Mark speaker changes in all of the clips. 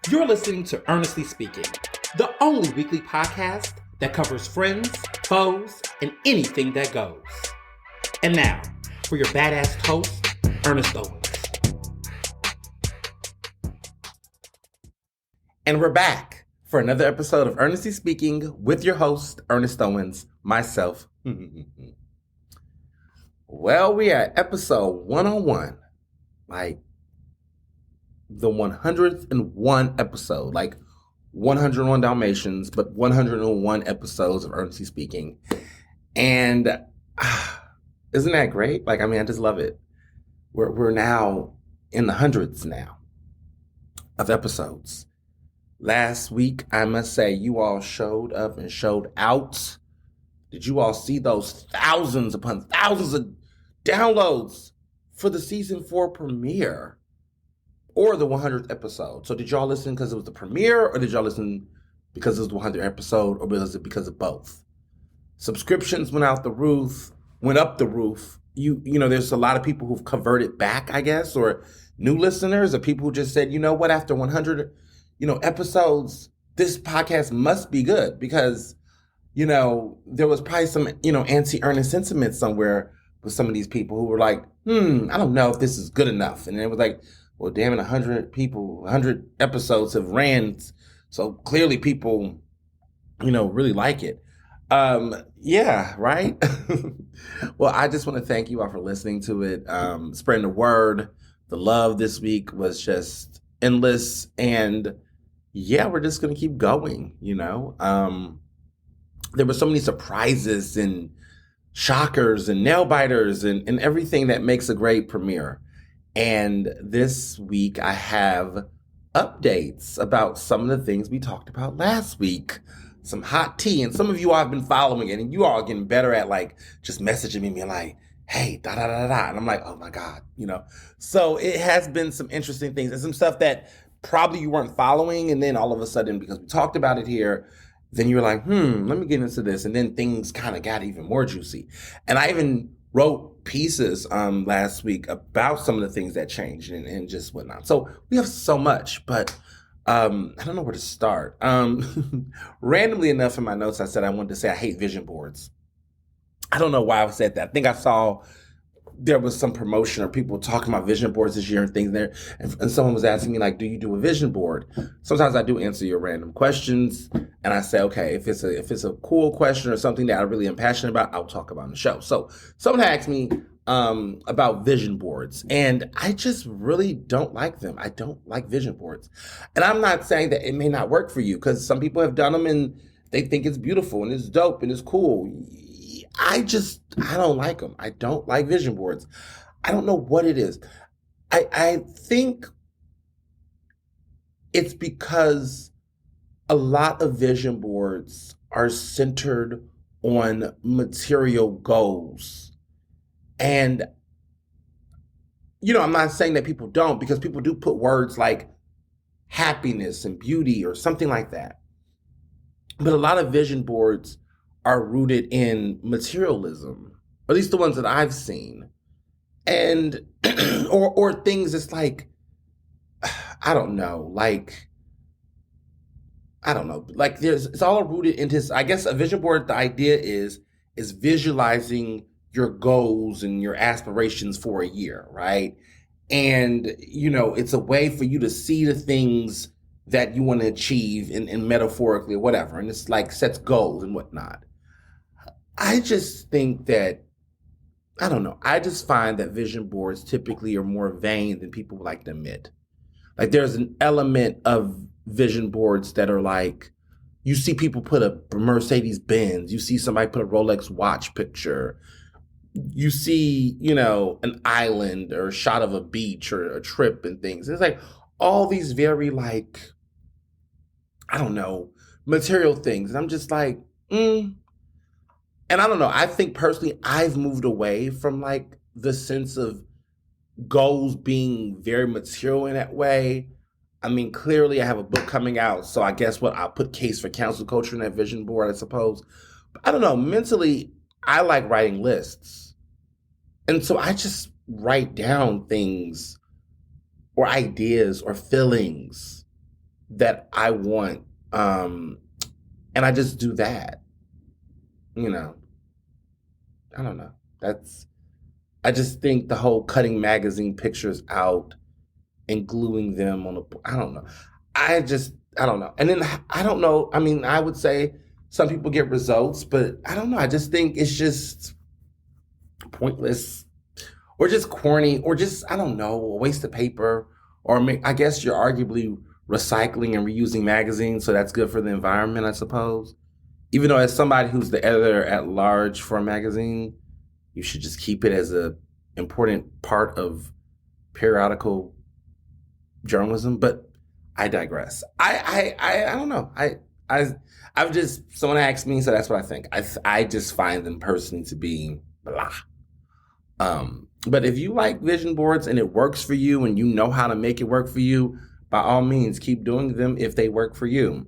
Speaker 1: You're listening to Ernestly Speaking, the only weekly podcast that covers friends, foes, and anything that goes. And now, for your badass host, Ernest Owens. And we're back for another episode of Ernestly Speaking with your host, Ernest Owens, myself. Well, we are at episode 101, like the 101 episode, like 101 Dalmatians, but 101 episodes of Ernestly Speaking. And isn't that great? Like, I mean, I just love it. We're now in the hundreds now of episodes. Last week, I must say, you all showed up and showed out. Did you all see those thousands upon thousands of downloads for the season 4 premiere or the 100th episode? So did y'all listen because it was the premiere, or did y'all listen because it was the 100th episode, or was it because of both? Subscriptions went up the roof. You know, there's a lot of people who've converted back, I guess, or new listeners, or people who just said, you know what, after 100 episodes, this podcast must be good, because, there was probably some, anti-Ernest sentiment somewhere with some of these people who were like, I don't know if this is good enough. And it was like, well, damn it, 100 episodes have ran. So clearly people, really like it. Yeah, right. Well, I just want to thank you all for listening to it. Spreading the word. The love this week was just endless. And yeah, we're just going to keep going, There were so many surprises and shockers and nail biters and everything that makes a great premiere. And this week I have updates about some of the things we talked about last week. Some hot tea. And some of you all have been following it, and you all are getting better at like just messaging me and being like, hey, da da da da. And I'm like, oh my God, So it has been some interesting things and some stuff that probably you weren't following. And then all of a sudden, because we talked about it here, then you're like, let me get into this. And then things kind of got even more juicy. And I even wrote pieces last week about some of the things that changed and just whatnot. So we have so much, but I don't know where to start. Randomly enough in my notes, I said I wanted to say I hate vision boards. I don't know why I said that. I think I saw there was some promotion or people talking about vision boards this year and things there. And someone was asking me, like, do you do a vision board? Sometimes I do answer your random questions. And I say, okay, if it's a cool question or something that I really am passionate about, I'll talk about on the show. So someone asked me about vision boards, and I just really don't like them. I don't like vision boards. And I'm not saying that it may not work for you, because some people have done them and they think it's beautiful and it's dope and it's cool. I don't like them. I don't like vision boards. I don't know what it is. I think it's because a lot of vision boards are centered on material goals. And, I'm not saying that people don't, because people do put words like happiness and beauty or something like that. But a lot of vision boards are rooted in materialism, or at least the ones that I've seen. And, or things that's like, I don't know, like it's all rooted into, I guess a vision board, the idea is visualizing your goals and your aspirations for a year, right? And, it's a way for you to see the things that you want to achieve in metaphorically or whatever. And it's like sets goals and whatnot. I just think that, I don't know, I just find that vision boards typically are more vain than people would like to admit. Like there's an element of vision boards that are like, you see people put a Mercedes Benz, you see somebody put a Rolex watch picture, you see, an island or a shot of a beach or a trip and things. It's like all these very like, I don't know, material things. And I'm just like, And I don't know, I think personally, I've moved away from like the sense of goals being very material in that way. I mean, clearly I have a book coming out, so I guess I'll put case for council culture in that vision board, I suppose. But I don't know, mentally, I like writing lists. And so I just write down things or ideas or feelings that I want. And I just do that. You know, I don't know. I just think the whole cutting magazine pictures out and gluing them on I don't know. I don't know. And then I don't know. I mean, I would say some people get results, but I don't know. I just think it's just pointless or just corny or just, I don't know, a waste of paper. Or I guess you're arguably recycling and reusing magazines, so that's good for the environment, I suppose. Even though as somebody who's the editor at large for a magazine, you should just keep it as a important part of periodical journalism. But I digress. I don't know. I I've just someone asked me, so that's what I think. I just find them personally to be blah. But if you like vision boards and it works for you and you know how to make it work for you, by all means, keep doing them if they work for you.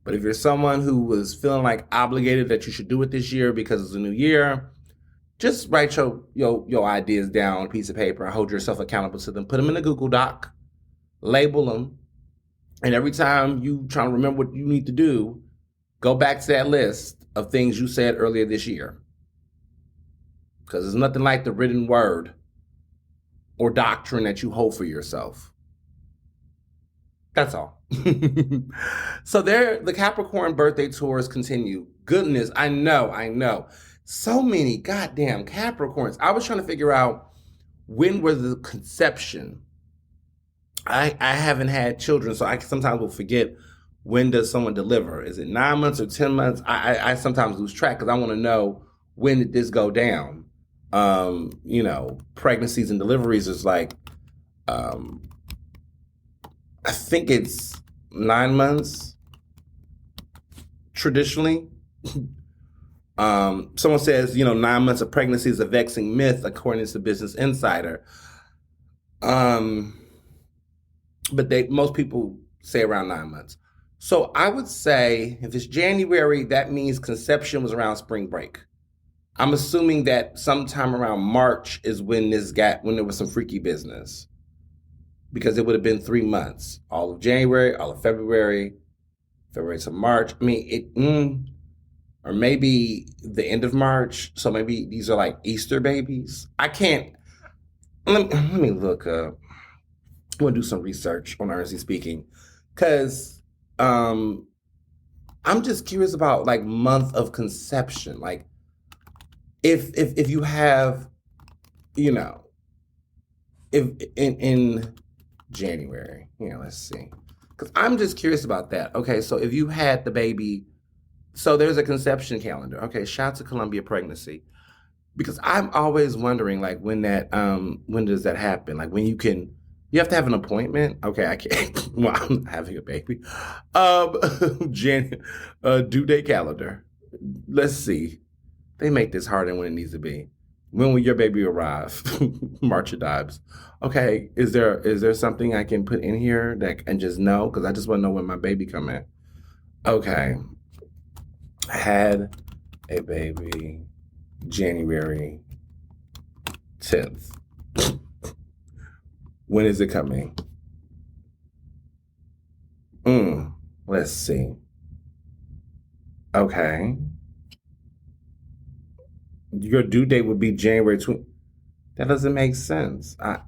Speaker 1: But if you're someone who was feeling like obligated that you should do it this year because it's a new year, just write your ideas down on a piece of paper and hold yourself accountable to them. Put them in a Google Doc, label them, and every time you try to remember what you need to do, go back to that list of things you said earlier this year. Because there's nothing like the written word or doctrine that you hold for yourself. That's all. So the Capricorn birthday tours continue. Goodness, I know. So many goddamn Capricorns. I was trying to figure out when was the conception. I haven't had children, so I sometimes will forget when does someone deliver. Is it 9 months or 10 months? I sometimes lose track because I want to know when did this go down. Pregnancies and deliveries is like, I think it's 9 months traditionally. Someone says, 9 months of pregnancy is a vexing myth, according to Business Insider. But most people say around 9 months. So I would say if it's January, that means conception was around spring break. I'm assuming that sometime around March is when there was some freaky business, because it would have been 3 months, all of January, all of February to March. I mean, or maybe the end of March. So maybe these are like Easter babies. I can't. Let me look up. I'm gonna do some research on Ernestly speaking, because I'm just curious about like month of conception. Like if you have, if in January, let's see, because I'm just curious about that. Okay, so if you had the baby, so there's a conception calendar. Okay, shout out to Columbia Pregnancy, because I'm always wondering like when does that happen? Like when you have to have an appointment. Okay, I can't. Well, I'm not having a baby. Due date calendar. Let's see. They make this harder than it needs to be. When will your baby arrive? March of Dives. Okay, is there something I can put in here that and just know? Because I just want to know when my baby come in. Okay. Had a baby January 10th. When is it coming? Let's see. Okay. Your due date would be January 20. That doesn't make sense. That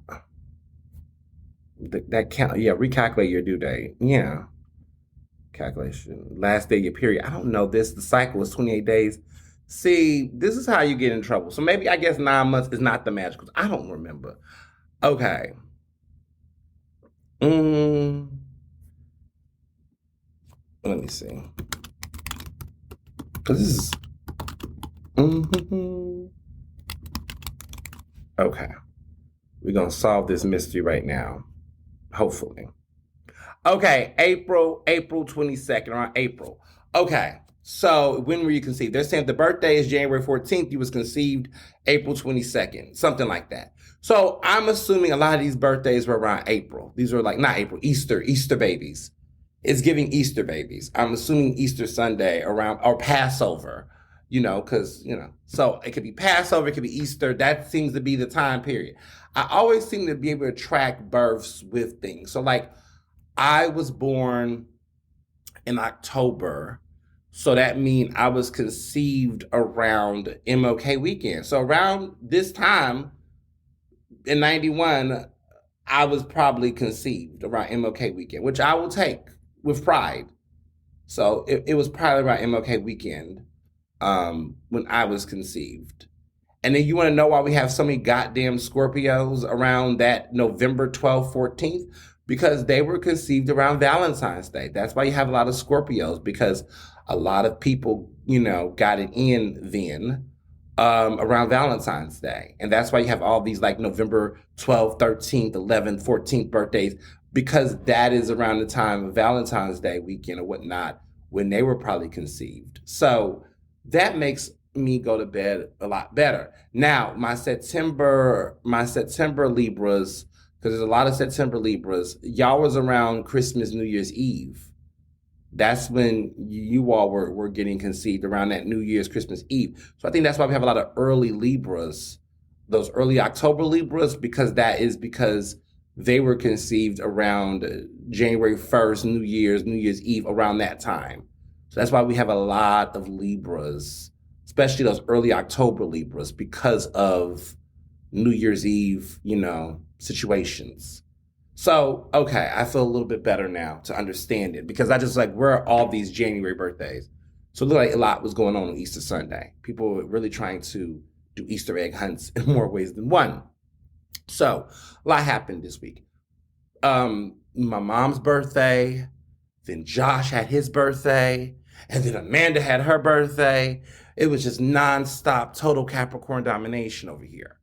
Speaker 1: count. Yeah, recalculate your due date. Yeah. Calculation. Last day of your period. I don't know this. The cycle is 28 days. See, this is how you get in trouble. So maybe I guess 9 months is not the match, because I don't remember. Okay. Let me see. Because this is. Okay. We're going to solve this mystery right now. Hopefully. Okay, April 22nd, around April. Okay, so when were you conceived? They're saying the birthday is January 14th. You was conceived April 22nd, something like that. So I'm assuming a lot of these birthdays were around April. These were like, not April, Easter babies. It's giving Easter babies. I'm assuming Easter Sunday around, or Passover, because, so it could be Passover, it could be Easter. That seems to be the time period. I always seem to be able to track births with things. So like, I was born in October. So that means I was conceived around MLK weekend. So around this time in 91, I was probably conceived around MLK weekend, which I will take with pride. So it was probably around MLK weekend when I was conceived. And then you want to know why we have so many goddamn Scorpios around that November 12th, 14th? Because they were conceived around Valentine's Day. That's why you have a lot of Scorpios, because a lot of people, got it in then around Valentine's Day. And that's why you have all these like November 12th, 13th, 11th, 14th birthdays, because that is around the time of Valentine's Day weekend or whatnot, when they were probably conceived. So that makes me go to bed a lot better. Now, my September Libras, because there's a lot of September Libras, y'all was around Christmas, New Year's Eve. That's when you all were getting conceived, around that New Year's, Christmas Eve. So I think that's why we have a lot of early Libras, those early October Libras, because they were conceived around January 1st, New Year's Eve, around that time. So that's why we have a lot of Libras, especially those early October Libras, because of New Year's Eve, situations. So, okay, I feel a little bit better now to understand it, because I just where are all these January birthdays? So it looked like a lot was going on Easter Sunday. People were really trying to do Easter egg hunts in more ways than one. So a lot happened this week. My mom's birthday, then Josh had his birthday, and then Amanda had her birthday. It was just nonstop, total Capricorn domination over here.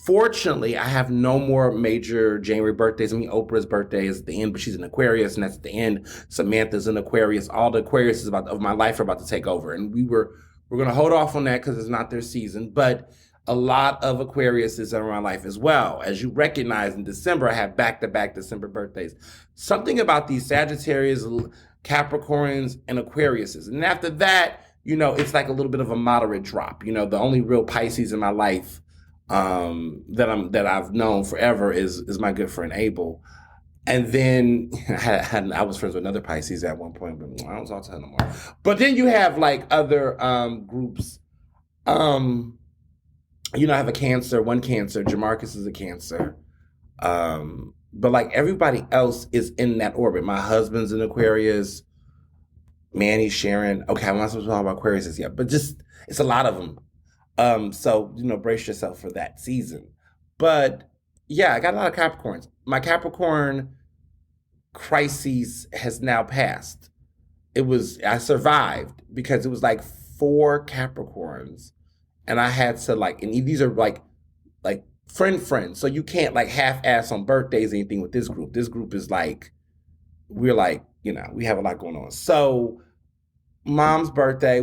Speaker 1: Fortunately, I have no more major January birthdays. I mean, Oprah's birthday is at the end, but she's an Aquarius, and that's at the end. Samantha's an Aquarius. All the Aquariuses of my life are about to take over, and we're going to hold off on that because it's not their season. But a lot of Aquariuses are in my life as well. As you recognize, in December, I have back-to-back December birthdays. Something about these Sagittarius, Capricorns, and Aquariuses. And after that, it's like a little bit of a moderate drop. The only real Pisces in my life that I've known forever is my good friend Abel. And then I was friends with another Pisces at one point, but I don't talk to her no more. But then you have other groups. I have a Cancer, one Cancer. Jamarcus is a Cancer. But everybody else is in that orbit. My husband's an Aquarius. Manny, Sharon. Okay, I'm not supposed to talk about Aquarius yet, but just it's a lot of them. So brace yourself for that season. But yeah, I got a lot of Capricorns. My Capricorn crisis has now passed. I survived because it was 4 Capricorns, and I had to and these are friends. So you can't half-ass on birthdays or anything with this group. This group is we're we have a lot going on. So mom's birthday,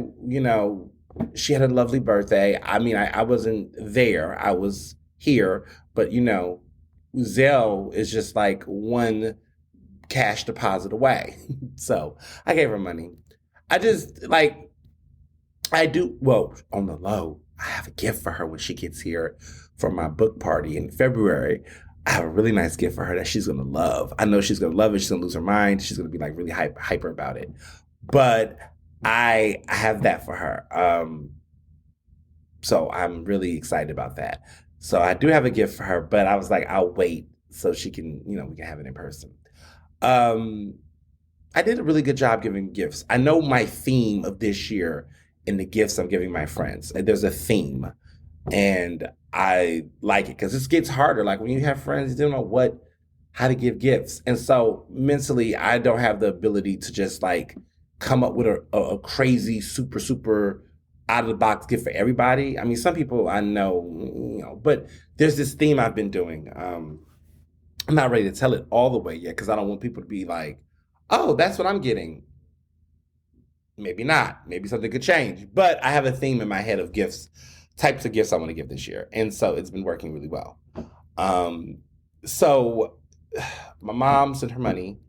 Speaker 1: she had a lovely birthday. I mean, I wasn't there. I was here. But, Zelle is just one cash deposit away. So I gave her money. I just, on the low, I have a gift for her when she gets here for my book party in February. I have a really nice gift for her that she's going to love. I know she's going to love it. She's going to lose her mind. She's going to be really hyper about it. But I have that for her. So I'm really excited about that. So I do have a gift for her, but I was I'll wait so she can, we can have it in person. I did a really good job giving gifts. I know my theme of this year in the gifts I'm giving my friends. There's a theme, and I like it because it gets harder. When you have friends, you don't know how to give gifts. And so mentally, I don't have the ability to just come up with a crazy, super, super out of the box gift for everybody. I mean, some people I know, but there's this theme I've been doing. I'm not ready to tell it all the way yet because I don't want people to be oh, that's what I'm getting. Maybe not. Maybe something could change. But I have a theme in my head of types of gifts I want to give this year. And so it's been working really well. So my mom sent her money.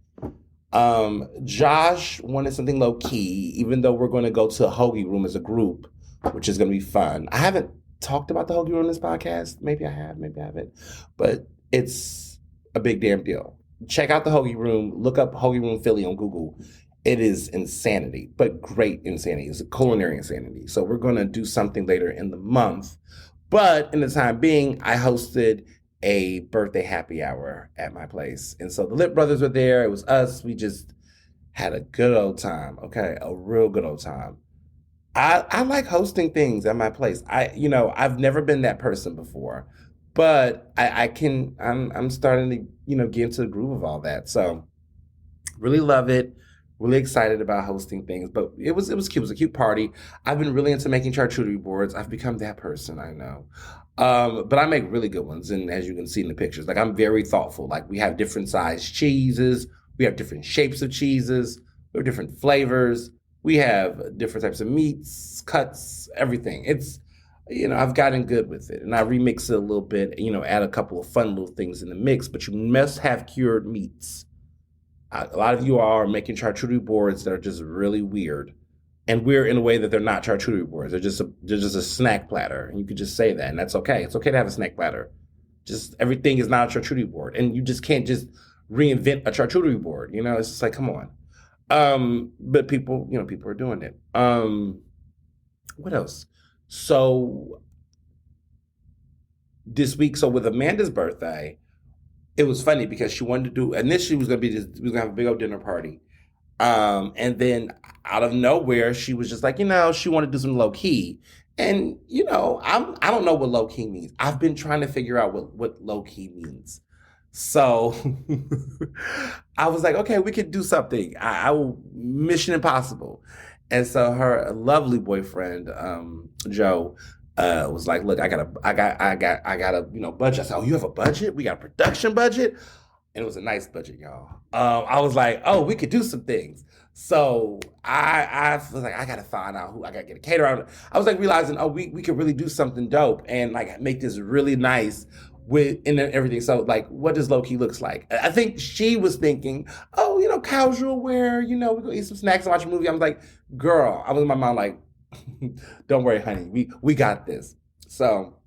Speaker 1: Josh wanted something low key, even though we're going to go to a hoagie room as a group, which is going to be fun. I haven't talked about the hoagie room in this podcast. Maybe I have, maybe I haven't, but it's a big damn deal. Check out the hoagie room. Look up Hoagie Room Philly on Google. It is insanity, but great insanity. It's a culinary insanity. So we're going to do something later in the month. But in the time being, I hosted a birthday happy hour at my place. And so the Lip Brothers were there. It was us. We just had a good old time. Okay. A real good old time. I like hosting things at my place. I've never been that person before, but I'm starting to, get into the groove of all that. So really love it. Really excited about hosting things, but it was cute. It was a cute party. I've been really into making charcuterie boards. I've become that person, I know. But I make really good ones, and as you can see in the pictures, like I'm very thoughtful. Like we have different size cheeses, we have different shapes of cheeses, we have different flavors, we have different types of meats, cuts, everything. I've gotten good with it, and I remix it a little bit. Add a couple of fun little things in the mix, but you must have cured meats. A lot of you are making charcuterie boards that are just really weird, and weird in a way that they're not charcuterie boards. They're just a snack platter, and you could just say that, and that's okay. It's okay to have a snack platter. Just everything is not a charcuterie board, and you just can't just reinvent a charcuterie board. It's just like, come on. But people are doing it. What else? So this week, so with Amanda's birthday, it was funny because she wanted to do initially we was gonna have a big old dinner party. And then out of nowhere, she was just like, she wanted to do some low key. And I don't know what low key means. I've been trying to figure out what low key means. So I was like, okay, we could do something. I will Mission Impossible. And so her lovely boyfriend, Joe, was like, look, I got a budget. I said, oh, you have a budget? We got a production budget? And it was a nice budget, y'all. I was like, oh, we could do some things. So I was like, I gotta find out who I gotta get a caterer. I was like realizing, oh, we could really do something dope and like make this really nice and everything. So like, what does low key looks like? I think she was thinking, oh, casual wear. We go eat some snacks and watch a movie. I was like, girl, I was in my mind like, don't worry, honey, we got this. So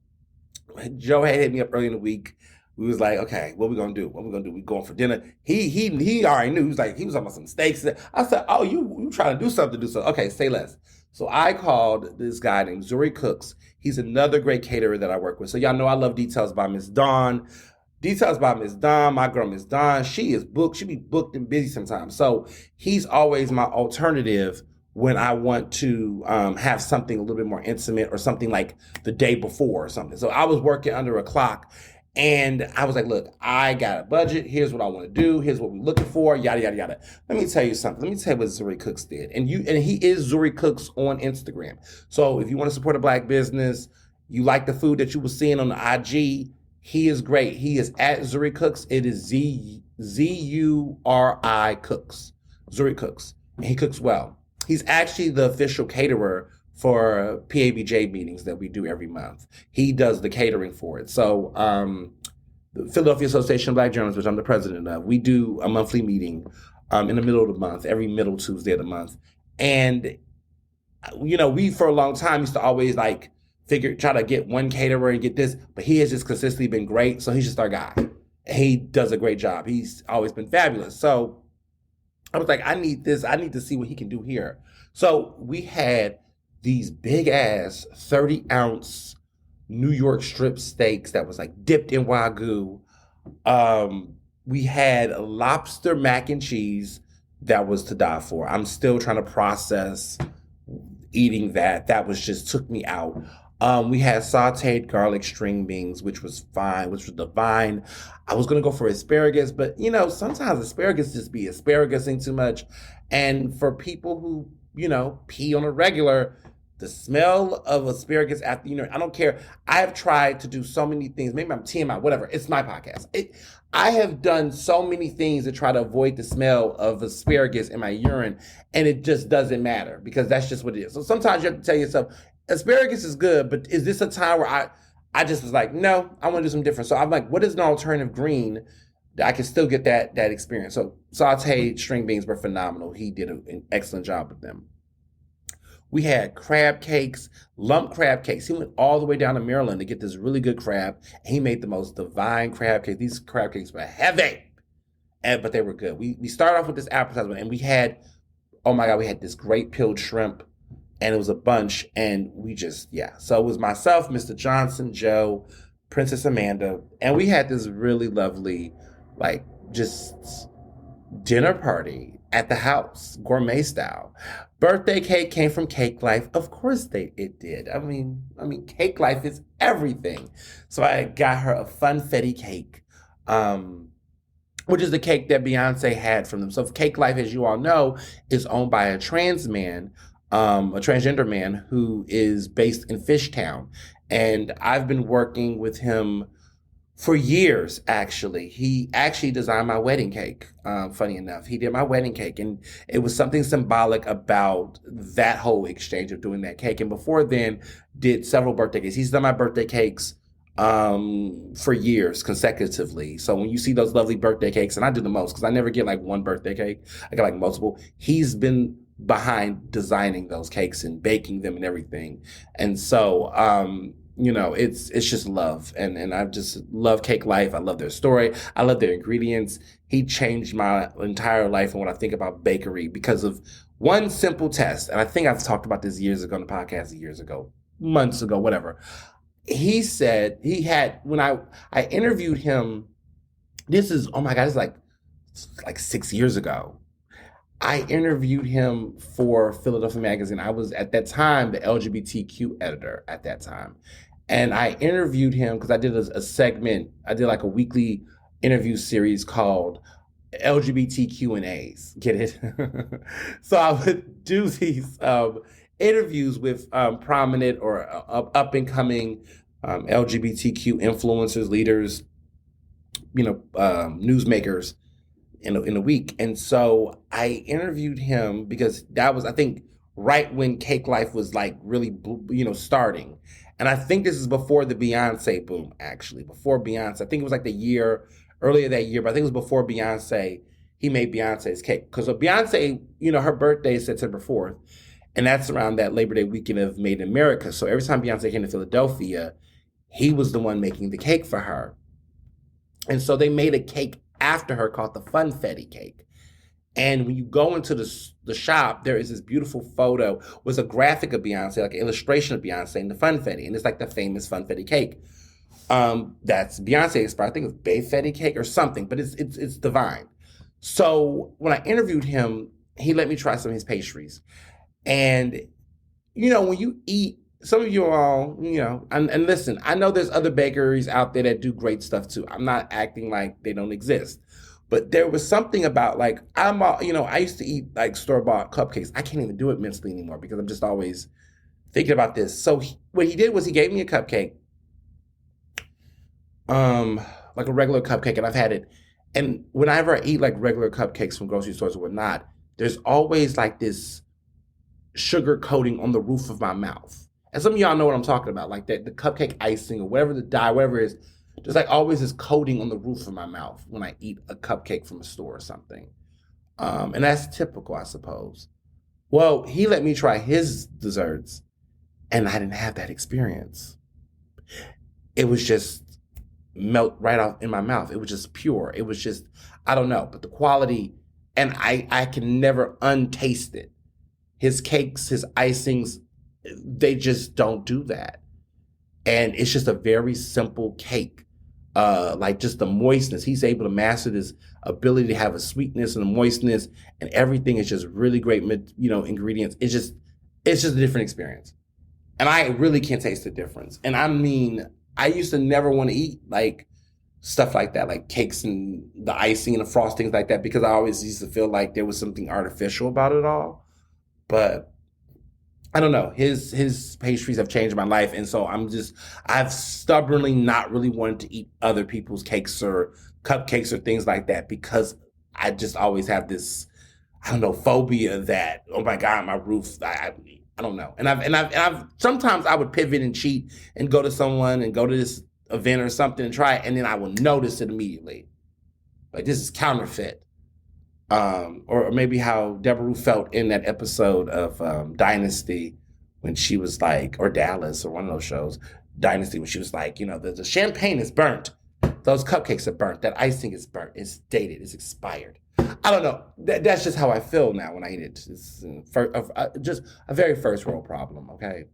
Speaker 1: Joe had hit me up early in the week. We was like, okay, what we gonna do? What we gonna do? We going for dinner. He already knew. He was talking about some steaks. I said, oh, you trying to do something? Do something? Okay, say less. So I called this guy named Zuri Cooks. He's another great caterer that I work with. So y'all know I love Details by Miss Dawn. Details by Miss Dawn, my girl Miss Dawn. She is booked. She be booked and busy sometimes. So he's always my alternative when I want to have something a little bit more intimate or something like the day before or something. So I was working under a clock. And I was like, look, I got a budget. Here's what I want to do. Here's what we're looking for. Yada, yada, yada. Let me tell you something. Let me tell you what Zuri Cooks did. And he is Zuri Cooks on Instagram. So if you want to support a Black business, you like the food that you were seeing on the IG, he is great. He is at Zuri Cooks. It is Zuri Cooks. Zuri Cooks. And he cooks well. He's actually the official caterer for PABJ meetings that we do every month. He does the catering for it. So the Philadelphia Association of Black Journalists, which I'm the president of, we do a monthly meeting in the middle of the month, every middle Tuesday of the month. And, we for a long time used to always like try to get one caterer and get this, but he has just consistently been great. So he's just our guy. He does a great job. He's always been fabulous. So I was like, I need this. I need to see what he can do here. So we had these big ass 30-ounce New York strip steaks that was like dipped in Wagyu. We had a lobster mac and cheese that was to die for. I'm still trying to process eating that. That was just took me out. We had sauteed garlic string beans, which was fine, which was divine. I was gonna go for asparagus, but sometimes asparagus just be asparagus-ing too much. And for people who, pee on a regular, the smell of asparagus after, I don't care. I have tried to do so many things. Maybe I'm TMI, whatever. It's my podcast. I have done so many things to try to avoid the smell of asparagus in my urine, and it just doesn't matter because that's just what it is. So sometimes you have to tell yourself, asparagus is good, but is this a time where I just was like, no, I want to do something different. So I'm like, what is an alternative green that I can still get that experience? So sauteed string beans were phenomenal. He did an excellent job with them. We had crab cakes, lump crab cakes. He went all the way down to Maryland to get this really good crab. And he made the most divine crab cakes. These crab cakes were heavy, but they were good. We started off with this appetizer, and we had oh my God, we had this great peeled shrimp, and it was a bunch, and we just, yeah. So it was myself, Mr. Johnson, Joe, Princess Amanda, and we had this really lovely, like, just dinner party at the house, gourmet style. Birthday cake came from Cake Life. Of course it did. I mean, Cake Life is everything. So I got her a funfetti cake, which is the cake that Beyonce had from them. So Cake Life, as you all know, is owned by a trans man, a transgender man who is based in Fishtown. And I've been working with him for years, actually. He actually designed my wedding cake, funny enough. He did my wedding cake, and it was something symbolic about that whole exchange of doing that cake. And before then, did several birthday cakes. He's done my birthday cakes for years consecutively. So when you see those lovely birthday cakes, and I do the most because I never get like one birthday cake, I get like multiple. He's been behind designing those cakes and baking them and everything. And so, it's just love. And I just love Cake Life. I love their story. I love their ingredients. He changed my entire life and when I think about bakery because of one simple test. And I think I've talked about this years ago on the podcast, months ago, whatever. He said he had, when I interviewed him, this is, oh my God, it's like 6 years ago. I interviewed him for Philadelphia Magazine. I was at that time the LGBTQ editor at that time. And I interviewed him because I did a segment. I did like a weekly interview series called LGBTQ&As. Get it? So I would do these interviews with prominent or up-and-coming LGBTQ influencers, leaders, newsmakers in a week. And so I interviewed him because that was, I think, right when Cake Life was like really, starting. And I think this is before the Beyonce boom, actually. Before Beyonce. I think it was like the year, earlier that year, but I think it was before Beyonce. He made Beyonce's cake. Because Beyonce, her birthday is September 4th. And that's around that Labor Day weekend of Made in America. So every time Beyonce came to Philadelphia, he was the one making the cake for her. And so they made a cake after her called the Funfetti cake. And when you go into the shop, there is this beautiful photo with a graphic of Beyonce, like an illustration of Beyonce and the Funfetti. And it's like the famous Funfetti cake. That's Beyonce inspired. I think it's Bayfetti cake or something, but it's divine. So when I interviewed him, he let me try some of his pastries. And, when you eat, some of you all, and listen, I know there's other bakeries out there that do great stuff too. I'm not acting like they don't exist. But there was something about like, I used to eat like store-bought cupcakes. I can't even do it mentally anymore because I'm just always thinking about this. So what he did was he gave me a cupcake, like a regular cupcake, and I've had it. And whenever I eat like regular cupcakes from grocery stores or whatnot, there's always like this sugar coating on the roof of my mouth. And some of y'all know what I'm talking about, like that the cupcake icing or whatever the dye, whatever it is. There's like always this coating on the roof of my mouth when I eat a cupcake from a store or something. And that's typical, I suppose. Well, he let me try his desserts and I didn't have that experience. It was just melt right off in my mouth. It was just pure. It was just, I don't know, but the quality, and I can never untaste it. His cakes, his icings, they just don't do that. And it's just a very simple cake. Like just the moistness. He's able to master this ability to have a sweetness and a moistness, and everything is just really great, ingredients. It's just a different experience. And I really can't taste the difference. And I mean, I used to never want to eat like stuff like that, like cakes and the icing and the frostings like that, because I always used to feel like there was something artificial about it all. But I don't know. His pastries have changed my life. And so I've stubbornly not really wanted to eat other people's cakes or cupcakes or things like that because I just always have this, I don't know, phobia that, oh my God, my roof, I don't know. And I've sometimes I would pivot and cheat and go to someone and go to this event or something and try it. And then I will notice it immediately. Like this is counterfeit. Or maybe how Deborah Ruth felt in that episode of Dynasty when she was like, or Dallas or one of those shows, Dynasty, when she was like, the champagne is burnt. Those cupcakes are burnt. That icing is burnt. It's dated. It's expired. I don't know. That's just how I feel now when I eat it. It's just a very first world problem. Okay,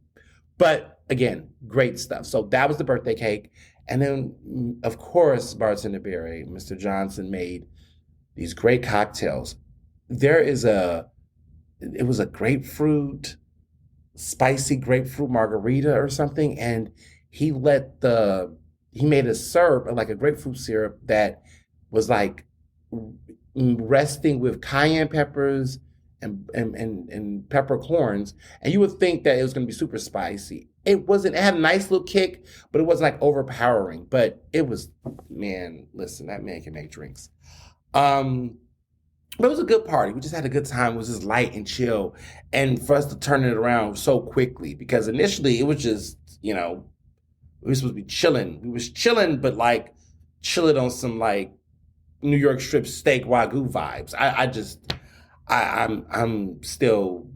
Speaker 1: but again, great stuff. So that was the birthday cake, and then of course, bartender Barry, Mr. Johnson made these great cocktails. There is a it was a grapefruit, spicy grapefruit margarita or something, and he let the he made a syrup like a grapefruit syrup that was like resting with cayenne peppers and peppercorns, and you would think that it was going to be super spicy. It wasn't. It had a nice little kick, but it wasn't like overpowering. But it was, man. Listen, that man can make drinks. Um, but it was a good party. We just had a good time. It was just light and chill, and for us to turn it around so quickly because initially it was just we were supposed to be chilling. We was chilling, but like chilling on some like New York strip steak wagyu vibes. I'm still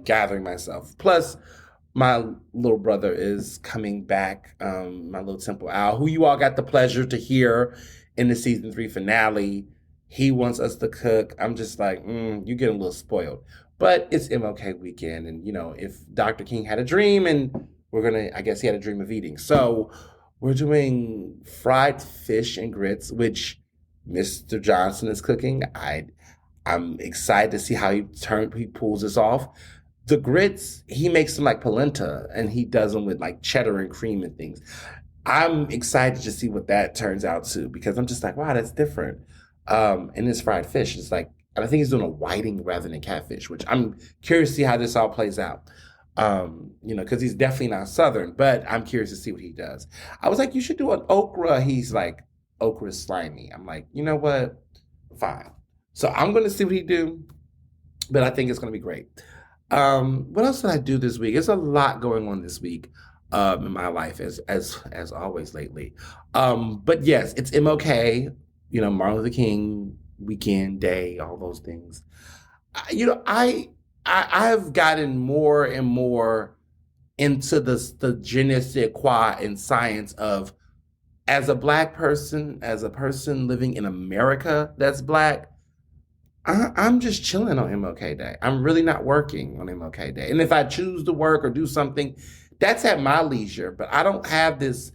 Speaker 1: gathering myself. Plus, my little brother is coming back. My little Temple Owl, who you all got the pleasure to hear in the season 3 finale. He wants us to cook. I'm just like, you getting a little spoiled. But it's MLK weekend, and if Dr. King had a dream, and I guess he had a dream of eating. So we're doing fried fish and grits, which Mr. Johnson is cooking. I'm excited to see how he pulls this off. The grits, he makes them like polenta, and he does them with like cheddar and cream and things. I'm excited to see what that turns out to, because I'm just like, wow, that's different. And this fried fish is like, and I think he's doing a whiting rather than catfish, which I'm curious to see how this all plays out. Because he's definitely not Southern, but I'm curious to see what he does. I was like, you should do an okra. He's like, okra is slimy. I'm like, you know what? Fine. So I'm going to see what he do, but I think it's going to be great. What else did I do this week? There's a lot going on this week in my life, as always lately. But yes, it's MLK, Martin Luther King weekend day, all those things. I've gotten more and more into the je ne sais quoi in science of, as a Black person, as a person living in America that's Black, I'm just chilling on MLK Day. I'm really not working on MLK Day. And if I choose to work or do something, that's at my leisure. But I don't have this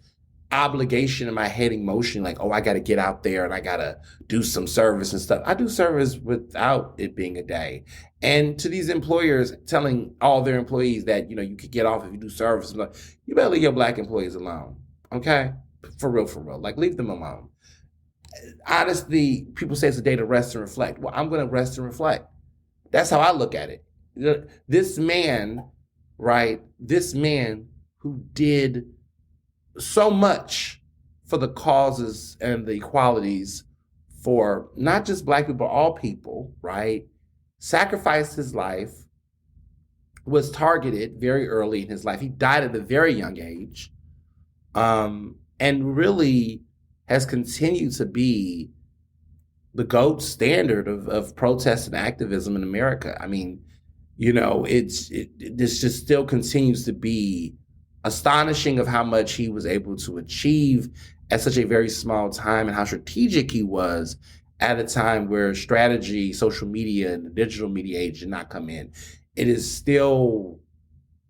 Speaker 1: obligation in my head emotion like, oh, I got to get out there and I got to do some service and stuff. I do service without it being a day. And to these employers telling all their employees that, you could get off if you do service, you better leave your Black employees alone. Okay? For real. Like, leave them alone. Honestly, people say it's a day to rest and reflect. Well, I'm going to rest and reflect. That's how I look at it. This man, right? This man who did so much for the causes and the equalities for not just Black people, but all people, right? Sacrificed his life, was targeted very early in his life. He died at a very young age, and really has continued to be the gold standard of protest and activism in America. I mean, this just still continues to be astonishing of how much he was able to achieve at such a very small time, and how strategic he was at a time where strategy, social media, and the digital media age did not come in. It is still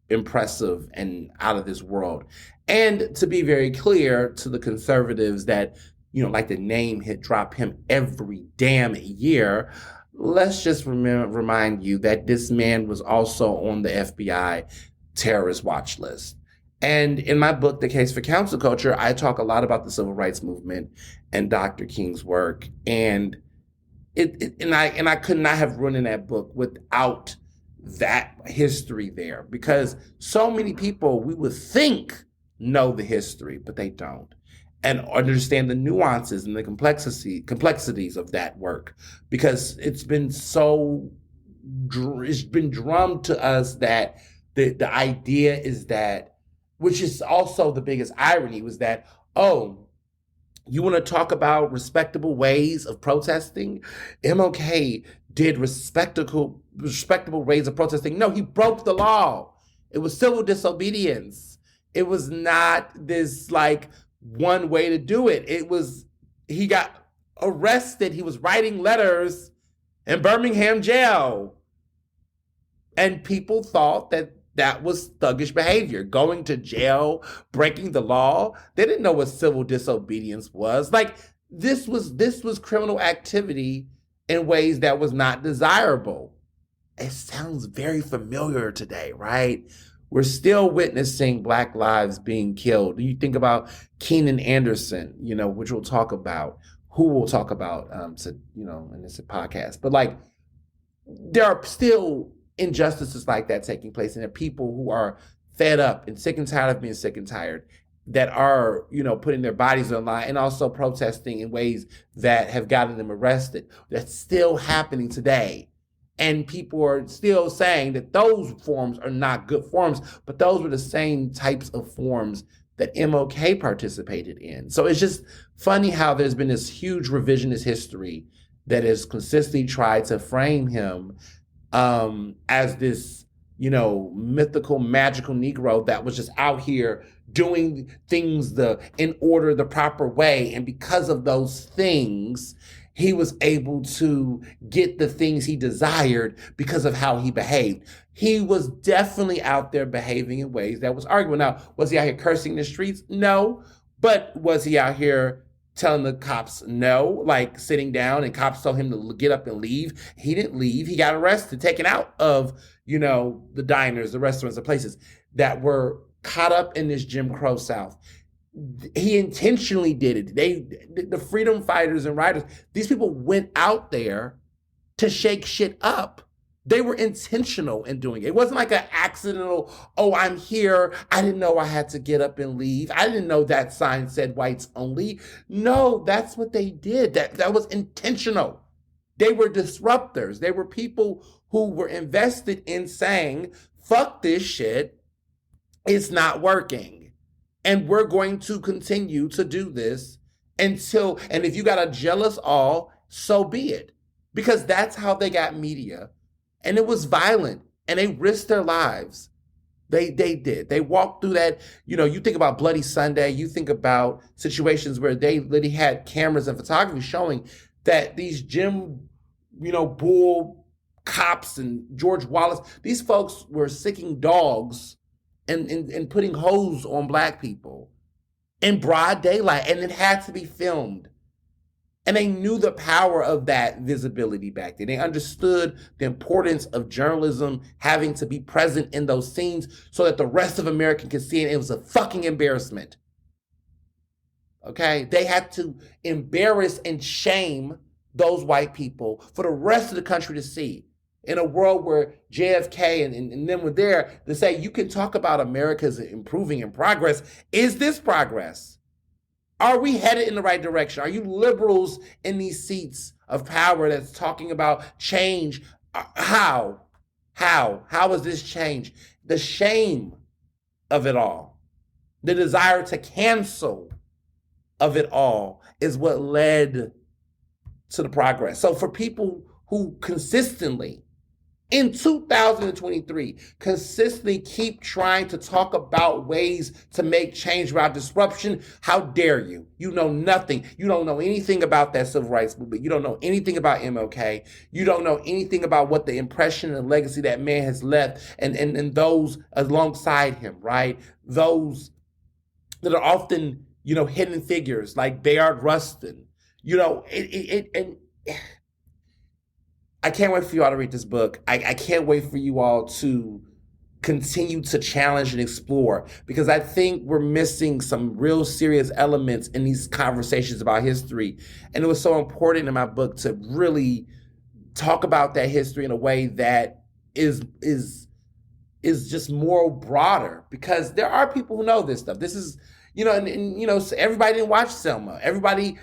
Speaker 1: impressive and out of this world. And to be very clear to the conservatives that, like the name hit drop him every damn year, let's just remind you that this man was also on the FBI terrorist watch list. And in my book, The Case for Council Culture, I talk a lot about the civil rights movement and Dr. King's work. And I could not have run in that book without that history there, because so many people we would think know the history, but they don't, and understand the nuances and the complexities of that work, because it's been drummed to us that the idea is that, which is also the biggest irony, was that, oh, you want to talk about respectable ways of protesting? MLK did respectable ways of protesting. No, he broke the law. It was civil disobedience. It was not this like one way to do it. It was, he got arrested. He was writing letters in Birmingham jail. And people thought that that was thuggish behavior, going to jail, breaking the law. They didn't know what civil disobedience was. Like this was criminal activity in ways that was not desirable. It sounds very familiar today, right? We're still witnessing Black lives being killed. You think about Keenan Anderson, which we'll talk about, who we'll talk about, in this podcast. But like, there are still injustices like that taking place, and there are people who are fed up and sick and tired of being sick and tired that are, putting their bodies on the line and also protesting in ways that have gotten them arrested. That's still happening today. And people are still saying that those forms are not good forms, but those were the same types of forms that MLK participated in. So it's just funny how there's been this huge revisionist history that has consistently tried to frame him as this, mythical, magical Negro that was just out here doing things in order, the proper way. And because of those things, he was able to get the things he desired because of how he behaved. He was definitely out there behaving in ways that was arguable. Now, was he out here cursing the streets? No. But was he out here telling the cops no, like sitting down and cops told him to get up and leave? He didn't leave. He got arrested, taken out of, the diners, the restaurants, the places that were caught up in this Jim Crow South. He intentionally did it. The freedom fighters and writers, these people went out there to shake shit up. They were intentional in doing it. It wasn't like an accidental, oh, I'm here. I didn't know I had to get up and leave. I didn't know that sign said whites only. No, that's what they did. That was intentional. They were disruptors. They were people who were invested in saying, fuck this shit. It's not working. And we're going to continue to do this until, and if you got to jeal us all, so be it. Because that's how they got media. And it was violent. And they risked their lives. They did. They walked through that. You think about Bloody Sunday. You think about situations where they literally had cameras and photography showing that these Jim, Bull cops and George Wallace, these folks were sicking dogs and putting hose on Black people in broad daylight. And it had to be filmed. And they knew the power of that visibility back then. They understood the importance of journalism having to be present in those scenes so that the rest of America could see it. It was a fucking embarrassment. Okay? They had to embarrass and shame those white people for the rest of the country to see. In a world where JFK and them were there to say, you can talk about America's improving and progress. Is this progress? Are we headed in the right direction? Are you liberals in these seats of power that's talking about change? How is this change? The shame of it all, the desire to cancel of it all is what led to the progress. So for people who consistently, in 2023, consistently keep trying to talk about ways to make change without disruption, how dare you? You know nothing. You don't know anything about that civil rights movement. You don't know anything about MLK. You don't know anything about what the impression and legacy that man has left and those alongside him, right? Those that are often, hidden figures like Bayard Rustin. I can't wait for you all to read this book. I can't wait for you all to continue to challenge and explore, because I think we're missing some real serious elements in these conversations about history. And it was so important in my book to really talk about that history in a way that is just more broader, because there are people who know this stuff. This is, everybody didn't watch Selma. Everybody,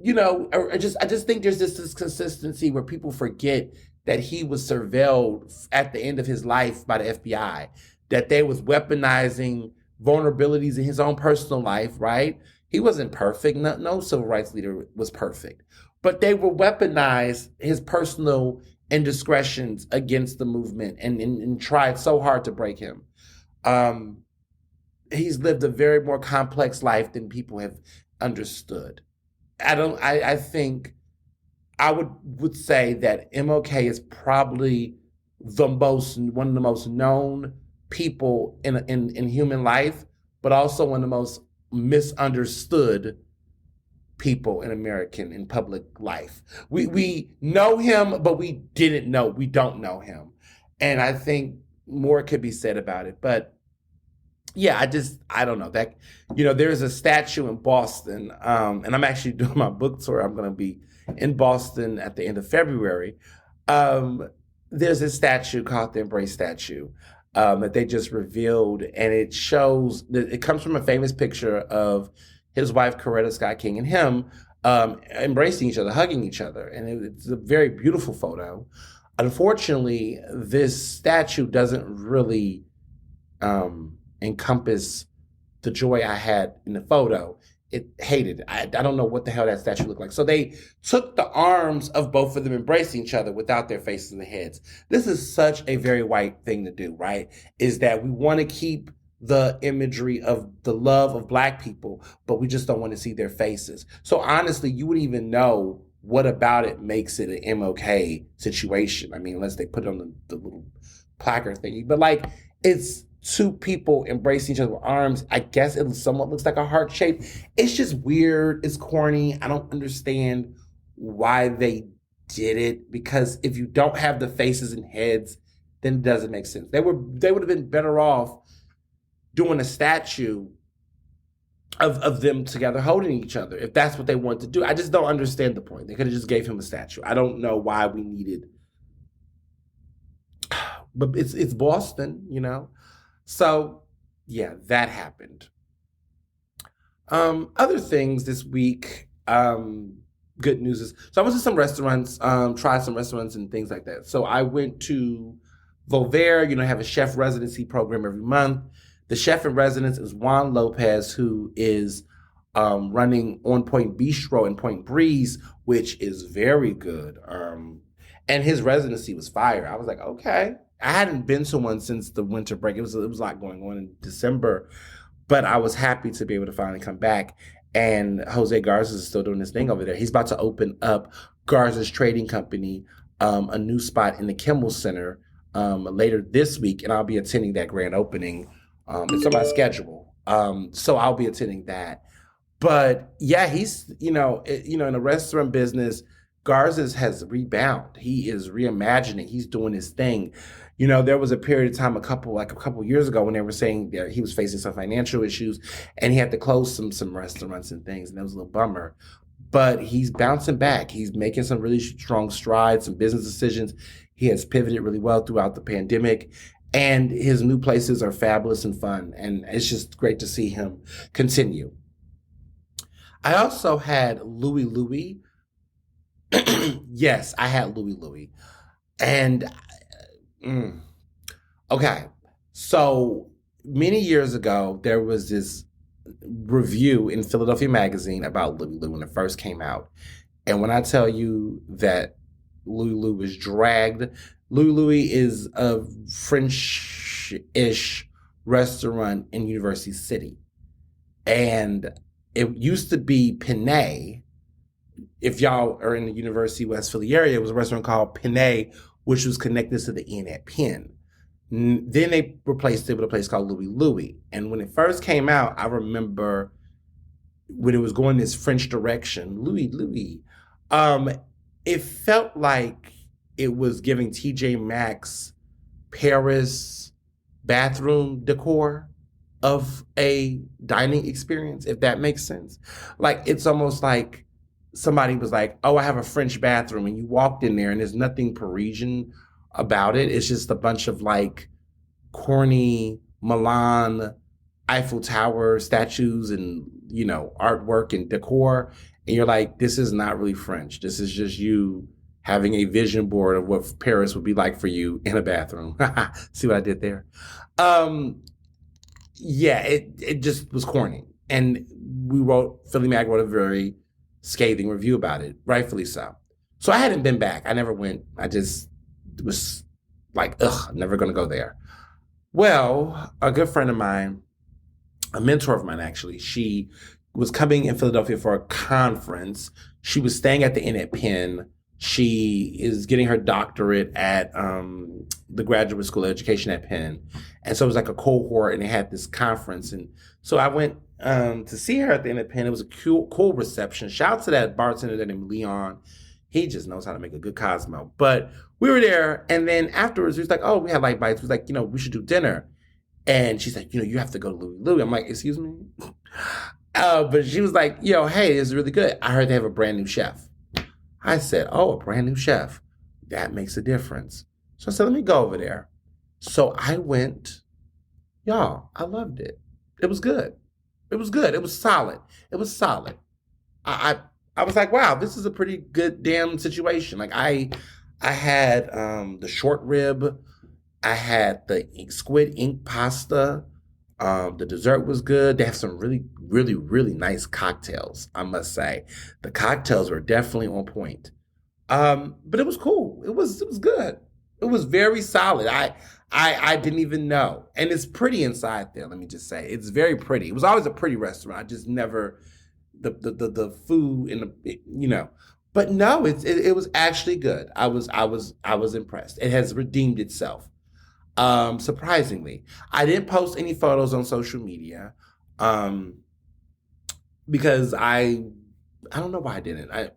Speaker 1: I just think there's this consistency where people forget that he was surveilled at the end of his life by the FBI, that they was weaponizing vulnerabilities in his own personal life, right? He wasn't perfect. No civil rights leader was perfect. But they will weaponize his personal indiscretions against the movement and tried so hard to break him. He's lived a very more complex life than people have understood. I think I would say that MLK is probably one of the most known people in human life, but also one of the most misunderstood people in public life. We know him, but we don't know him. And I think more could be said about it. But yeah, I don't know that, there's a statue in Boston, and I'm actually doing my book tour. I'm going to be in Boston at the end of February. Um, there's a statue called the Embrace statue, that they just revealed, and it comes from a famous picture of his wife Coretta Scott King and him, embracing each other, hugging each other, and it's a very beautiful photo. Unfortunately, this statue doesn't really encompass the joy I had in the photo. It hated it. I don't know what the hell that statue looked like. So they took the arms of both of them embracing each other without their faces and their heads. This is such a very white thing to do, right? Is that we want to keep the imagery of the love of Black people, but we just don't want to see their faces. So honestly, you wouldn't even know what about it makes it an MLK situation. I mean, unless they put it on the little placard thingy. But like, it's two people embracing each other with arms. I guess it somewhat looks like a heart shape. It's just weird. It's corny. I don't understand why they did it, because if you don't have the faces and heads, then it doesn't make sense. They would have been better off doing a statue of them together holding each other, if that's what they wanted to do. I just don't understand the point. They could have just gave him a statue. I don't know why we needed, but it's Boston, So yeah, that happened. Other things this week, good news is, so I went to some restaurants, tried some restaurants and things like that. So I went to Volver, have a chef residency program every month. The chef in residence is Juan Lopez, who is running On Point Bistro in Point Breeze, which is very good. And his residency was fire. I was like, okay. I hadn't been to one since the winter break. It was a lot going on in December, but I was happy to be able to finally come back. And Jose Garza is still doing his thing over there. He's about to open up Garza's Trading Company, a new spot in the Kimmel Center later this week, and I'll be attending that grand opening. It's on my schedule, so I'll be attending that. But yeah, he's in the restaurant business, Garza's has rebound. He is reimagining. He's doing his thing. There was a period of time a couple years ago when they were saying that he was facing some financial issues and he had to close some restaurants and things, and that was a little bummer. But he's bouncing back. He's making some really strong strides, some business decisions. He has pivoted really well throughout the pandemic. And his new places are fabulous and fun. And it's just great to see him continue. I also had Louie Louie. Yes, I had Louie Louie. And, okay. So many years ago, there was this review in Philadelphia Magazine about Louie Louie when it first came out. And when I tell you that Louie Louie was dragged, Louie Louie is a French-ish restaurant in University City. And it used to be Pinay. If y'all are in the University West Philly area, it was a restaurant called Pinay, which was connected to the Inn at Penn. Then they replaced it with a place called Louie Louie. And when it first came out, I remember when it was going this French direction, Louie Louie, it felt like it was giving TJ Maxx Paris bathroom decor of a dining experience, if that makes sense. Like, it's almost like somebody was like, oh, I have a French bathroom, and you walked in there and there's nothing Parisian about it. It's just a bunch of like corny Milan Eiffel Tower statues and, artwork and decor. And you're like, this is not really French. This is just you having a vision board of what Paris would be like for you in a bathroom. See what I did there? Yeah, it just was corny. And Philly Mag wrote a very scathing review about it, rightfully so. So I hadn't been back. I never went. I just was like, I'm never going to go there. Well, a good friend of mine, a mentor of mine actually, she was coming in Philadelphia for a conference. She was staying at the Inn at Penn. She is getting her doctorate at the Graduate School of Education at Penn. And so it was like a cohort, and they had this conference. And so I went to see her at the Inn at Penn. It was a cool reception. Shout out to that bartender named Leon. He just knows how to make a good Cosmo. But we were there, and then afterwards, he was like, oh, we had light bites. He was like, we should do dinner. And she's like, you have to go to Louis Louis. I'm like, excuse me? But she was like, hey, it's really good. I heard they have a brand new chef. I said, oh, a brand new chef. That makes a difference. So I said, let me go over there. So I went, y'all, I loved it. It was good. It was good. It was solid. It was solid. I was like, wow, this is a pretty good damn situation. Like I had the short rib. I had the squid ink pasta. The dessert was good. They have some really, really, really nice cocktails, I must say. The cocktails were definitely on point. But it was cool. It was good. It was very solid. I didn't even know. And it's pretty inside there, let me just say. It's very pretty. It was always a pretty restaurant. I just never the food and But no, it was actually good. I was impressed. It has redeemed itself. Surprisingly, I didn't post any photos on social media, because I don't know why I didn't. I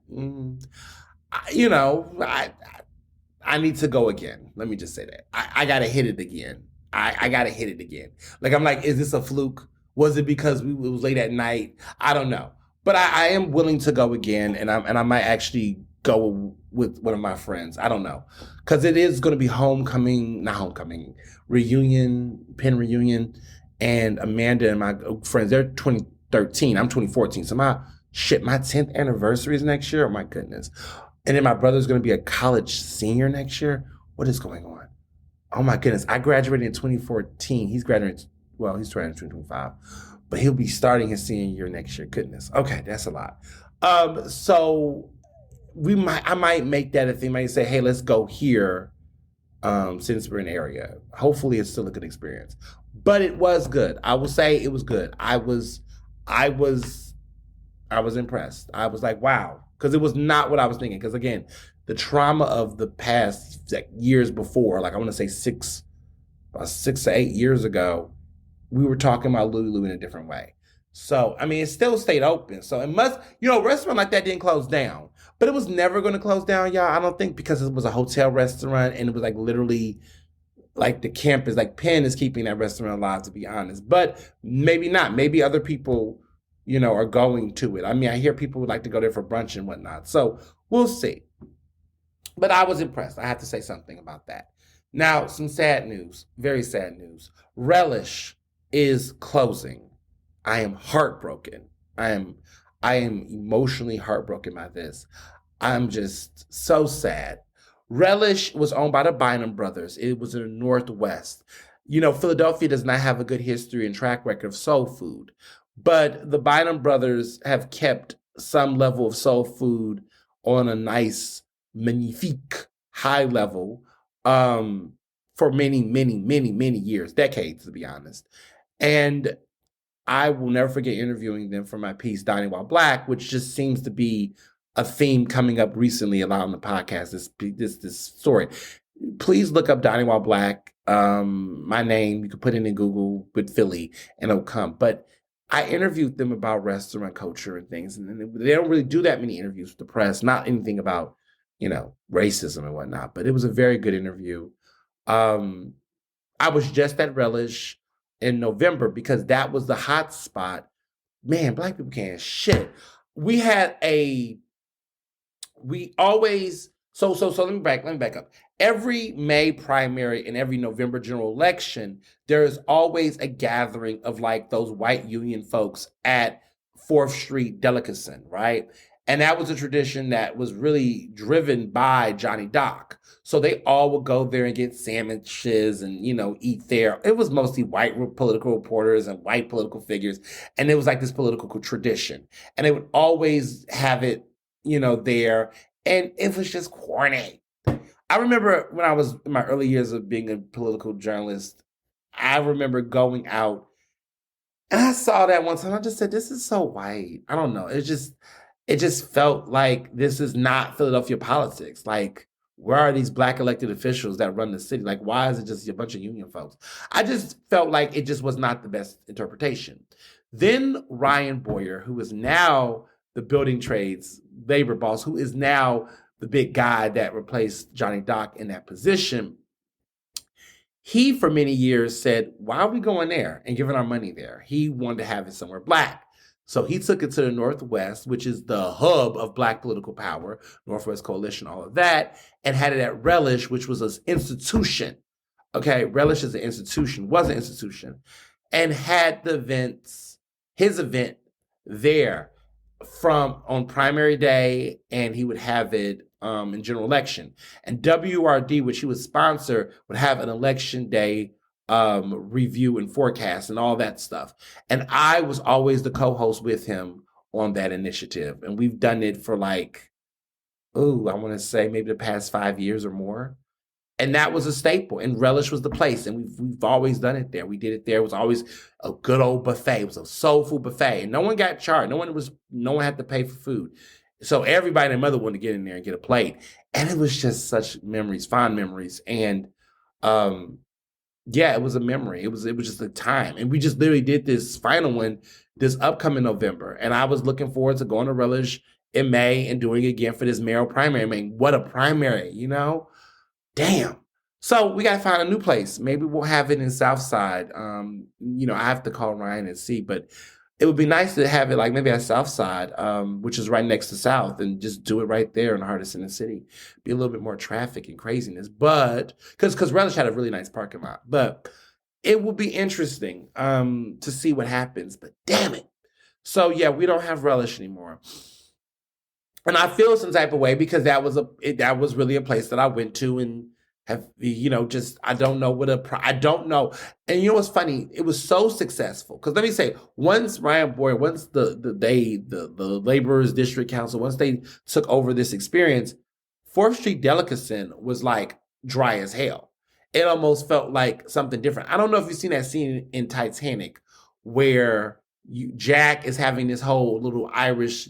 Speaker 1: need to go again. Let me just say that I gotta hit it again. I gotta hit it again. Like I'm like, is this a fluke? Was it because it was late at night? I don't know, but I am willing to go again, and I might actually go with one of my friends. I don't know, because it is going to be reunion, Penn reunion, and Amanda and my friends, they're 2013, I'm 2014, so my 10th anniversary is next year. Oh my goodness. And then my brother's going to be a college senior next year. What is going on? Oh my goodness. I graduated in 2014. He's graduating in 2025, but he'll be starting his senior year next year. Goodness. Okay, that's a lot. So I might make that a thing. I might say, hey, let's go here, since we're in the area. Hopefully it's still a good experience. But it was good. I will say it was good. I was impressed. I was like, wow. Because it was not what I was thinking. Because again, the trauma of the past years before, like I want to say about 6 to 8 years ago, we were talking about Louis Louis in a different way. So, I mean, it still stayed open. So it must, a restaurant like that didn't close down. But it was never going to close down, y'all. I don't think, because it was a hotel restaurant and it was like literally like the campus, like Penn is keeping that restaurant alive, to be honest. But maybe not. Maybe other people, are going to it. I mean, I hear people would like to go there for brunch and whatnot. So we'll see. But I was impressed. I have to say something about that. Now, some sad news, very sad news. Relish is closing. I am heartbroken. I am emotionally heartbroken by this. I'm just so sad. Relish was owned by the Bynum brothers. It was in the Northwest. Philadelphia does not have a good history and track record of soul food, but the Bynum brothers have kept some level of soul food on a nice, magnifique, high level, for many, many, many, many years, decades, to be honest. And I will never forget interviewing them for my piece, Dining While Black, which just seems to be a theme coming up recently a lot on the podcast, this story. Please look up Dining While Black. My name, you can put it in Google with Philly and it'll come. But I interviewed them about restaurant culture and things. And they don't really do that many interviews with the press, not anything about, racism and whatnot. But it was a very good interview. I was just at Relish in November because that was the hot spot. Man, Black people can't shit. We always, so let me back up. Every May primary and every November general election, there is always a gathering of like those white union folks at 4th Street Delicacy, right? And that was a tradition that was really driven by Johnny Doc. So they all would go there and get sandwiches and, eat there. It was mostly white political reporters and white political figures. And it was like this political tradition. And they would always have it, there. And it was just corny. I remember when I was in my early years of being a political journalist, I remember going out And I saw that one time. I just said, "This is so white." I don't know. It just felt like this is not Philadelphia politics. Like, where are these black elected officials that run the city? Like, why is it just a bunch of union folks? I just felt like it just was not the best interpretation. Then Ryan Boyer, who is now the building trades labor boss, who is now the big guy that replaced Johnny Dock in that position, he, for many years, said, "Why are we going there and giving our money there?" He wanted to have it somewhere black. So he took it to the Northwest, which is the hub of black political power, Northwest Coalition, all of that, and had it at Relish, which was an institution. Okay, Relish is an institution, was an institution, and had the events, his event there from on primary day, and he would have it in general election. And WRD, which he would sponsor, would have an election day review and forecast and all that stuff. And I was always the co-host with him on that initiative. And we've done it for like, I want to say maybe the past 5 years or more. And that was a staple. And Relish was the place. And we've always done it there. We did it there. It was always a good old buffet. It was a soulful buffet. And no one got charged. No one had to pay for food. So everybody and their mother wanted to get in there and get a plate. And it was just such memories, fond memories. And yeah, it was a memory. It was just a time. And we just literally did this final one this upcoming November. And I was looking forward to going to Relish in May and doing it again for this mayoral primary. I mean, what a primary, you know? Damn. So we gotta find a new place. Maybe we'll have it in Southside. I have to call Ryan and see, but it would be nice to have it like maybe at Southside, which is right next to South, and just do it right there in the hardest in the city. Be a little bit more traffic and craziness, but because Relish had a really nice parking lot, but it will be interesting to see what happens. But damn it. So yeah, we don't have Relish anymore. And I feel some type of way because that was really a place that I went to and have just I don't know I don't know. And you know what's funny? It was so successful because let me say, once Ryan Boyer, once the laborers district council, once they took over this experience, 4th Street Delicacy was like dry as hell. It almost felt like something different. I don't know if you've seen that scene in Titanic where Jack is having this whole little Irish,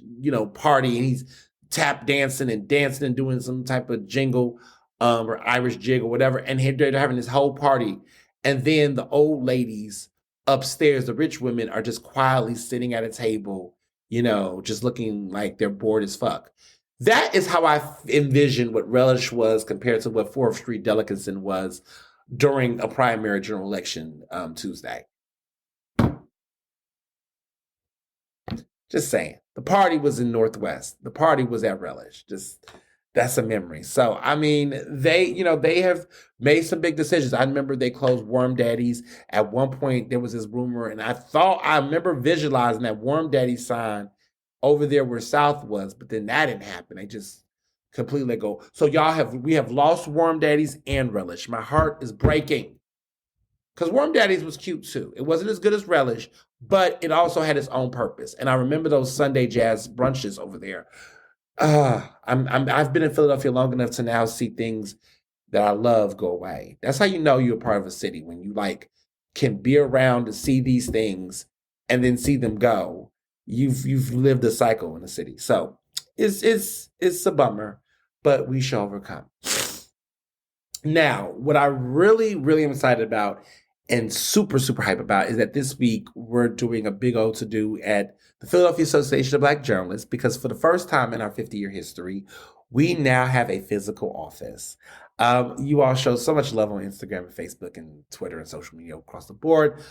Speaker 1: party, and he's tap dancing and doing some type of jingle or Irish jig or whatever. And they're having this whole party. And then the old ladies upstairs, the rich women, are just quietly sitting at a table, just looking like they're bored as fuck. That is how I envisioned what Relish was compared to what 4th Street Delicacy was during a primary general election Tuesday. Just saying. The party was in Northwest. The party was at Relish. Just that's a memory. So I mean, they have made some big decisions. I remember they closed Warm Daddies. At one point, there was this rumor, and I remember visualizing that Warm Daddy sign over there where South was, but then that didn't happen. They just completely let go. So we have lost Warm Daddies and Relish. My heart is breaking. Because Warm Daddies was cute too. It wasn't as good as Relish, but it also had its own purpose. And I remember those Sunday jazz brunches over there. I've been in Philadelphia long enough to now see things that I love go away. That's how you know you're a part of a city, when you can be around to see these things and then see them go. You've lived a cycle in the city. So it's a bummer, but we shall overcome. Now, what I really, really am excited about and super, super hype about is that this week we're doing a big old to-do at the Philadelphia Association of Black Journalists, because for the first time in our 50-year history, we now have a physical office. You all show so much love on Instagram and Facebook and Twitter and social media across the board.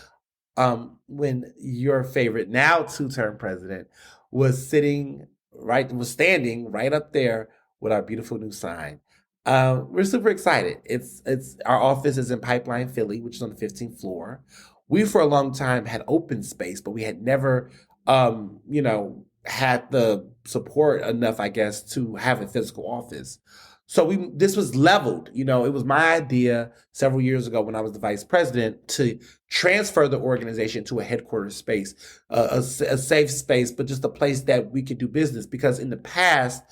Speaker 1: When your favorite, now 2-term president, was standing right up there with our beautiful new sign. We're super excited. It's our office is in Pipeline, Philly, which is on the 15th floor. We for a long time had open space, but we had never, had the support enough, I guess, to have a physical office. So this was leveled. It was my idea several years ago when I was the vice president to transfer the organization to a headquarters space, a safe space, but just a place that we could do business. Because in the past,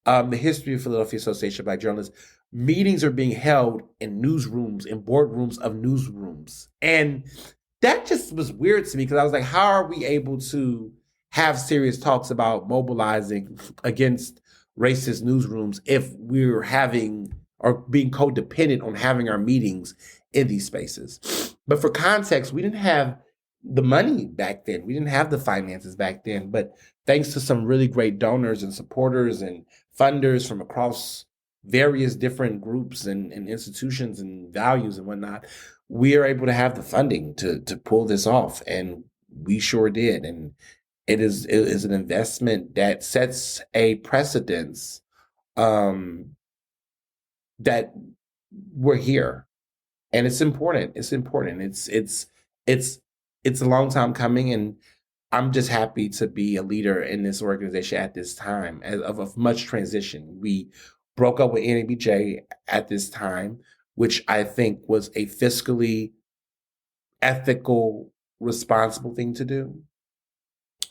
Speaker 1: the history of Philadelphia Association of Black Journalists, meetings are being held in newsrooms, in boardrooms of newsrooms. And that just was weird to me because I was like, how are we able to have serious talks about mobilizing against racist newsrooms if we're having or being codependent on having our meetings in these spaces? But for context, we didn't have the money back then. We didn't have the finances back then. But thanks to some really great donors and supporters and funders from across various different groups and institutions and values and whatnot, we are able to have the funding to pull this off, and we sure did. And it is an investment that sets a precedence, that we're here, and it's important. It's important. It's it's a long time coming, and I'm just happy to be a leader in this organization at this time of much transition. We broke up with NABJ at this time, which I think was a fiscally ethical, responsible thing to do.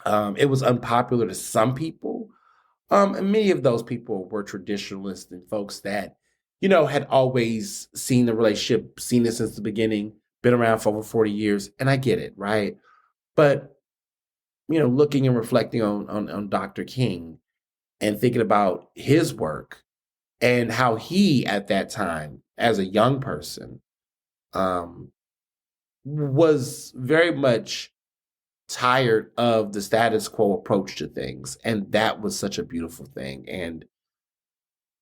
Speaker 1: It was unpopular to some people. And many of those people were traditionalists and folks that, had always seen the relationship, seen it since the beginning, been around for over 40 years. And I get it, right? But, looking and reflecting on Dr. King and thinking about his work and how he, at that time, as a young person, was very much tired of the status quo approach to things. And that was such a beautiful thing. And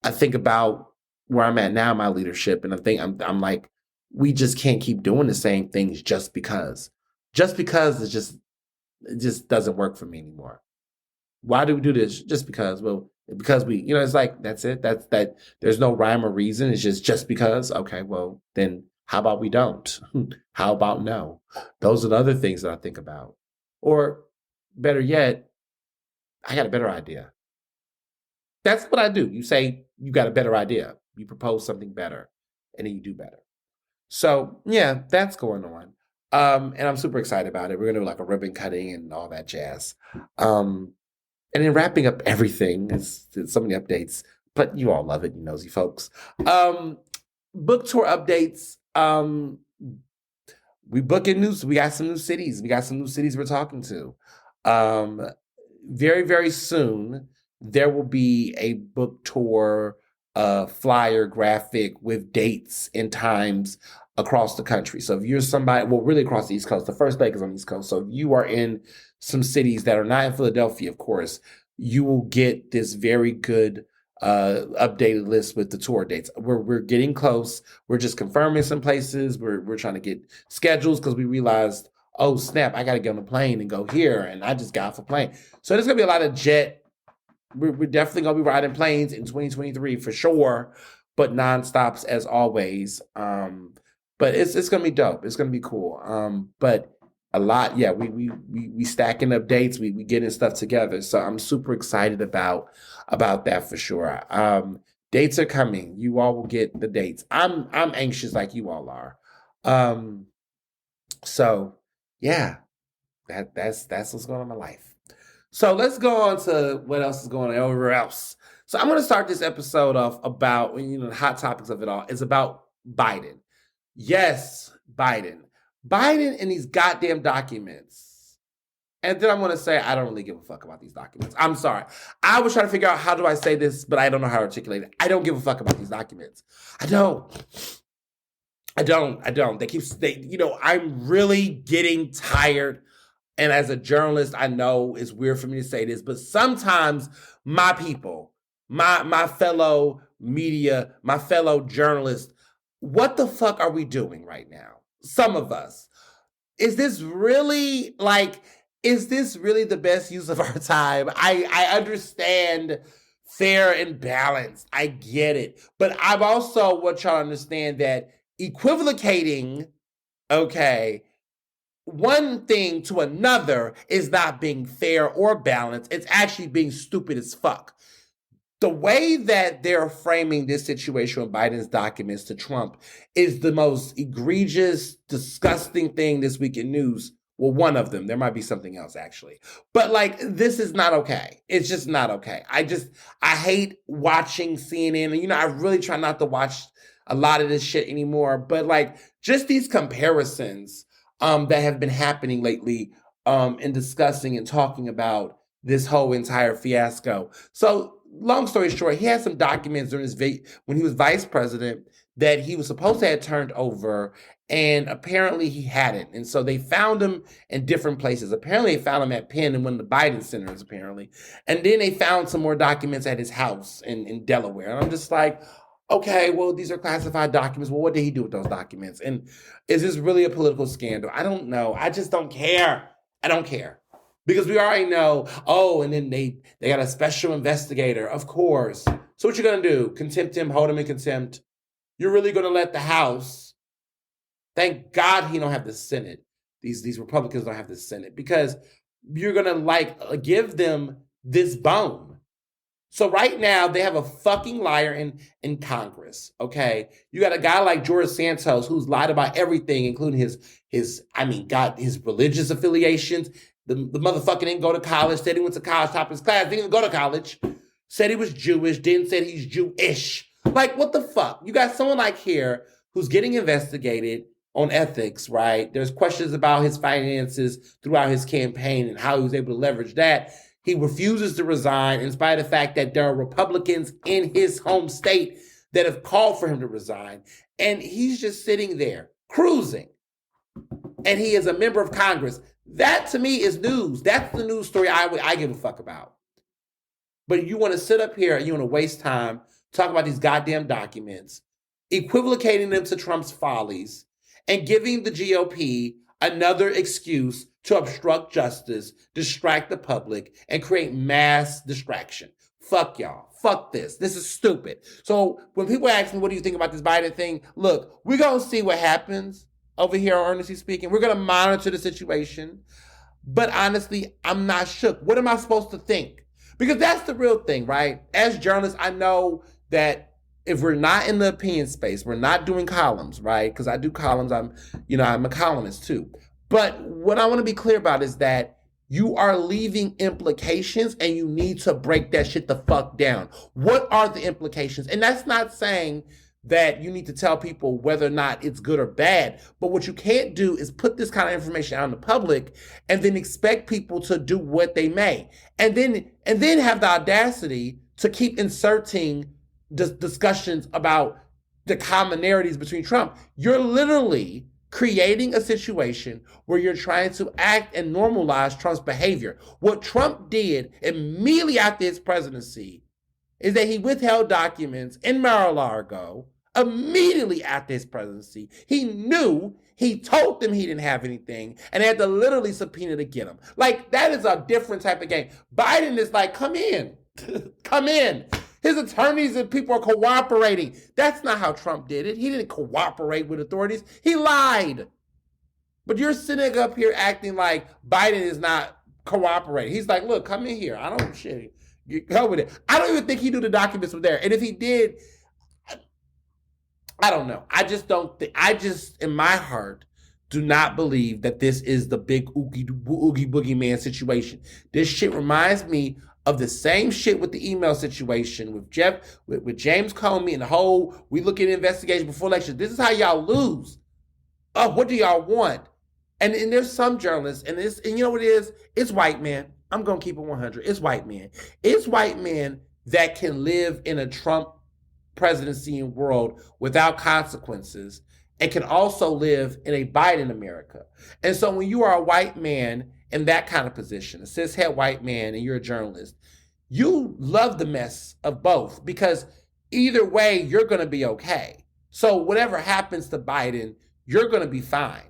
Speaker 1: I think about where I'm at now in my leadership, and I think I'm like, we just can't keep doing the same things just because. Just because it just doesn't work for me anymore. Why do we do this? Just because. Well, because we, it's like, that's it. That's that. There's no rhyme or reason. It's just because. Okay, well, then how about we don't? How about no? Those are the other things that I think about. Or better yet, I got a better idea. That's what I do. You say you got a better idea. You propose something better, and then you do better. So yeah, that's going on. And I'm super excited about it. We're gonna do like a ribbon cutting and all that jazz. And then wrapping up everything, it's so many updates, but you all love it, you nosy folks. Book tour updates. We booking news. We got some new cities. We're talking to. Very, very soon, there will be a book tour flyer graphic with dates and times across the country. So if you're somebody, well, really across the East Coast, the first leg is on the East Coast. So if you are in some cities that are not in Philadelphia, of course, you will get this very good updated list with the tour dates. We're getting close. We're just confirming some places. We're trying to get schedules because we realized, oh snap, I got to get on a plane and go here, and I just got off a plane. So there's gonna be a lot of jet. We're definitely gonna be riding planes in 2023 for sure, but nonstops as always. But it's gonna be dope. It's gonna be cool. But a lot, yeah. We stacking up dates. We getting stuff together. So I'm super excited about that for sure. Dates are coming. You all will get the dates. I'm anxious like you all are. So yeah, that's what's going on in my life. So let's go on to what else is going on everywhere else. So I'm going to start this episode off about, the hot topics of it all. It's about Biden. Yes, Biden. Biden and these goddamn documents. And then I'm going to say, I don't really give a fuck about these documents. I'm sorry. I was trying to figure out how do I say this, but I don't know how to articulate it. I don't give a fuck about these documents. I don't. I'm really getting tired. And as a journalist, I know it's weird for me to say this, but sometimes my people, my fellow media, my fellow journalists, what the fuck are we doing right now? Some of us. Is this really the best use of our time? I understand fair and balanced. I get it. But I've also want y'all to understand that equivocating, okay, one thing to another is not being fair or balanced. It's actually being stupid as fuck. The way that they're framing this situation with Biden's documents to Trump is the most egregious, disgusting thing this week in news. Well, one of them. There might be something else, actually. But, this is not okay. It's just not okay. I hate watching CNN. And, I really try not to watch a lot of this shit anymore. But, just these comparisons that have been happening lately and discussing and talking about this whole entire fiasco. So, long story short, he had some documents during when he was vice president that he was supposed to have turned over, and apparently he hadn't. And so they found him in different places. Apparently, they found him at Penn in one of the Biden centers, apparently. And then they found some more documents at his house in Delaware. And I'm just like, okay, well, these are classified documents. Well, what did he do with those documents? And is this really a political scandal? I don't know. I just don't care. I don't care. Because we already know, oh, and then they got a special investigator, of course. So what you going to do? Contempt him, hold him in contempt? You're really going to let the House, thank God he don't have the Senate. These Republicans don't have the Senate, because you're going to give them this bone. So right now they have a fucking liar in Congress. Okay, you got a guy like George Santos who's lied about everything, including his religious affiliations. The motherfucker didn't go to college. Said he went to college, top of his class. Didn't even go to college. Said he was Jewish. Didn't say he's Jewish. Like, what the fuck? You got someone like here who's getting investigated on ethics, right? There's questions about his finances throughout his campaign and how he was able to leverage that. He refuses to resign in spite of the fact that there are Republicans in his home state that have called for him to resign. And he's just sitting there cruising. And he is a member of Congress. That to me is news. That's the news story I give a fuck about. But you want to sit up here and you want to waste time talking about these goddamn documents, equivocating them to Trump's follies, and giving the GOP another excuse to obstruct justice, distract the public, and create mass distraction. Fuck y'all. Fuck this. This is stupid. So when people ask me, what do you think about this Biden thing? Look, we're going to see what happens over here on Ernestly Speaking. We're going to monitor the situation. But honestly, I'm not shook. What am I supposed to think? Because that's the real thing, right? As journalists, I know that if we're not in the opinion space, we're not doing columns, right? Because I do columns. I'm a columnist too. But what I want to be clear about is that you are leaving implications and you need to break that shit the fuck down. What are the implications? And that's not saying that you need to tell people whether or not it's good or bad. But what you can't do is put this kind of information out in the public and then expect people to do what they may. And then have the audacity to keep inserting discussions about the commonalities between Trump. You're literally creating a situation where you're trying to act and normalize Trump's behavior. What Trump did immediately after his presidency is that he withheld documents in Mar-a-Lago immediately after his presidency. He knew, he told them he didn't have anything, and they had to literally subpoena to get him. Like, that is a different type of game. Biden is like, come in. Come in. His attorneys and people are cooperating. That's not how Trump did it. He didn't cooperate with authorities. He lied. But you're sitting up here acting like Biden is not cooperating. He's like, look, come in here. I don't shit. Go with it. I don't even think he knew the documents were there. And if he did, I don't know. I just don't think, in my heart, do not believe that this is the big oogie boogie man situation. This shit reminds me of the same shit with the email situation with James Comey and the whole, we look at investigation before election. This is how y'all lose. Oh, what do y'all want? And there's some journalists, and you know what it is? It's white men. I'm going to keep it 100. It's white men. It's white men that can live in a Trump presidency and world without consequences and can also live in a Biden America. And so when you are a white man in that kind of position, a cishet white man, and you're a journalist, you love the mess of both, because either way, you're going to be okay. So whatever happens to Biden, you're going to be fine.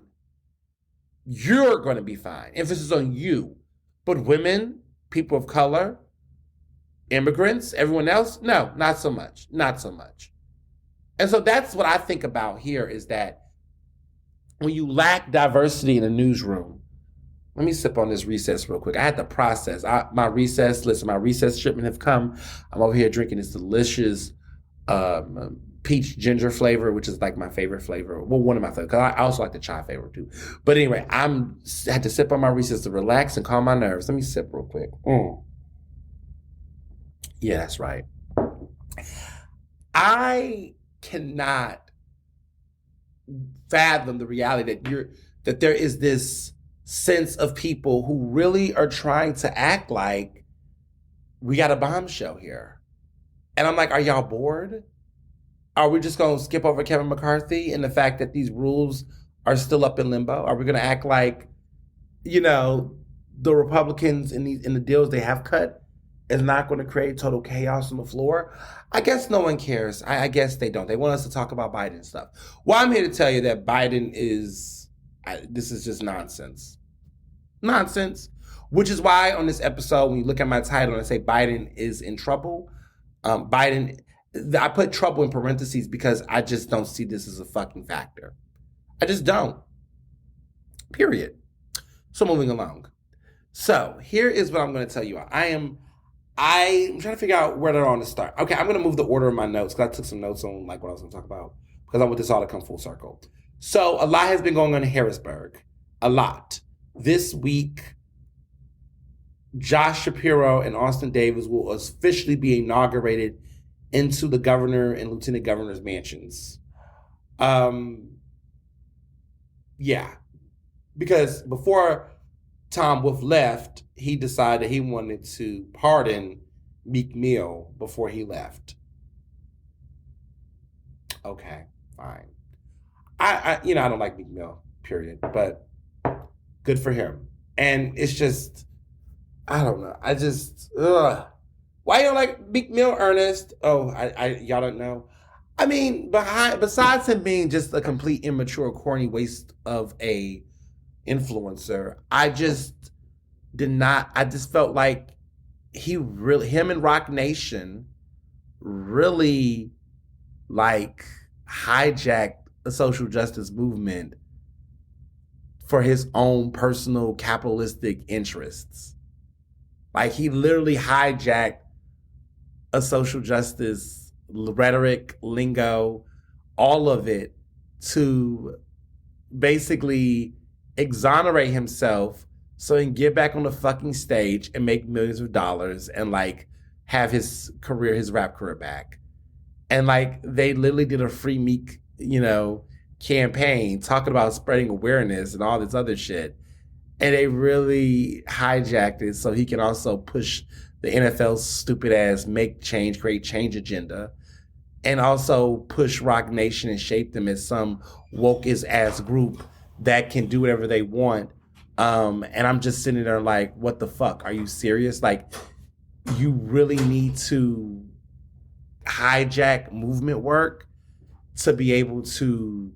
Speaker 1: You're going to be fine. Emphasis on you. But women, people of color, immigrants, everyone else, no, not so much. Not so much. And so that's what I think about here, is that when you lack diversity in a newsroom, let me sip on this recess real quick. I had to process. My recess shipment have come. I'm over here drinking this delicious peach ginger flavor, which is like my favorite flavor. Well, one of my favorites, because I also like the chai flavor too. But anyway, I had to sip on my recess to relax and calm my nerves. Let me sip real quick. Yeah, that's right. I cannot fathom the reality that that there is this sense of people who really are trying to act like we got a bombshell here. And I'm like, are y'all bored? Are we just going to skip over Kevin McCarthy and the fact that these rules are still up in limbo? Are we going to act like, the Republicans in the deals they have cut is not going to create total chaos on the floor? I guess no one cares. I guess they don't. They want us to talk about Biden stuff. Well, I'm here to tell you that Biden this is just nonsense. Nonsense. Which is why on this episode, when you look at my title and I say Biden is in trouble, I put trouble in parentheses because I just don't see this as a fucking factor. I just don't. Period. So moving along. So here is what I'm going to tell you. I'm trying to figure out where they're on to start. Okay, I'm going to move the order of my notes because I took some notes on like what I was going to talk about because I want this all to come full circle. So a lot has been going on in Harrisburg. A lot. This week, Josh Shapiro and Austin Davis will officially be inaugurated into the governor and lieutenant governor's mansions. Yeah. Because before Tom Wolf left, he decided he wanted to pardon Meek Mill before he left. Okay, fine. I don't like Meek Mill, period. But good for him. And it's just, I don't know. Why you don't like Meek Mill, Ernest? Oh, y'all don't know. I mean, besides him being just a complete immature, corny waste of a influencer, I just felt like him and Rock Nation really like hijacked the social justice movement for his own personal capitalistic interests. Like he literally hijacked a social justice rhetoric, lingo, all of it to basically exonerate himself so he can get back on the fucking stage and make millions of dollars and like have his rap career back. And like they literally did a free Meek, campaign talking about spreading awareness and all this other shit. And they really hijacked it so he can also push the NFL's stupid ass make change, create change agenda, and also push Rock Nation and shape them as some woke-ish ass group that can do whatever they want. And I'm just sitting there like, what the fuck? Are you serious? Like, you really need to hijack movement work to be able to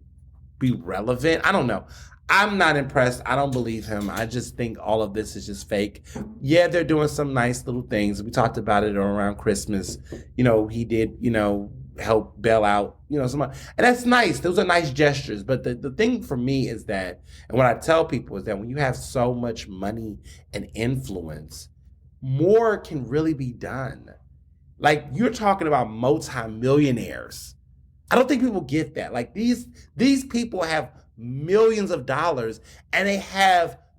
Speaker 1: be relevant? I don't know. I'm not impressed. I don't believe him. I just think all of this is just fake. Yeah, they're doing some nice little things. We talked about it around Christmas. He did, help bail out, some, and that's nice. Those are nice gestures. But the thing for me is that, and what I tell people is that when you have so much money and influence, more can really be done. Like, you're talking about multi-millionaires. I don't think people get that. Like, these people have millions of dollars and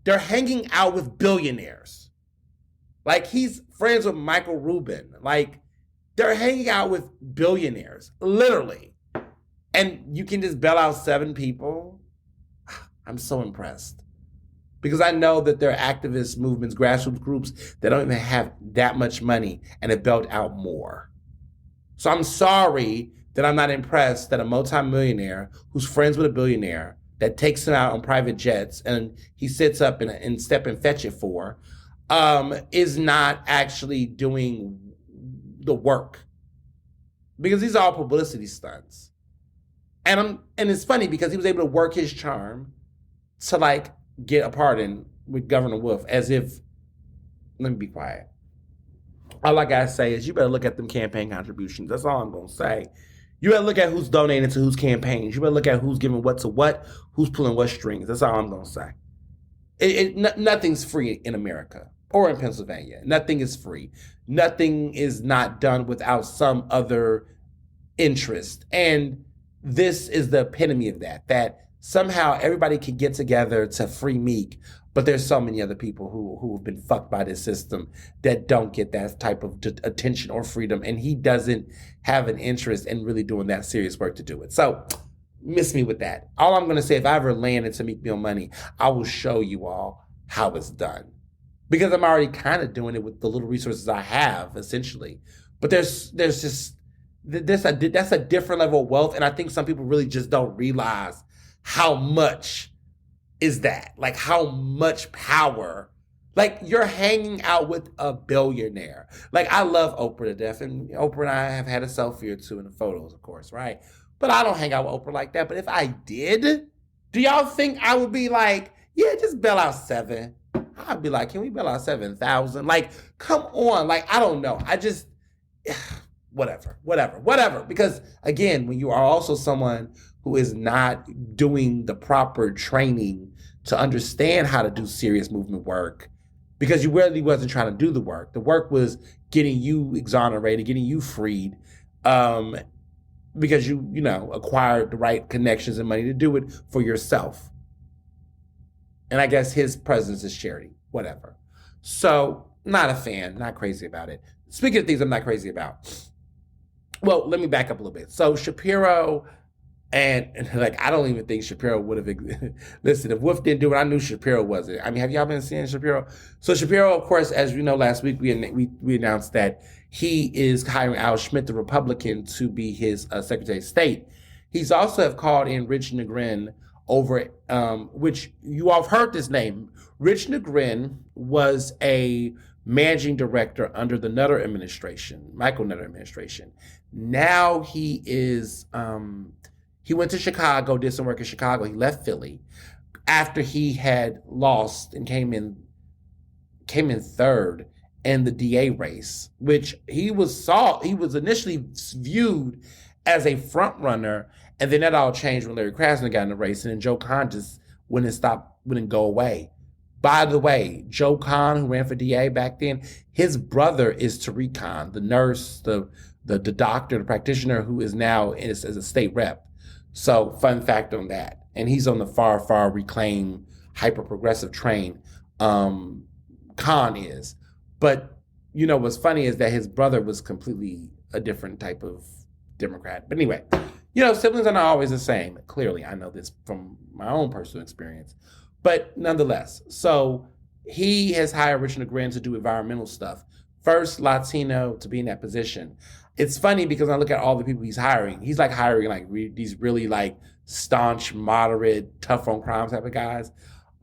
Speaker 1: they're hanging out with billionaires. Like, he's friends with Michael Rubin. Like, they're hanging out with billionaires, literally. And you can just bail out 7 people. I'm so impressed. Because I know that there are activist movements, grassroots groups that don't even have that much money and have bailed out more. So I'm sorry that I'm not impressed that a multimillionaire who's friends with a billionaire that takes him out on private jets and he sits up and step and fetch it for, is not actually doing the work. Because these are all publicity stunts. And it's funny because he was able to work his charm to like get a pardon with Governor Wolf as if, let me be quiet. All I gotta say is you better look at them campaign contributions. That's all I'm gonna say. You better look at who's donating to whose campaigns. You better look at who's giving what to what, who's pulling what strings. That's all I'm gonna say. Nothing's free in America or in Pennsylvania. Nothing is free. Nothing is not done without some other interest. And this is the epitome of that somehow everybody can get together to free Meek, but there's so many other people who have been fucked by this system that don't get that type of attention or freedom, and he doesn't have an interest in really doing that serious work to do it. So miss me with that. All I'm going to say, if I ever land into Meek Mill Money, I will show you all how it's done. Because I'm already kind of doing it with the little resources I have, essentially. But there's just, that's a different level of wealth. And I think some people really just don't realize how much is that. Like, how much power. Like, you're hanging out with a billionaire. Like, I love Oprah to death. And Oprah and I have had a selfie or two in the photos, of course, right? But I don't hang out with Oprah like that. But if I did, do y'all think I would be like, yeah, just bail out 7? I'd be like, can we bail out 7,000? Like, come on. Like, I don't know. I just, whatever. Because again, when you are also someone who is not doing the proper training to understand how to do serious movement work, because you really wasn't trying to do the work. The work was getting you exonerated, getting you freed, because you acquired the right connections and money to do it for yourself. And I guess his presence is charity, whatever. So, not a fan, not crazy about it. Speaking of things I'm not crazy about. Well, let me back up a little bit. So, Shapiro, and like, I don't even think Shapiro would have, listen, if Wolf didn't do it, I knew Shapiro wasn't. I mean, have y'all been seeing Shapiro? So, Shapiro, of course, as you know, last week, we announced that he is hiring Al Schmidt, the Republican, to be his Secretary of State. He's also have called in Rich Negrin over, which you all have heard this name. Rich Negrin was a managing director under the Nutter administration, Michael Nutter administration. Now he is, he went to Chicago, did some work in Chicago. He left Philly after he had lost and came in third in the DA race, which he was initially viewed as a front runner. And then that all changed when Larry Krasner got in the race, and then Joe Kahn just wouldn't go away. By the way, Joe Kahn, who ran for DA back then, his brother is Tariq Khan, the nurse, the doctor, the practitioner who is now as a state rep. So, fun fact on that. And he's on the far reclaim, hyper-progressive train. Khan is. But, what's funny is that his brother was completely a different type of Democrat. But anyway, siblings are not always the same. Clearly, I know this from my own personal experience. But nonetheless, so he has hired Rich Negrin to do environmental stuff. First Latino to be in that position. It's funny because I look at all the people he's hiring. He's like hiring like these really like staunch, moderate, tough on crime type of guys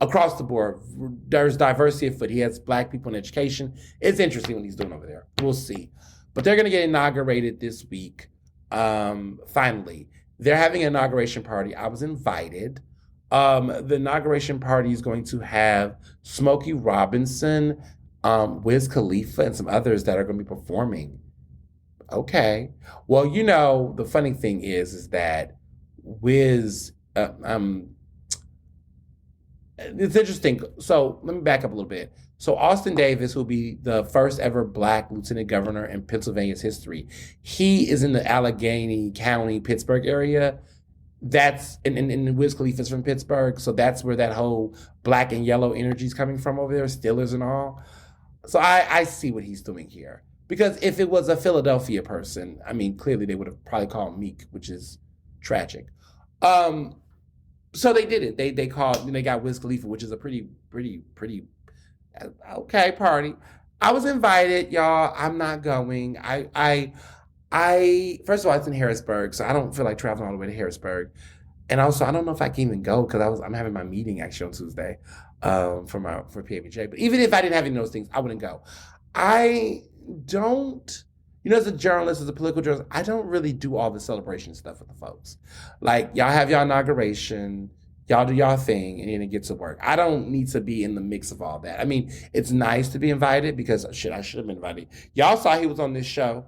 Speaker 1: across the board. There's diversity of foot. He has Black people in education. It's interesting what he's doing over there. We'll see. But they're going to get inaugurated this week. Finally, they're having an inauguration party. I was invited. The inauguration party is going to have Smokey Robinson, Wiz Khalifa, and some others that are going to be performing. Okay. Well, the funny thing is that Wiz, it's interesting. So let me back up a little bit. So Austin Davis will be the first ever Black lieutenant governor in Pennsylvania's history. He is in the Allegheny County, Pittsburgh area. That's, and Wiz Khalifa's from Pittsburgh, so that's where that whole black and yellow energy is coming from over there, Steelers and all. So I see what he's doing here. Because if it was a Philadelphia person, I mean, clearly they would have probably called Meek, which is tragic. So they did it. They called, and they got Wiz Khalifa, which is a pretty okay party. I was invited, y'all. I'm not going. I first of all, it's in Harrisburg, so I don't feel like traveling all the way to Harrisburg. And also, I don't know if I can even go because I'm having my meeting actually on Tuesday for PABJ. But even if I didn't have any of those things, I wouldn't go. I don't, as a journalist, as a political journalist, I don't really do all the celebration stuff with the folks. Like, y'all have your inauguration, y'all do y'all thing, and then it gets to work. I don't need to be in the mix of all that. I mean, it's nice to be invited because, I should have been invited. Y'all saw he was on this show.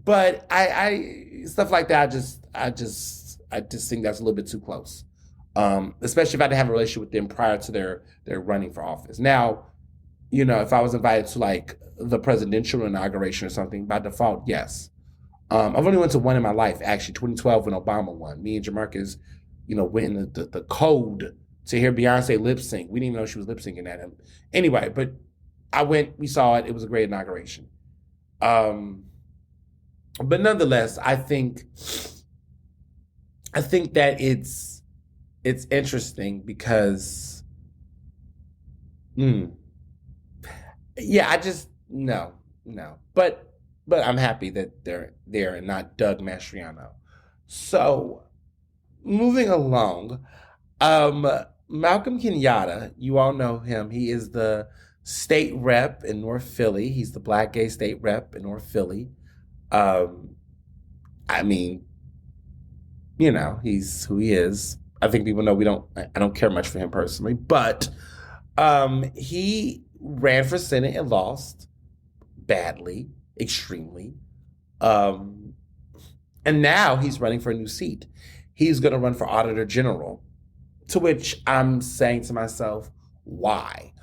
Speaker 1: But I stuff like that, I just think that's a little bit too close. Especially if I didn't have a relationship with them prior to their running for office. Now, if I was invited to like the presidential inauguration or something, by default, yes. I've only went to one in my life, actually, 2012 when Obama won. Me and Jamarcus, went in the code to hear Beyonce lip sync. We didn't even know she was lip syncing at him. Anyway, but I went, we saw it. It was a great inauguration. But nonetheless, I think I think that it's interesting because, mm, yeah, I just no, but I'm happy that they're there and not Doug Mastriano. So moving along, um, Malcolm Kenyatta, you all know him. He is the state rep in North Philly. He's the black gay state rep in North Philly. Um, I mean, he's who he is. I think people know we don't. I don't care much for him personally, but he ran for Senate and lost badly, extremely. Um, and now he's running for a new seat. He's going to run for Auditor General. To which I'm saying to myself, why?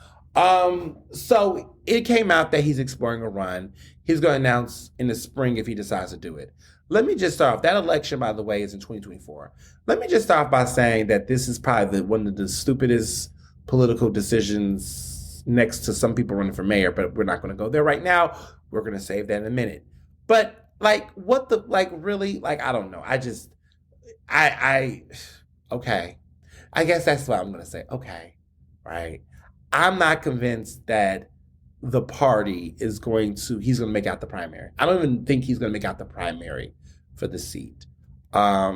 Speaker 1: So it came out that he's exploring a run. He's going to announce in the spring if he decides to do it. Let me just start off. That election, by the way, is in 2024. Let me just start off by saying that this is probably one of the stupidest political decisions next to some people running for mayor, but we're not going to go there right now. We're going to save that in a minute. But really, I don't know. Okay. I guess that's what I'm going to say. Okay. Right. I'm not convinced that he's going to make out the primary. I don't even think he's going to make out the primary for the seat. I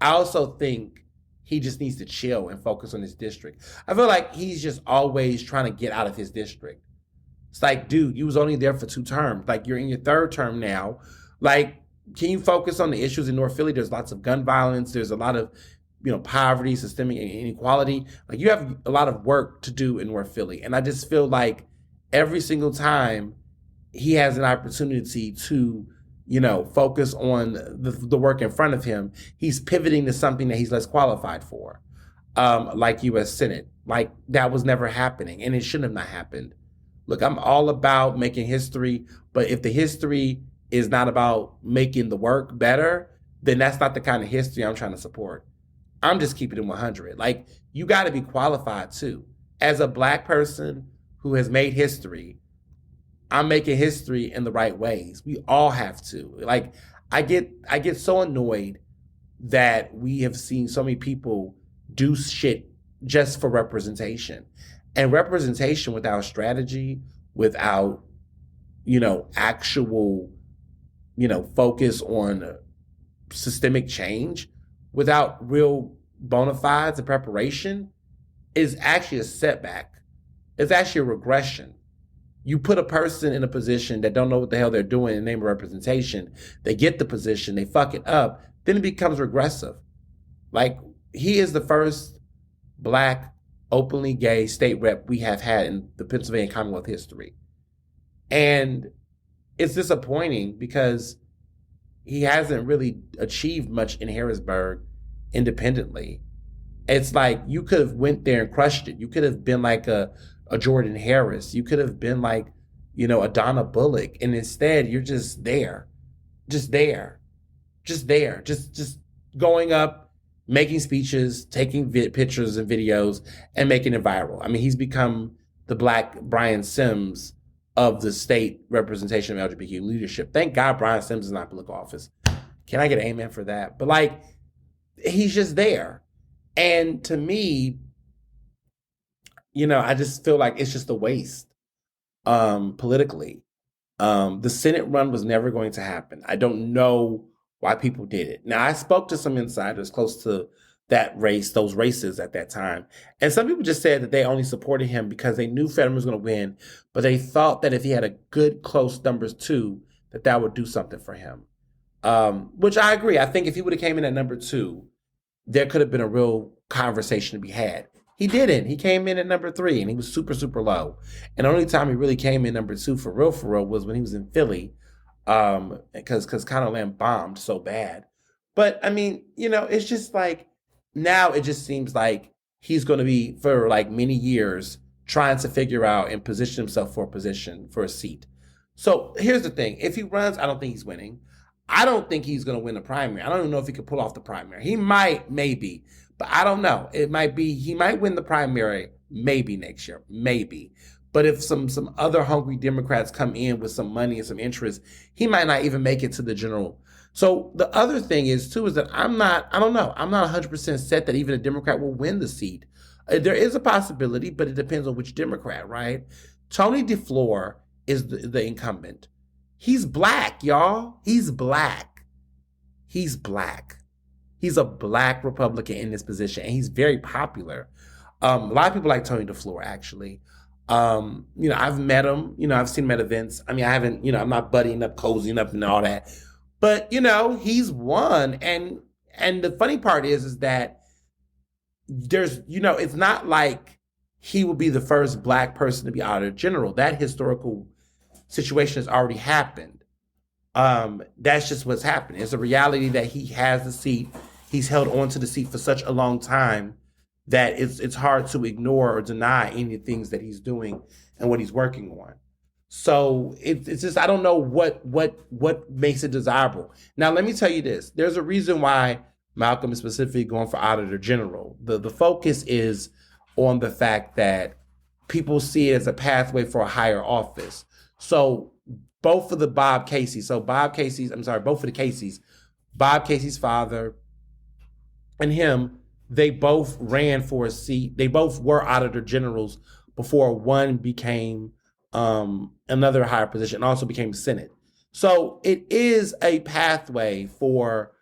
Speaker 1: also think he just needs to chill and focus on his district. I feel like he's just always trying to get out of his district. It's like, dude, you was only there for 2 terms. Like, you're in your 3rd term now. Like, can you focus on the issues in North Philly? There's lots of gun violence. There's a lot of, poverty, systemic inequality. Like, you have a lot of work to do in North Philly. And I just feel like every single time he has an opportunity to, focus on the work in front of him, he's pivoting to something that he's less qualified for, like U.S. Senate. Like, that was never happening, and it shouldn't have not happened. Look, I'm all about making history, but if the history is not about making the work better, then that's not the kind of history I'm trying to support. I'm just keeping it 100. Like, you got to be qualified too. As a black person who has made history, I'm making history in the right ways. We all have to. Like, I get so annoyed that we have seen so many people do shit just for representation. And representation without strategy, without, actual, focus on systemic change, without real bona fides and preparation, is actually a setback. It's actually a regression. You put a person in a position that don't know what the hell they're doing in the name of representation. They get the position, they fuck it up, then it becomes regressive. Like, he is the first black, openly gay state rep we have had in the Pennsylvania Commonwealth history. And it's disappointing because he hasn't really achieved much in Harrisburg independently. It's like, you could have went there and crushed it. You could have been like a Jordan Harris. You could have been like, a Donna Bullock. And instead, you're just there, just going up, making speeches, taking pictures and videos, and making it viral. I mean, he's become the black Brian Sims of the state representation of LGBTQ leadership. Thank God Brian Sims is not in political office. Can I get an amen for that? But he's just there. And to me, I just feel like it's just a waste politically. The Senate run was never going to happen. I don't know why people did it. Now, I spoke to some insiders close to those races at that time. And some people just said that they only supported him because they knew Fetterman was going to win, but they thought that if he had a good close numbers 2, that would do something for him. Which I agree. I think if he would have came in at number 2, there could have been a real conversation to be had. He didn't. He came in at number 3, and he was super, super low. And the only time he really came in number 2 for real, was when he was in Philly, because Conor Lamb bombed so bad. But I mean, it's just like, now it just seems like he's going to be, for many years, trying to figure out and position himself for a seat. So here's the thing. If he runs, I don't think he's winning. I don't think he's going to win the primary. I don't even know if he could pull off the primary. He might, maybe, but I don't know. He might win the primary maybe next year, maybe. But if some other hungry Democrats come in with some money and some interest, he might not even make it to the general So the other thing is too is that I don't know, I'm not 100% set that even a Democrat will win the seat. There is a possibility, but it depends on which Democrat, right? Tony DeFleur is the incumbent. He's black, y'all. He's black. He's black. He's a black Republican in this position, and he's very popular. A lot of people like Tony DeFleur, actually. I've met him. I've seen him at events. I mean, I haven't. I'm not buddying up, cozying up, and all that. But he's won, and the funny part is that there's, it's not like he will be the first black person to be auditor general. That historical situation has already happened. That's just what's happening. It's a reality that he has the seat. He's held on to the seat for such a long time that it's hard to ignore or deny any of the things that he's doing and what he's working on. So it's just, I don't know what makes it desirable. Now, let me tell you this. There's a reason why Malcolm is specifically going for Auditor General. The focus is on the fact that people see it as a pathway for a higher office. So both of the Bob Casey's, both of the Casey's, Bob Casey's father and him, they both ran for a seat. They both were Auditor Generals before one became another higher position and also became Senate. So it is a pathway for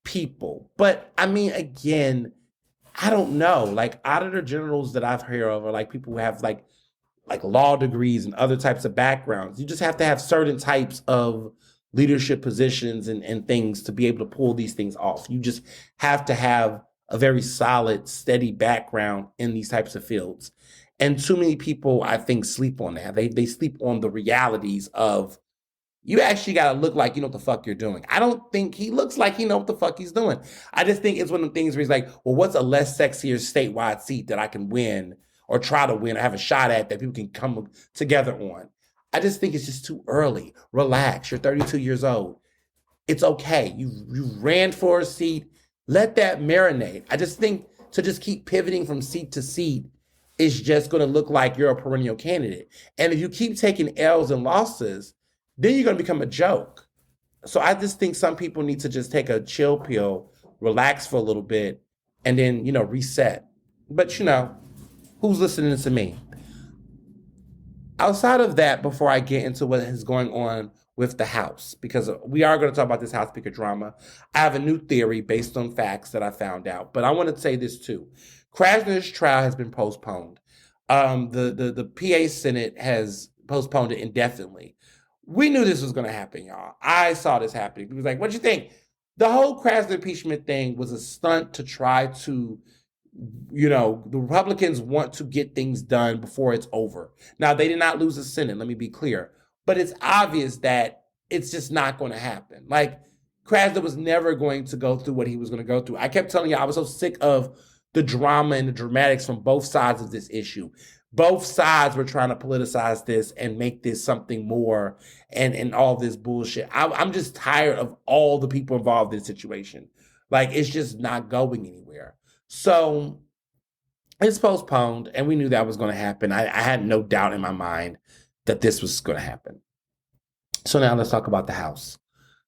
Speaker 1: people. But I mean, again, I don't know. Like Auditor Generals that I've heard of are like people who have like law degrees and other types of backgrounds. You just have to have certain types of leadership positions and things to be able to pull these things off. You just have to have a very solid, steady background in these types of fields. And too many people, I think, sleep on that. They sleep on the realities of, you actually got to look like you know what the fuck you're doing. I don't think he looks like he know what the fuck he's doing. I just think it's one of the things where he's like, well, what's a less sexier statewide seat that I can win or try to win or have a shot at that people can come together on? I just think it's just too early. Relax. You're 32 years old. It's okay. You ran for a seat. Let that marinate. I just think to just keep pivoting from seat to seat is just going to look like you're a perennial candidate. And if you keep taking L's and losses, then you're going to become a joke. So I just think some people need to just take a chill pill, relax for a little bit, and then, reset. But, who's listening to me? Outside of that, before I get into what is going on with the House, because we are going to talk about this House Speaker drama, I have a new theory based on facts that I found out. But I want to say this too. Krasner's trial has been postponed. The PA Senate has postponed it indefinitely. We knew this was going to happen, y'all. I saw this happening. People was like, what'd you think? The whole Krasner impeachment thing was a stunt to try to, the Republicans want to get things done before it's over. Now, they did not lose the Senate, let me be clear. But it's obvious that it's just not going to happen. Like, Krasner was never going to go through what he was going to go through. I kept telling you, I was so sick of the drama and the dramatics from both sides of this issue. Both sides were trying to politicize this and make this something more and all this bullshit. I'm just tired of all the people involved in the situation. Like, it's just not going anywhere. So it's postponed, and we knew that was going to happen. I had no doubt in my mind that this was going to happen. So now let's talk about the House.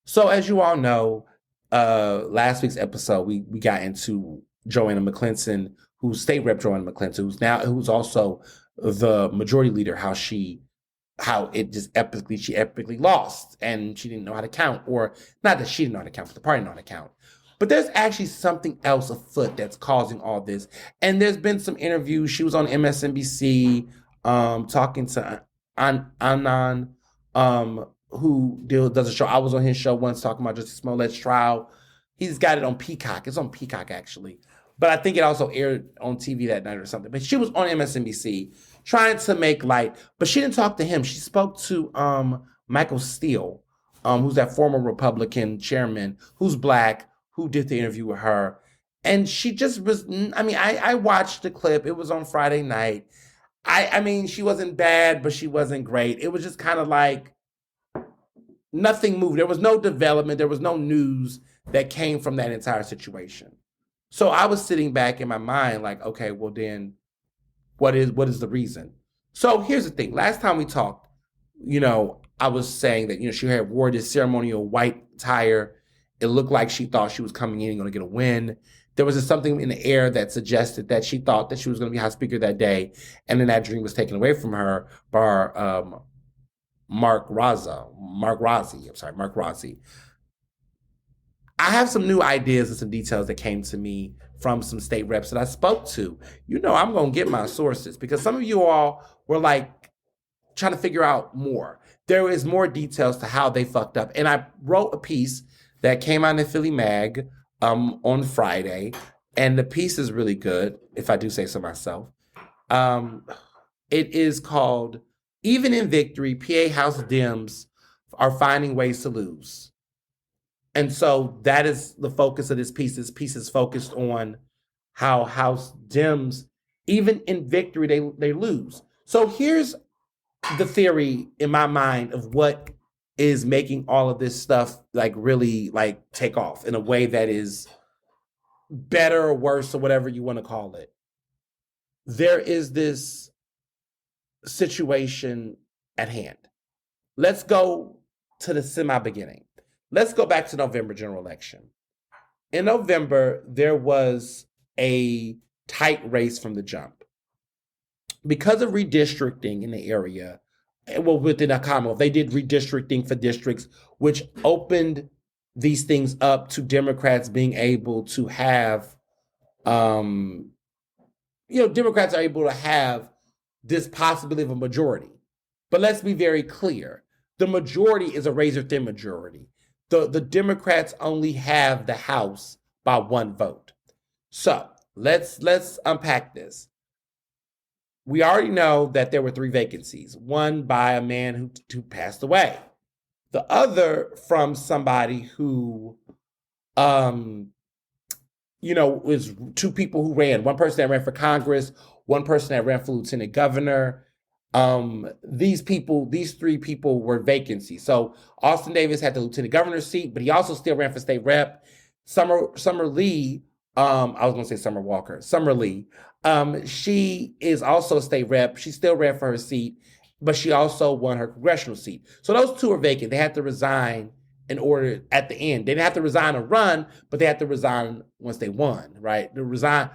Speaker 1: So as you all know, last week's episode, we got into Joanna McClinton, who's State Rep Joanna McClinton, who's also the majority leader, how she epically lost, and she didn't know how to count, or not that she didn't know how to count, but the party didn't know how to count. But there's actually something else afoot that's causing all this. And there's been some interviews. She was on MSNBC talking to Anand, who does a show. I was on his show once talking about Justice Smollett's trial. He's got it on Peacock. It's on Peacock, actually. But I think it also aired on TV that night or something. But she was on MSNBC trying to make light. But she didn't talk to him. She spoke to Michael Steele, who's that former Republican chairman, who's black, who did the interview with her. And she just was, I watched the clip. It was on Friday night. I mean, she wasn't bad, but she wasn't great. It was just kind of like nothing moved. There was no development. There was no news that came from that entire situation. So I was sitting back in my mind like, okay, well then, what is the reason? So here's the thing. Last time we talked, I was saying that, she had wore this ceremonial white attire It looked like she thought she was coming in and going to get a win. There was just something in the air that suggested that she thought that she was going to be House Speaker that day, and then that dream was taken away from her by Mark Rossi. I have some new ideas and some details that came to me from some state reps that I spoke to. You know, I'm going to get my sources because some of you all were like trying to figure out more. There is more details to how they fucked up. And I wrote a piece that came out in Philly Mag on Friday. And the piece is really good, if I do say so myself. It is called, Even in Victory, PA House Dems are finding ways to lose. And so that is the focus of this piece. This piece is focused on how House Dems, even in victory, they lose. So here's the theory in my mind of what is making all of this stuff like really like take off in a way that is better or worse or whatever you want to call it. There is this situation at hand. Let's go to the semi-beginning. Let's go back to November general election. In November, there was a tight race from the jump. Because of redistricting in the area, well, within a Commonwealth, they did redistricting for districts, which opened these things up to Democrats being able to have, Democrats are able to have this possibility of a majority. But let's be very clear. The majority is a razor-thin majority. The Democrats only have the House by one vote. So let's unpack this. We already know that there were 3 vacancies. One by a man who passed away. The other from somebody who, was 2 people who ran. One person that ran for Congress, one person that ran for lieutenant governor. These 3 people were vacancies. So Austin Davis had the lieutenant governor's seat, but he also still ran for state rep. Summer Lee, I was going to say Summer Walker. Summer Lee, she is also a state rep. She still ran for her seat, but she also won her congressional seat. So those 2 are vacant. They had to resign in order at the end. They didn't have to resign or run, but they had to resign once they won, right? Resign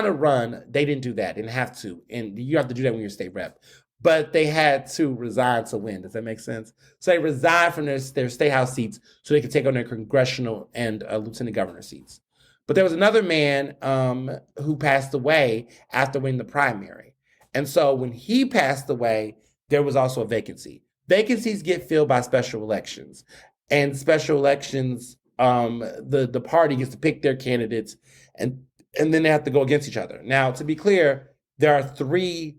Speaker 1: or run. They didn't do that. They didn't have to. And you have to do that when you're a state rep. But they had to resign to win. Does that make sense? So they resigned from their state house seats so they could take on their congressional and lieutenant governor seats. But there was another man who passed away after winning the primary. And so when he passed away, there was also a vacancy. Vacancies get filled by special elections. And special elections, the party gets to pick their candidates, and then they have to go against each other. Now, to be clear, there are 3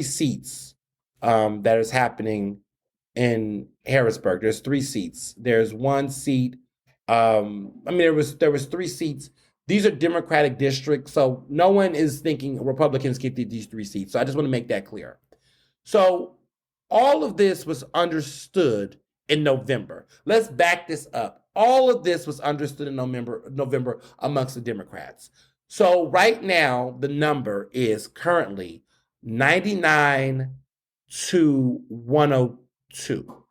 Speaker 1: seats that is happening in Harrisburg. There's 3 seats. There's 1 seat. There was 3 seats. These are Democratic districts, so no one is thinking Republicans get these 3 seats. So I just want to make that clear. So all of this was understood in November. Let's back this up. All of this was understood in November amongst the Democrats. So right now, the number is currently 99 to 102.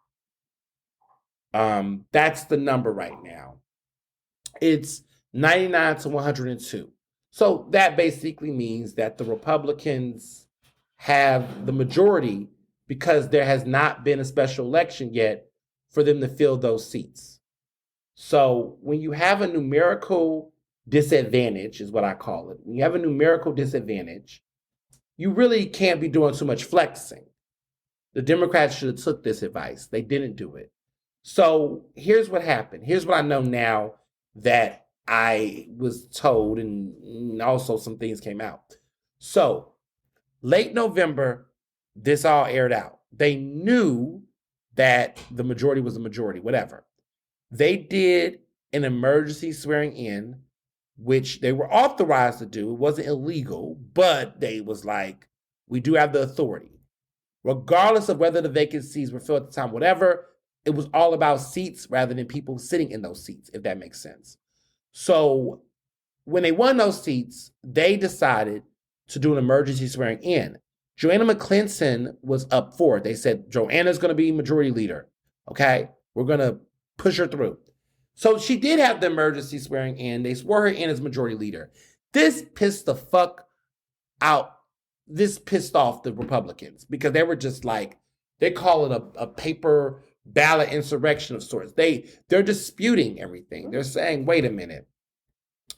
Speaker 1: That's the number right now. It's 99 to 102. So that basically means that the Republicans have the majority because there has not been a special election yet for them to fill those seats. So when you have a numerical disadvantage, is what I call it. When you have a numerical disadvantage, you really can't be doing too much flexing. The Democrats should have took this advice. They didn't do it. So here's what happened. Here's what I know now that I was told, and also some things came out. So late November, this all aired out. They knew that the majority was the majority, whatever. They did an emergency swearing in, which they were authorized to do. It wasn't illegal, but they was like, we do have the authority. Regardless of whether the vacancies were filled at the time, whatever, it was all about seats rather than people sitting in those seats, if that makes sense. So when they won those seats, they decided to do an emergency swearing in. Joanna McClinton was up for it. They said, Joanna's going to be majority leader. Okay, we're going to push her through. So she did have the emergency swearing in. They swore her in as majority leader. This pissed the fuck out. This pissed off the Republicans because they were just like, they call it a paper ballot insurrection of sorts. They're disputing everything. They're saying, wait a minute,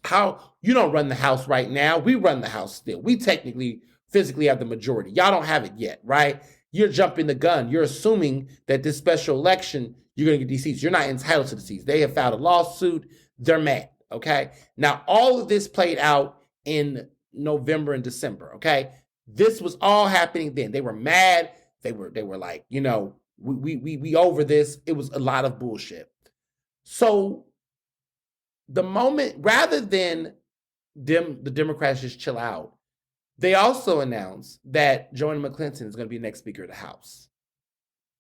Speaker 1: how you don't run the House right now? We run the House still. We technically, physically have the majority. Y'all don't have it yet, right? You're jumping the gun. You're assuming that this special election, you're going to get these seats. You're not entitled to the seats. They have filed a lawsuit. They're mad, okay? Now, all of this played out in November and December, okay? This was all happening then. They were mad. They were like, you know, we over this. It was a lot of bullshit. So the moment, rather than the Democrats just chill out, they also announced that Joanna McClinton is going to be the next Speaker of the House.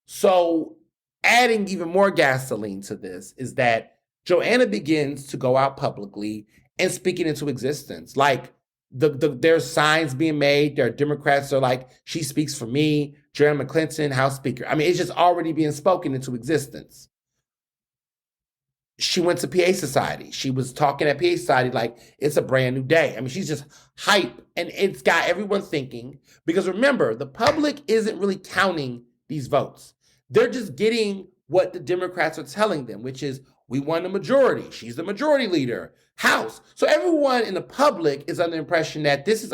Speaker 1: So adding even more gasoline to this is that Joanna begins to go out publicly and speak it into existence. Like there's signs being made. There are Democrats that are like, she speaks for me, Joanna McClinton, House Speaker. I mean, it's just already being spoken into existence. She went to PA Society. She was talking at PA Society like it's a brand new day. I mean, she's just hype, and it's got everyone thinking, because remember, the public isn't really counting these votes. They're just getting what the Democrats are telling them, which is, we won the majority. She's the majority leader, House. So everyone in the public is under the impression that this is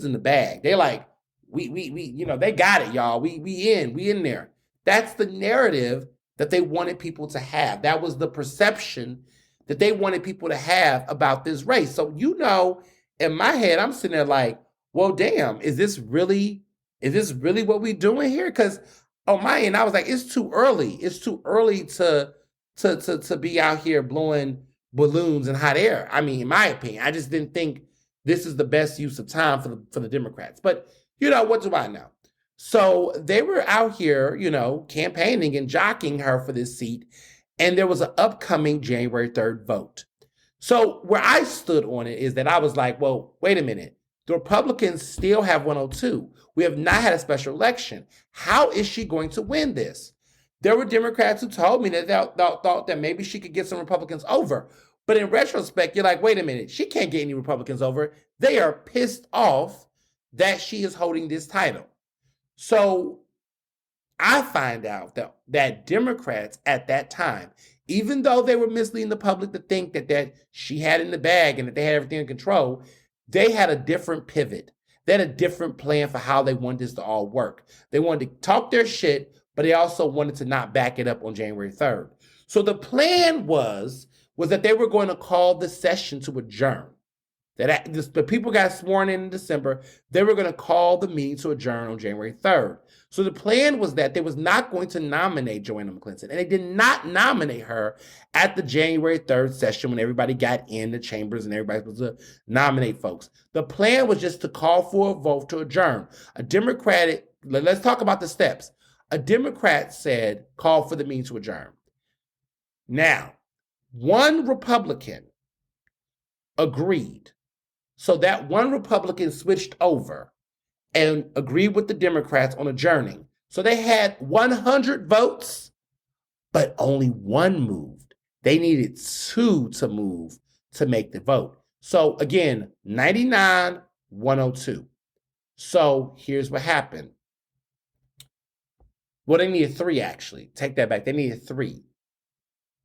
Speaker 1: in the bag. They're like, we you know, they got it, y'all. We in there. That's the narrative that they wanted people to have. That was the perception that they wanted people to have about this race. So, you know, in my head, I'm sitting there like, well, damn, is this really what we doing here? Because on my end, I was like, it's too early. It's too early to be out here blowing balloons in hot air. I mean, in my opinion, I just didn't think this is the best use of time for the Democrats. But, you know, what do I know? So they were out here, you know, campaigning and jockeying her for this seat. And there was an upcoming January 3rd vote. So where I stood on it is that I was like, well, wait a minute. The Republicans still have 102. We have not had a special election. How is she going to win this? There were Democrats who told me that they thought that maybe she could get some Republicans over. But in retrospect, you're like, wait a minute. She can't get any Republicans over. They are pissed off that she is holding this title. So I find out that Democrats at that time, even though they were misleading the public to think that she had in the bag and that they had everything in control, they had a different pivot. They had a different plan for how they wanted this to all work. They wanted to talk their shit, but they also wanted to not back it up on January 3rd. So the plan was that they were going to call the session to adjourn. The people got sworn in December. They were going to call the meeting to adjourn on January 3rd. So the plan was that they was not going to nominate Joanna McClinton. And they did not nominate her at the January 3rd session when everybody got in the chambers and everybody was to nominate folks. The plan was just to call for a vote to adjourn. Let's talk about the steps. A Democrat said, call for the meeting to adjourn. Now, one Republican agreed. So that one Republican switched over and agreed with the Democrats on adjourning. So they had 100 votes, but only one moved. They needed 2 to move to make the vote. So again, 99, 102. So here's what happened. Well, they needed 3 actually. Take that back. They needed 3.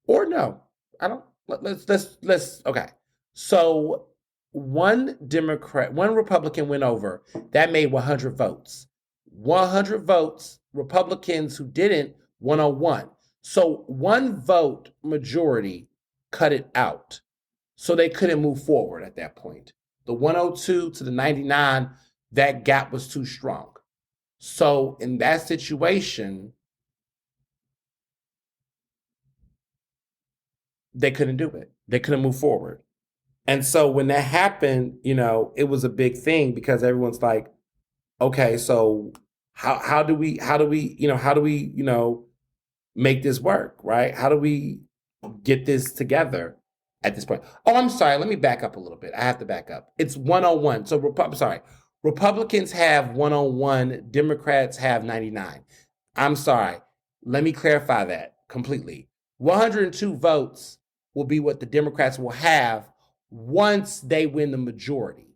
Speaker 1: Or no, I don't. Let's. Okay. So one Republican went over. That made 100 votes. 100 votes. Republicans who didn't, 101. So 1 vote majority cut it out. So they couldn't move forward at that point. The 102 to the 99, that gap was too strong. So in that situation, they couldn't do it. They couldn't move forward. And so when that happened, you know, it was a big thing because everyone's like, okay, so how do we make this work, right? How do we get this together at this point? Oh, I'm sorry. Let me back up a little bit. I have to back up. It's 101. So Republicans have 101. Democrats have 99. I'm sorry. Let me clarify that completely. 102 votes will be what the Democrats will have once they win the majority.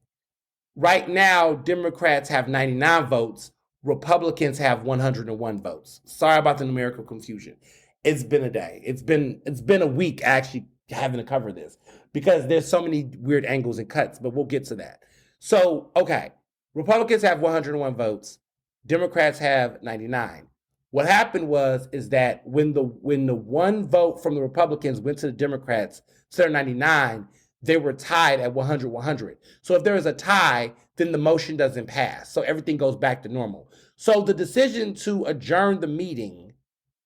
Speaker 1: Right now, Democrats have 99 votes. Republicans have 101 votes. Sorry about the numerical confusion. It's been a day. It's been a week actually having to cover this because there's so many weird angles and cuts, but we'll get to that. So, okay, Republicans have 101 votes. Democrats have 99. What happened is that when the one vote from the Republicans went to the Democrats, instead of 99, they were tied at 100. So if there is a tie, then the motion doesn't pass. So everything goes back to normal. So the decision to adjourn the meeting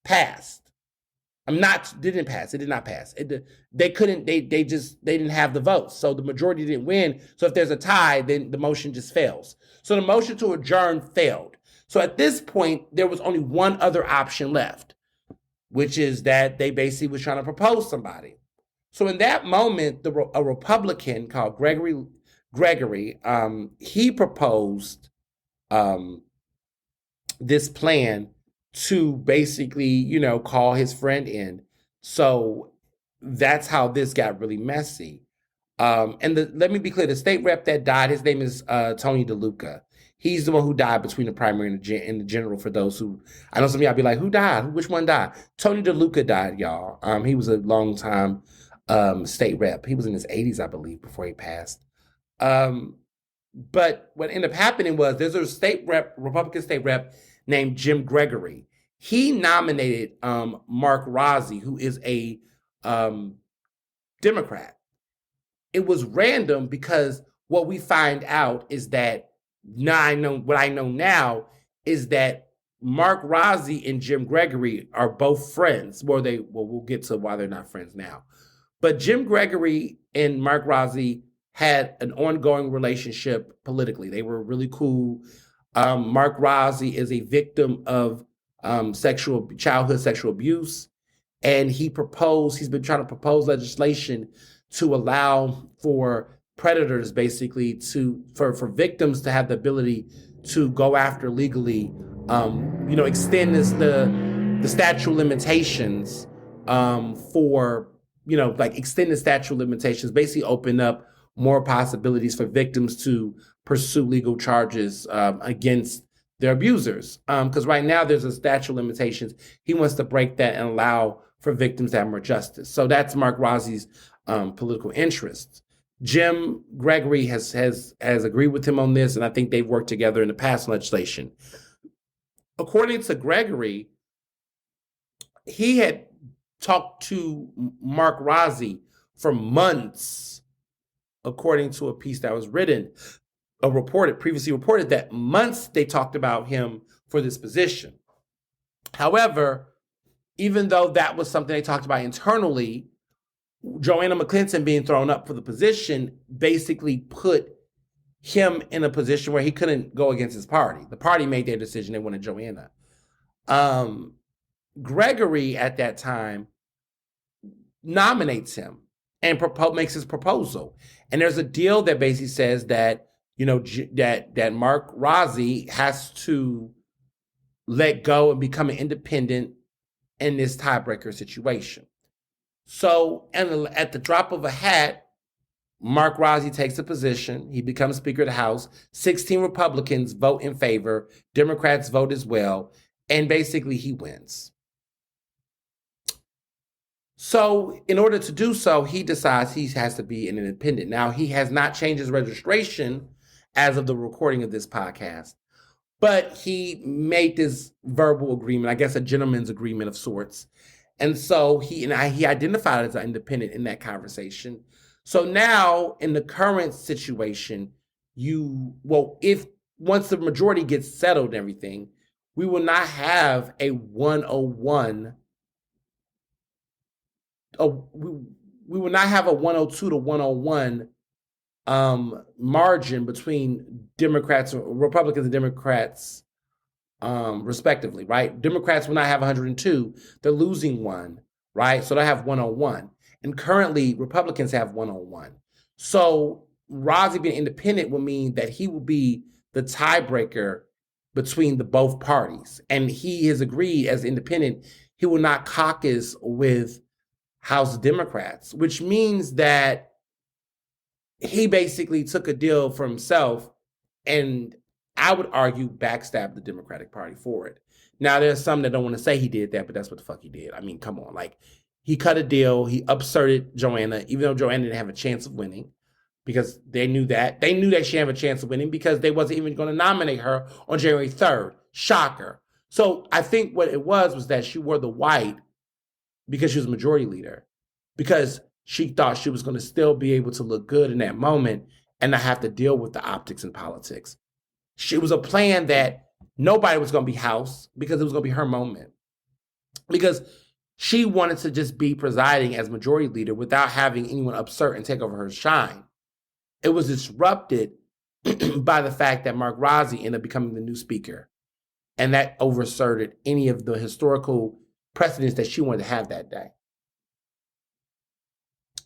Speaker 1: passed. Didn't pass. It did not pass. They didn't have the votes. So the majority didn't win. So if there's a tie, then the motion just fails. So the motion to adjourn failed. So at this point, there was only one other option left, which is that they basically was trying to propose somebody. So in that moment, a Republican called Gregory, he proposed this plan to basically, call his friend in. So that's how this got really messy. Let me be clear, the state rep that died, his name is Tony DeLuca. He's the one who died between the primary and the general. For those who, I know some of y'all be like, who died? Which one died? Tony DeLuca died, y'all. He was a long time state rep. He was in his 80s, I believe, before he passed. But what ended up happening was there's a Republican state rep named Jim Gregory. He nominated Mark Rossi, who is a Democrat. It was random because what we find out is that what I know now is that Mark Rossi and Jim Gregory are both friends. We'll get to why they're not friends now. But Jim Gregory and Mark Rossi had an ongoing relationship politically. They were really cool. Mark Rossi is a victim of childhood sexual abuse. And he's been trying to propose legislation to allow for predators, basically, for victims to have the ability to go after legally, extend the statute of limitations extend the statute of limitations, basically open up more possibilities for victims to pursue legal charges against their abusers. Because right now there's a statute of limitations. He wants to break that and allow for victims to have more justice. So that's Mark Rossi's political interests. Jim Gregory has agreed with him on this, and I think they've worked together in the past legislation. According to Gregory, he had talked to Mark Rossi for months, according to a piece that was previously reported that months they talked about him for this position. However, even though that was something they talked about internally, Joanna McClinton being thrown up for the position basically put him in a position where he couldn't go against his party. The party made their decision. They wanted Joanna. Gregory at that time nominates him and makes his proposal. And there's a deal that basically says that, that Mark Rossi has to let go and become an independent in this tiebreaker situation. So, and at the drop of a hat, Mark Rossi takes a position. He becomes Speaker of the House. 16 Republicans vote in favor. Democrats vote as well. And basically he wins. So in order to do so, he decides he has to be an independent. Now, he has not changed his registration as of the recording of this podcast, but he made this verbal agreement, I guess a gentleman's agreement of sorts. And so he identified as an independent in that conversation. So now in the current situation, if once the majority gets settled and everything, we will not have a 101. We will not have a 102 to 101 margin between Republicans and Democrats, respectively, right? Democrats will not have 102. They're losing one, right? So they have 101. And currently, Republicans have 101. So Rossi being independent will mean that he will be the tiebreaker between the both parties. And he has agreed as independent, he will not caucus with House Democrats, which means that he basically took a deal for himself and I would argue backstabbed the Democratic Party for it. Now, there's some that don't want to say he did that, but that's what the fuck he did. I mean, come on. Like, he cut a deal. He upserted Joanna, even though Joanna didn't have a chance of winning because they knew that. They knew that she didn't have a chance of winning because they wasn't even going to nominate her on January 3rd. Shocker. So I think what it was that she wore the white because she was a majority leader, because she thought she was going to still be able to look good in that moment and not have to deal with the optics and politics. It was a plan that nobody was going to be House because it was going to be her moment. Because she wanted to just be presiding as majority leader without having anyone upset and take over her shine. It was disrupted by the fact that Mark Rossi ended up becoming the new speaker. And that overserted any of the historical precedents that she wanted to have that day.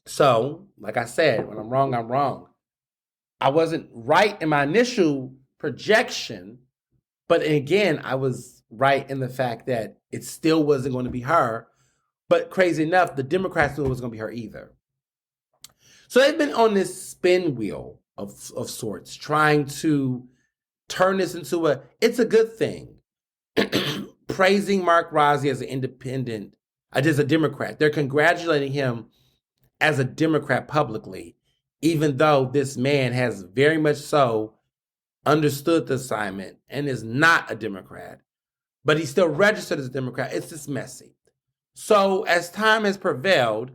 Speaker 1: So, like I said, when I'm wrong, I'm wrong. I wasn't right in my initial projection, but again, I was right in the fact that it still wasn't going to be her. But crazy enough, the Democrats knew it was going to be her either. So they've been on this spin wheel of sorts, trying to turn this into it's a good thing. Praising Mark Rossi as an independent, as a Democrat. They're congratulating him as a Democrat publicly, even though this man has very much so understood the assignment and is not a Democrat, but he's still registered as a Democrat. It's just messy. So as time has prevailed,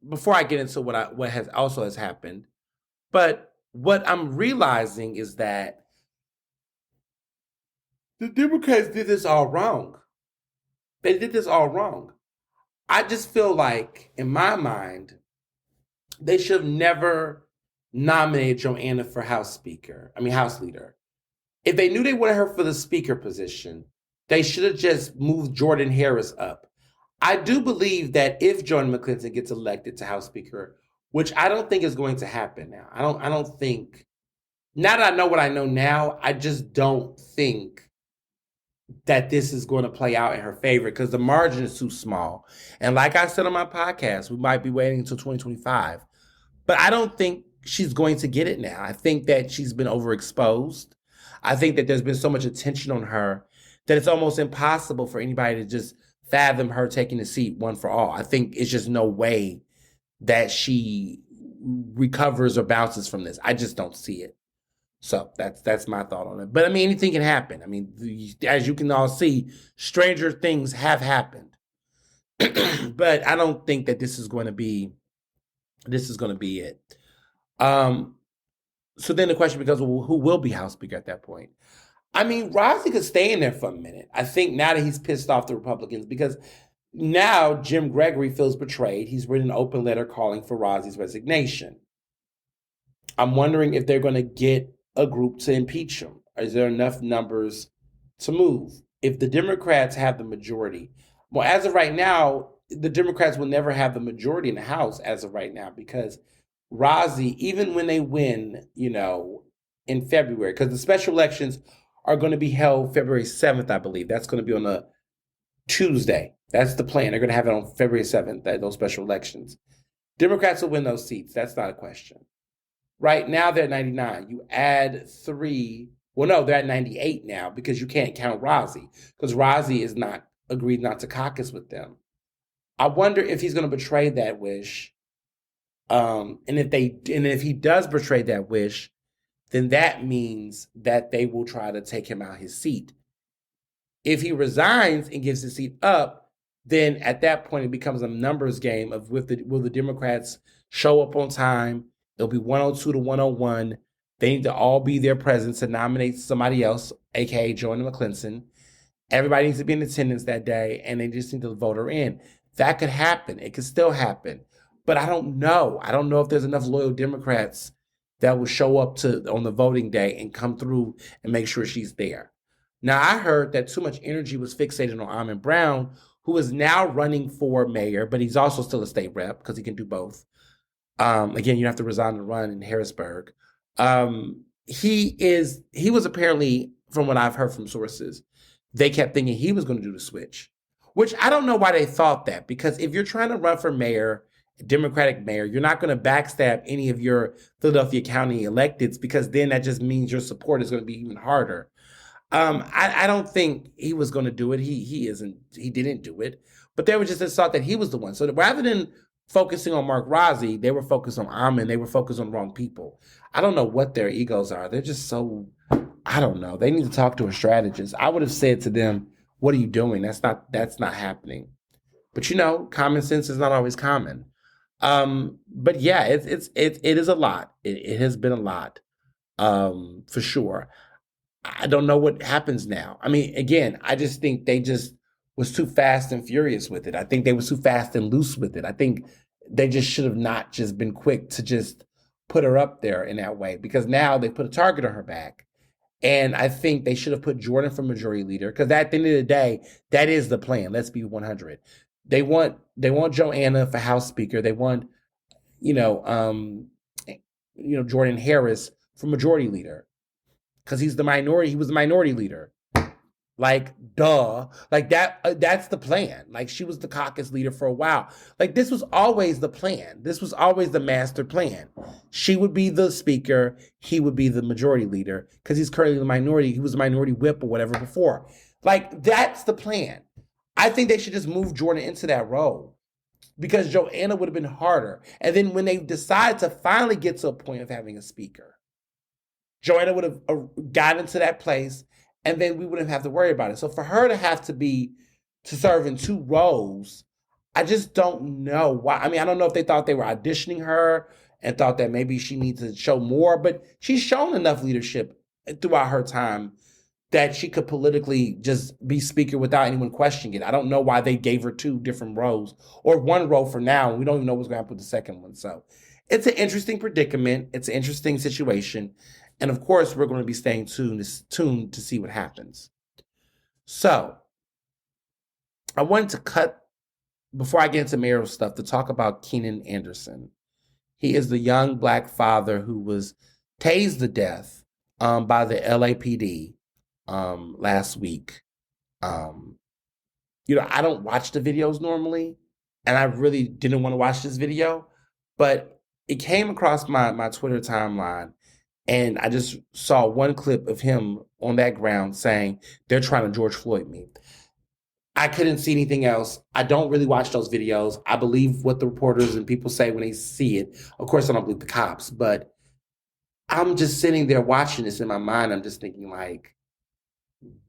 Speaker 1: before I get into what has happened, but what I'm realizing is that the Democrats did this all wrong. They did this all wrong. I just feel like, in my mind, they should have never nominated Joanna for House Leader. If they knew they wanted her for the Speaker position, they should have just moved Jordan Harris up. I do believe that if Joanna McClinton gets elected to House Speaker, which I don't think is going to happen now. I don't think, now that I know what I know now, I just don't think that this is going to play out in her favor because the margin is too small. And like I said on my podcast, we might be waiting until 2025. But I don't think she's going to get it now. I think that she's been overexposed. I think that there's been so much attention on her that it's almost impossible for anybody to just fathom her taking the seat one for all. I think it's just no way that she recovers or bounces from this. I just don't see it. So that's my thought on it. But I mean, anything can happen. I mean, as you can all see, stranger things have happened. But I don't think that this is going to be it. So then the question becomes, well, who will be House Speaker at that point? I mean, Rossi could stay in there for a minute. I think now that he's pissed off the Republicans, because now Jim Gregory feels betrayed. He's written an open letter calling for Rossi's resignation. I'm wondering if they're going to get a group to impeach him. Is there enough numbers to move? If the Democrats have the majority, well, as of right now, the Democrats will never have the majority in the House as of right now, because Rossi, even when they win, in February, because the special elections are going to be held February 7th, I believe. That's going to be on a Tuesday. That's the plan. They're going to have it on February 7th, those special elections. Democrats will win those seats. That's not a question. Right now, they're at 99. You add 3. Well, no, they're at 98 now because you can't count Rossi because Rossi is not agreed not to caucus with them. I wonder if he's going to betray that wish. And if he does betray that wish, then that means that they will try to take him out his seat. If he resigns and gives his seat up, then at that point it becomes a numbers game of will the Democrats show up on time? It'll be 102 to 101. They need to all be there present to nominate somebody else, aka Joanna McClinton. Everybody needs to be in attendance that day, and they just need to vote her in. That could happen. It could still happen. But I don't know. I don't know if there's enough loyal Democrats that will show up on the voting day and come through and make sure she's there. Now, I heard that too much energy was fixated on Almond Brown, who is now running for mayor, but he's also still a state rep because he can do both. Again, you have to resign to run in Harrisburg. He was apparently, from what I've heard from sources, they kept thinking he was going to do the switch. Which I don't know why they thought that, because if you're trying to run for mayor, Democratic mayor, you're not going to backstab any of your Philadelphia County electeds, because then that just means your support is going to be even harder. I don't think he was going to do it. He didn't do it. But they were just thought that he was the one. So rather than focusing on Mark Rossi, they were focused on Amin. They were focused on the wrong people. I don't know what their egos are. They're just so, I don't know. They need to talk to a strategist. I would have said to them, "What are you doing? That's not happening." But common sense is not always common. But yeah, it is a lot. It has been a lot, for sure. I don't know what happens now. I mean, again, I just think they just was too fast and furious with it. I think they was too fast and loose with it. I think they just should have not just been quick to just put her up there in that way, because now they put a target on her back. And I think they should have put Jordan for majority leader, because at the end of the day, that is the plan. Let's be 100. They want Joanna for House Speaker. They want, Jordan Harris for majority leader, because he's the minority. He was the minority leader. Like, duh. Like, that's the plan. Like, she was the caucus leader for a while. Like, this was always the plan. This was always the master plan. She would be the speaker. He would be the majority leader, because he's currently the minority. He was a minority whip or whatever before. Like, that's the plan. I think they should just move Jordan into that role, because Joanna would have been harder. And then when they decide to finally get to a point of having a speaker, Joanna would have gotten into that place, and then we wouldn't have to worry about it. So for her to serve in two roles, I just don't know why. I mean, I don't know if they thought they were auditioning her and thought that maybe she needs to show more, but she's shown enough leadership throughout her time that she could politically just be speaker without anyone questioning it. I don't know why they gave her two different roles, or one role for now. We don't even know what's going to happen with the second one. So it's an interesting predicament. It's an interesting situation. And of course, we're going to be staying tuned to see what happens. So I wanted to cut, before I get into mayoral stuff, to talk about Keenan Anderson. He is the young Black father who was tased to death by the LAPD last week. I don't watch the videos normally, and I really didn't want to watch this video, but it came across my Twitter timeline, and I just saw one clip of him on that ground saying, "They're trying to George Floyd me." I couldn't see anything else. I don't really watch those videos. I believe what the reporters and people say when they see it. Of course, I don't believe the cops, but I'm just sitting there watching this in my mind. I'm just thinking, like,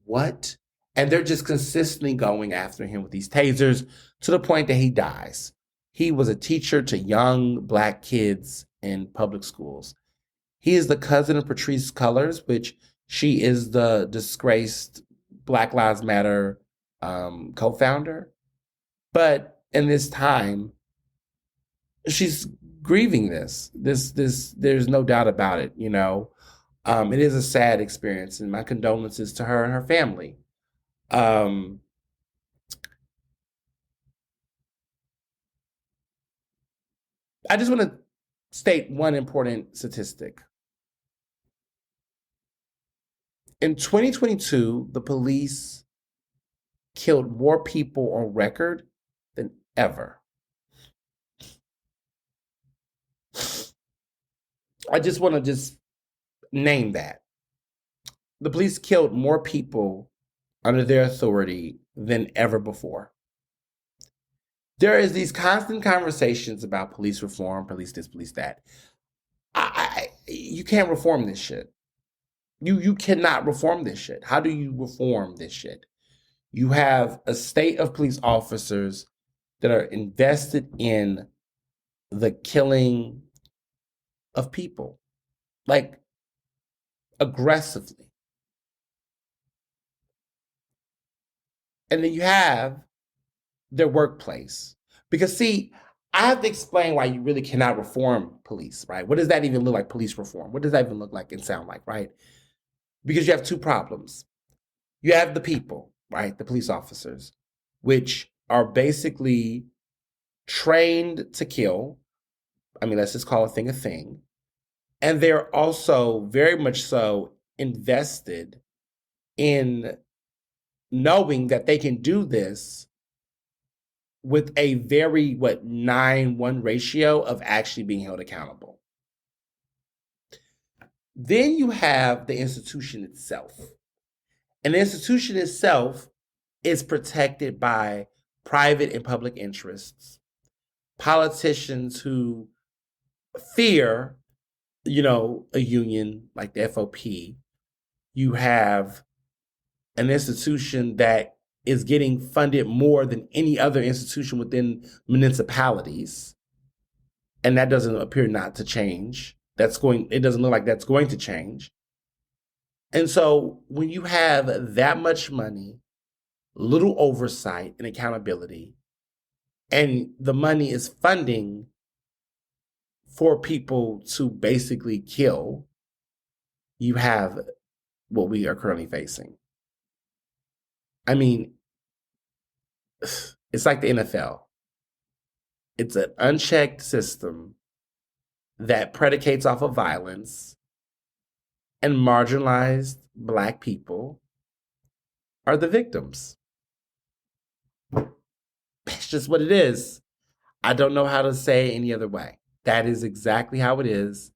Speaker 1: what? And they're just consistently going after him with these tasers to the point that he dies. He was a teacher to young Black kids in public schools. He is the cousin of Patrisse Cullors, which she is the disgraced Black Lives Matter co-founder. But in this time, she's grieving this. There's no doubt about it, It is a sad experience, and my condolences to her and her family. I just want to state one important statistic. In 2022, the police killed more people on record than ever. I just want to name that. The police killed more people under their authority than ever before. There is these constant conversations about police reform, police this, police that. You can't reform this shit. You cannot reform this shit. How do you reform this shit? You have a state of police officers that are invested in the killing of people, like aggressively. And then you have their workplace. Because, see, I have to explain why you really cannot reform police, right? What does that even look like, police reform? What does that even look like and sound like, right? Because you have two problems. You have the people, right? The police officers, which are basically trained to kill. I mean, let's just call a thing. And they're also very much so invested in knowing that they can do this with a very 9-1 ratio of actually being held accountable. Then you have the institution itself. And the institution itself is protected by private and public interests, politicians who fear, a union like the FOP. You have an institution that is getting funded more than any other institution within municipalities. And that doesn't appear not to change. It doesn't look like that's going to change. And so when you have that much money, little oversight and accountability, and the money is funding for people to basically kill, you have what we are currently facing. I mean, it's like the NFL. It's an unchecked system that predicates off of violence, and marginalized Black people are the victims. That's just what it is. I don't know how to say it any other way. That is exactly how it is.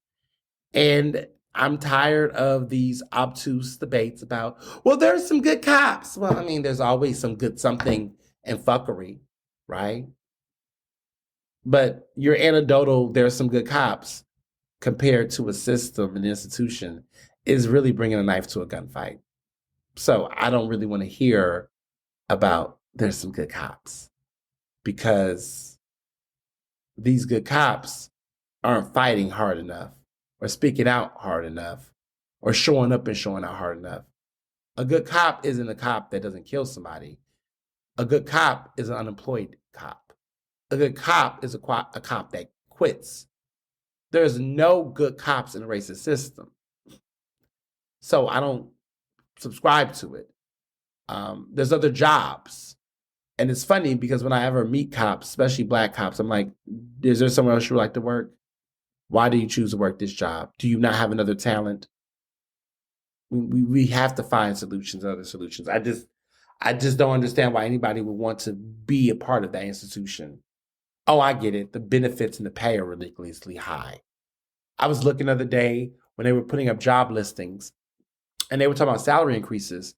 Speaker 1: And I'm tired of these obtuse debates about, well, there's some good cops. Well, I mean, there's always some good something and fuckery, right? But your anecdotal, there's some good cops compared to a system, an institution, is really bringing a knife to a gunfight. So I don't really want to hear about there's some good cops, because these good cops aren't fighting hard enough or speaking out hard enough or showing up and showing out hard enough. A good cop isn't a cop that doesn't kill somebody. A good cop is an unemployed cop. A good cop is a cop that quits. There's no good cops in a racist system. So I don't subscribe to it. There's other jobs. And it's funny because when I ever meet cops, especially Black cops, I'm like, is there somewhere else you would like to work? Why do you choose to work this job? Do you not have another talent? We have to find solutions, other solutions. I just don't understand why anybody would want to be a part of that institution. Oh, I get it. The benefits and the pay are ridiculously high. I was looking the other day when they were putting up job listings and they were talking about salary increases.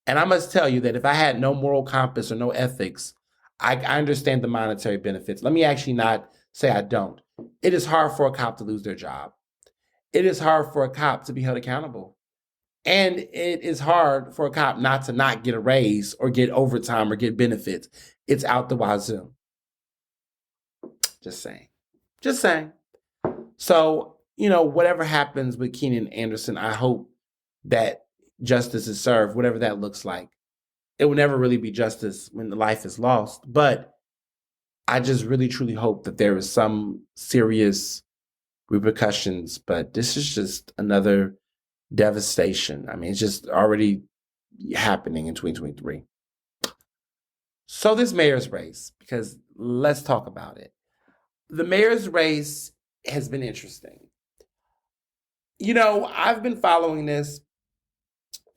Speaker 1: And I must tell you that if I had no moral compass or no ethics, I understand the monetary benefits. Let me actually not say I don't. It is hard for a cop to lose their job. It is hard for a cop to be held accountable. And it is hard for a cop not get a raise or get overtime or get benefits. It's out the wazoo. Just saying. So, whatever happens with Keenan Anderson, I hope that justice is served, whatever that looks like. It will never really be justice when the life is lost. But I just really, truly hope that there is some serious repercussions. But this is just another devastation. I mean, it's just already happening in 2023. So this mayor's race, because let's talk about it. The mayor's race has been interesting. I've been following this.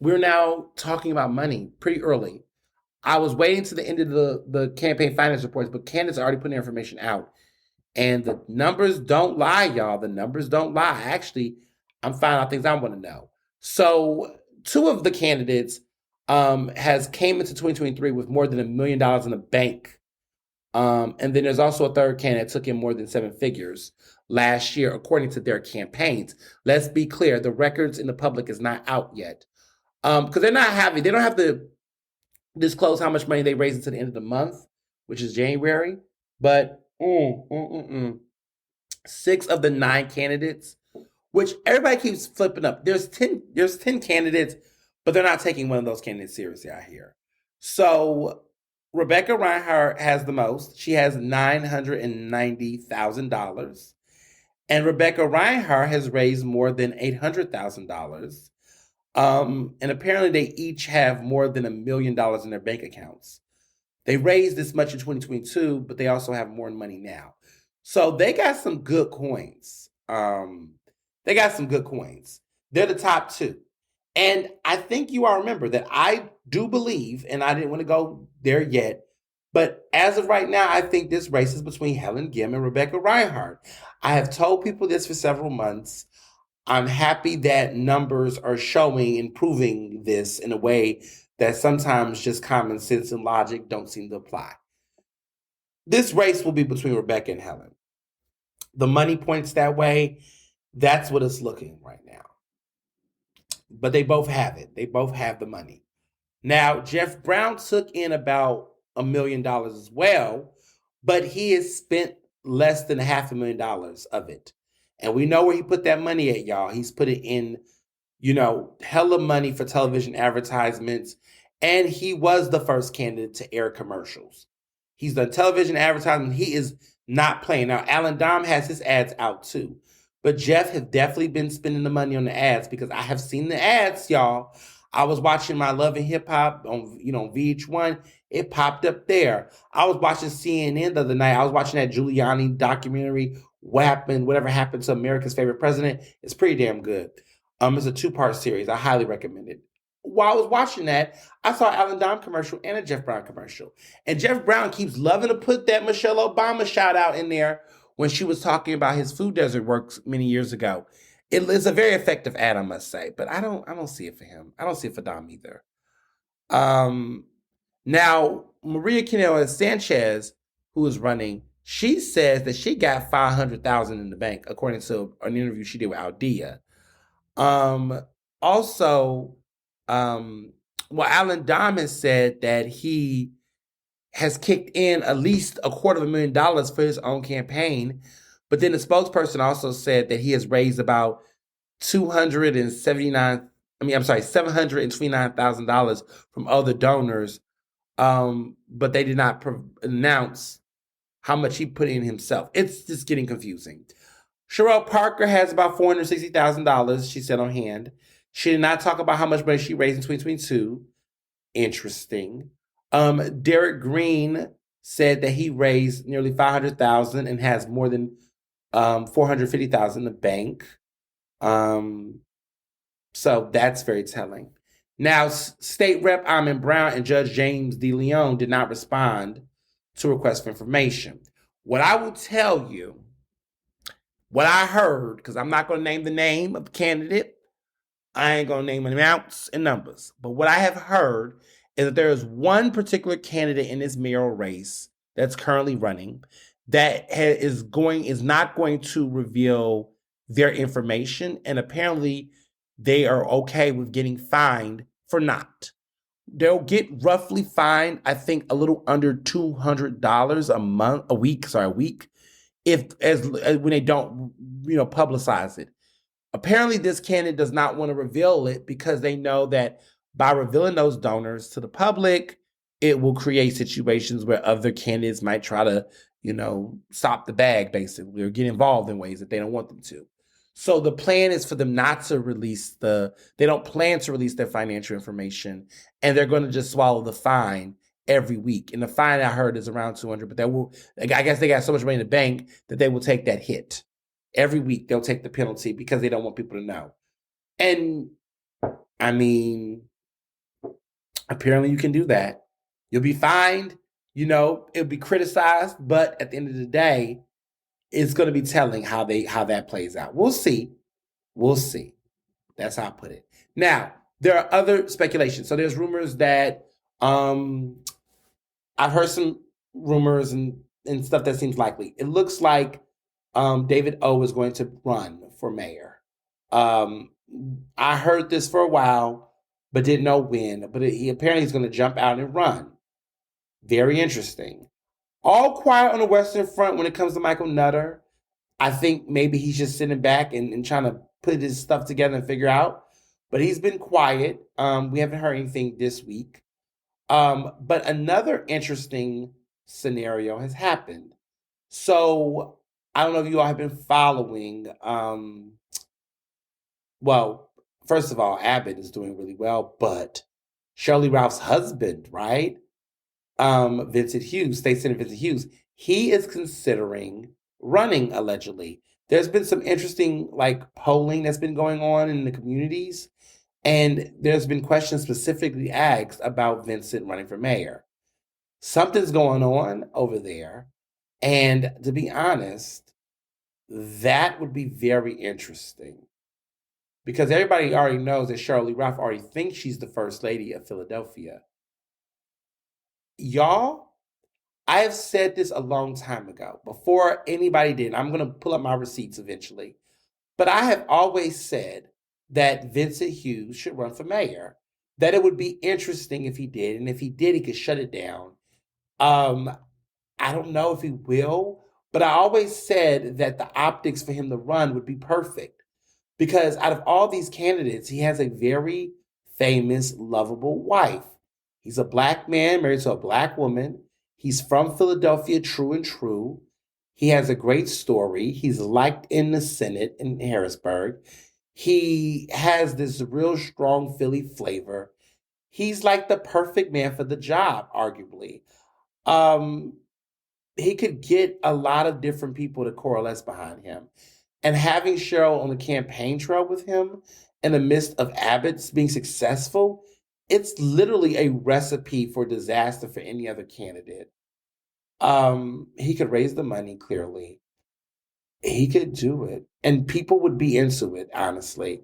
Speaker 1: We're now talking about money pretty early. I was waiting to the end of the campaign finance reports, but candidates are already putting their information out. And the numbers don't lie, y'all. The numbers don't lie. Actually, I'm finding out things I want to know. So 2 of the candidates has came into 2023 with more than $1 million in the bank. And then there's also a third candidate that took in more than 7 figures last year, according to their campaigns. Let's be clear, the records in the public is not out yet. Because they don't have to disclose how much money they raised until the end of the month, which is January. But 6 of the 9 candidates, which everybody keeps flipping up. There's 10 candidates, but they're not taking one of those candidates seriously, I hear. So Rebecca Reinhardt has the most. She has $990,000. And Rebecca Reinhardt has raised more than $800,000. And apparently they each have more than $1 million in their bank accounts. They raised this much in 2022, but they also have more money now. So they got some good coins. They're the top 2. And I think you all remember that I do believe, and I didn't want to go there yet, But as of right now, I think this race is between Helen Gim and Rebecca Reinhardt. I have told people this for several months. I'm happy that numbers are showing and proving this in a way that sometimes just common sense and logic don't seem to apply. This race will be between Rebecca and Helen. The money points that way. That's what it's looking right now. But they both have it. They both have the money. Now, Jeff Brown took in about $1 million as well, but he has spent less than $500,000 of it. And we know where he put that money at, y'all. He's put it in, hella money for television advertisements. And he was the first candidate to air commercials. He's done television advertising. He is not playing. Now, Alan Dom has his ads out too. But Jeff has definitely been spending the money on the ads because I have seen the ads, y'all. I was watching My Love and Hip Hop on, VH1. It popped up there. I was watching CNN the other night. I was watching that Giuliani documentary, Whatever Happened to America's Favorite President. It's pretty damn good. It's a 2-part series. I highly recommend it. While I was watching that, I saw Alan Dom commercial and a Jeff Brown commercial. And Jeff Brown keeps loving to put that Michelle Obama shout out in there when she was talking about his food desert works many years ago. It's a very effective ad, I must say, but I don't see it for him. I don't see it for Dom either. Now, Maria Canela Sanchez, who is running, she says that she got $500,000 in the bank, according to an interview she did with Aldea. Also, Alan Dom has said that he has kicked in at least $250,000 for his own campaign. But then the spokesperson also said that he has raised about $729,000 from other donors. But they did not announce how much he put in himself. It's just getting confusing. Sherelle Parker has about $460,000, she said, on hand. She did not talk about how much money she raised in 2022. Interesting. Derek Green said that he raised nearly $500,000 and has more than $450,000 in the bank. So that's very telling. Now, State Rep Armin Brown and Judge James De Leon did not respond to requests for information. What I will tell you, what I heard, because I'm not going to name the name of the candidate, I ain't going to name amounts and numbers, but what I have heard is that there is one particular candidate in this mayoral race that's currently running that is not going to reveal their information, and apparently they are okay with getting fined for not. They'll get roughly fined, I think, a little under $200 a week, when they don't, publicize it. Apparently, this candidate does not want to reveal it because they know that by revealing those donors to the public, it will create situations where other candidates might try to, stop the bag, basically, or get involved in ways that they don't want them to. So the plan is for them not to release they don't plan to release their financial information, and they're going to just swallow the fine every week. And the fine I heard is around $200, but I guess they got so much money in the bank that they will take that hit. Every week they'll take the penalty because they don't want people to know. And I mean, apparently you can do that. You'll be fined, it'll be criticized, but at the end of the day, it's going to be telling how that plays out. We'll see. That's how I put it. Now, there are other speculations. So there's rumors that I've heard some rumors and stuff that seems likely. It looks like David O is going to run for mayor. I heard this for a while, but didn't know when. But he apparently is going to jump out and run. Very interesting. All quiet on the Western Front when it comes to Michael Nutter. I think maybe he's just sitting back and trying to put his stuff together and figure out. But he's been quiet. We haven't heard anything this week. But another interesting scenario has happened. So I don't know if you all have been following. Well, first of all, Abbott is doing really well, but Shirley Ralph's husband, right? Vincent Hughes, State Senator Vincent Hughes, he is considering running, allegedly. There's been some interesting polling that's been going on in the communities, and there's been questions specifically asked about Vincent running for mayor. Something's going on over there. And to be honest, that would be very interesting because everybody already knows that Shirley Ralph already thinks she's the first lady of Philadelphia. Y'all, I have said this a long time ago before anybody did. I'm going to pull up my receipts eventually. But I have always said that Vincent Hughes should run for mayor, that it would be interesting if he did. And if he did, he could shut it down. Um, I don't know if he will, but I always said that the optics for him to run would be perfect because out of all these candidates, he has a very famous, lovable wife. He's a black man married to a black woman. He's from Philadelphia, true and true. He has a great story. He's liked in the Senate in Harrisburg. He has this real strong Philly flavor. He's like the perfect man for the job, arguably. Um, he could get a lot of different people to coalesce behind him. And having Cheryl on the campaign trail with him in the midst of Abbott's being successful, it's literally a recipe for disaster for any other candidate. He could raise the money, clearly. He could do it. And people would be into it, honestly.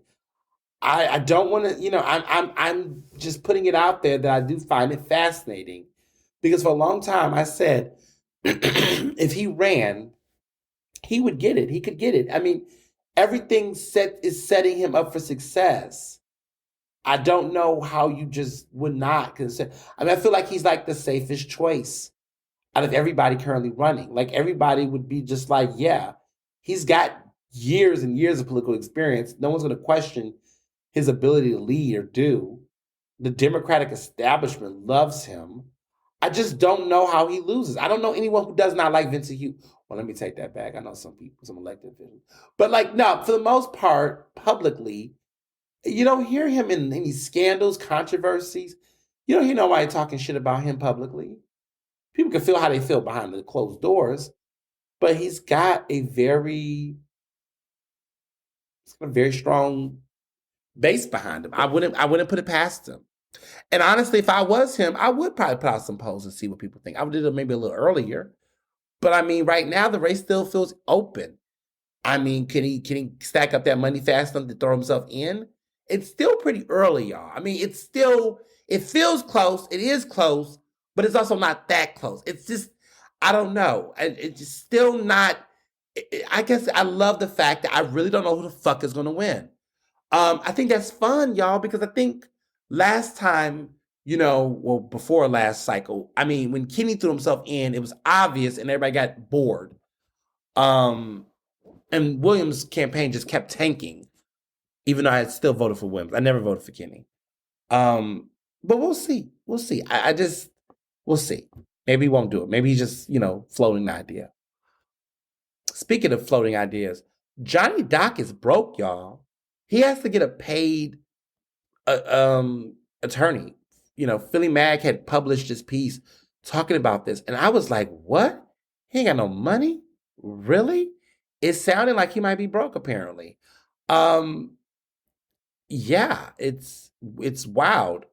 Speaker 1: I don't want to, I'm just putting it out there that I do find it fascinating. Because for a long time I said if he ran, he would get it. He could get it. I mean, everything is setting him up for success. I don't know how you just would not consider. I mean, I feel like he's like the safest choice out of everybody currently running. Like everybody would be just like, yeah, he's got years and years of political experience. No one's going to question his ability to lead or do. The Democratic establishment loves him. I just don't know how he loses. I don't know anyone who does not like Vincent Hughes. Well, let me take that back. I know some people, some elected officials. But like, no, for the most part, publicly, you don't hear him in any scandals, controversies. You don't hear nobody talking shit about him publicly. People can feel how they feel behind the closed doors, but he's got a very strong base behind him. I wouldn't put it past him. And honestly, if I was him, I would probably put out some polls and see what people think. I would do it maybe a little earlier. But I mean, right now the race still feels open. I mean, can he stack up that money fast enough to throw himself in? It's still pretty early, y'all. I mean, it feels close. It is close, but it's also not that close. It's just, I don't know. It's just still not. I guess I love the fact that I really don't know who the fuck is going to win. I think that's fun, y'all, because I think last time, well, before last cycle, I mean, when Kenny threw himself in, it was obvious and everybody got bored. And Williams' campaign just kept tanking, even though I had still voted for Williams. I never voted for Kenny. But we'll see. We'll see. We'll see. Maybe he won't do it. Maybe he's just, floating the idea. Speaking of floating ideas, Johnny Doc is broke, y'all. He has to get a paid attorney. Philly Mag had published this piece talking about this, and I was like, what? He ain't got no money? Really? It sounded like he might be broke, apparently. Yeah, it's wild.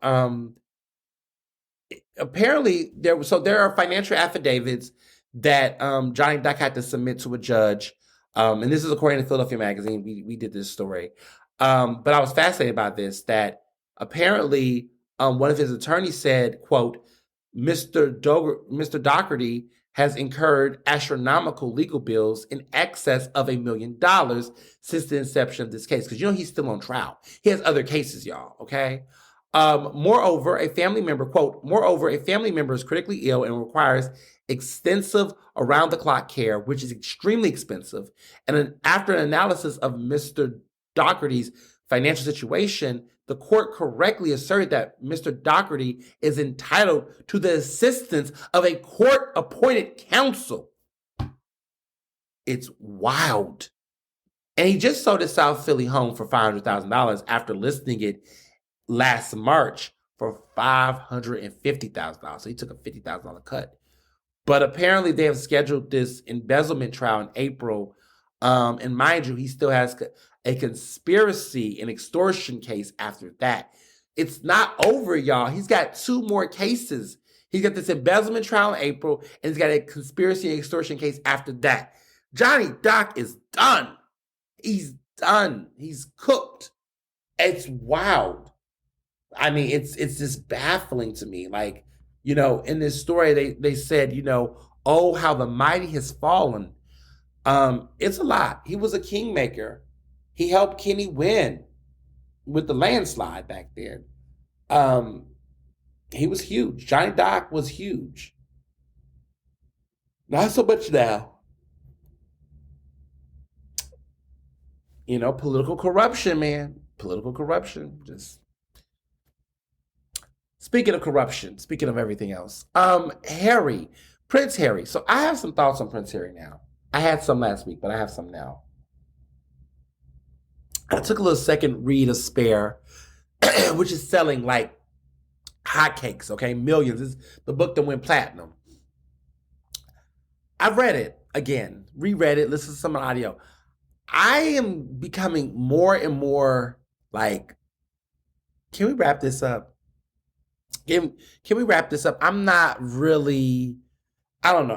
Speaker 1: Apparently there are financial affidavits that Johnny Depp had to submit to a judge. And this is according to Philadelphia Magazine. We did this story. But I was fascinated by this, that apparently one of his attorneys said, quote, Mr. Doherty has incurred astronomical legal bills in excess of $1 million since the inception of this case. Because he's still on trial. He has other cases, y'all, okay? Moreover, a family member, quote, moreover, a family member is critically ill and requires extensive around-the-clock care, which is extremely expensive. And after an analysis of Mr. Doherty's financial situation, the court correctly asserted that Mr. Doherty is entitled to the assistance of a court-appointed counsel. It's wild. And he just sold his South Philly home for $500,000 after listing it last March for $550,000. So he took a $50,000 cut. But apparently they have scheduled this embezzlement trial in April. And mind you, he still has a conspiracy and extortion case after that. It's not over, y'all. He's got 2 more cases He's got this embezzlement trial in April, and he's got a conspiracy and extortion case after that. Johnny Doc is done. He's done. He's cooked. It's wild. I mean, it's just baffling to me. Like, in this story, they said, oh, how the mighty has fallen. It's a lot. He was a kingmaker. He helped Kenny win with the landslide back then. He was huge. Johnny Doc was huge. Not so much now. Political corruption, man. Political corruption. Just speaking of corruption, speaking of everything else. Prince Harry. So I have some thoughts on Prince Harry now. I had some last week, but I have some now. I took a little second read of Spare, which is selling like hotcakes, okay? Millions. It's the book that went platinum. I've read it again, reread it, listened to some audio. I am becoming more and more like, can we wrap this up? Can we wrap this up? I'm not really, I don't know.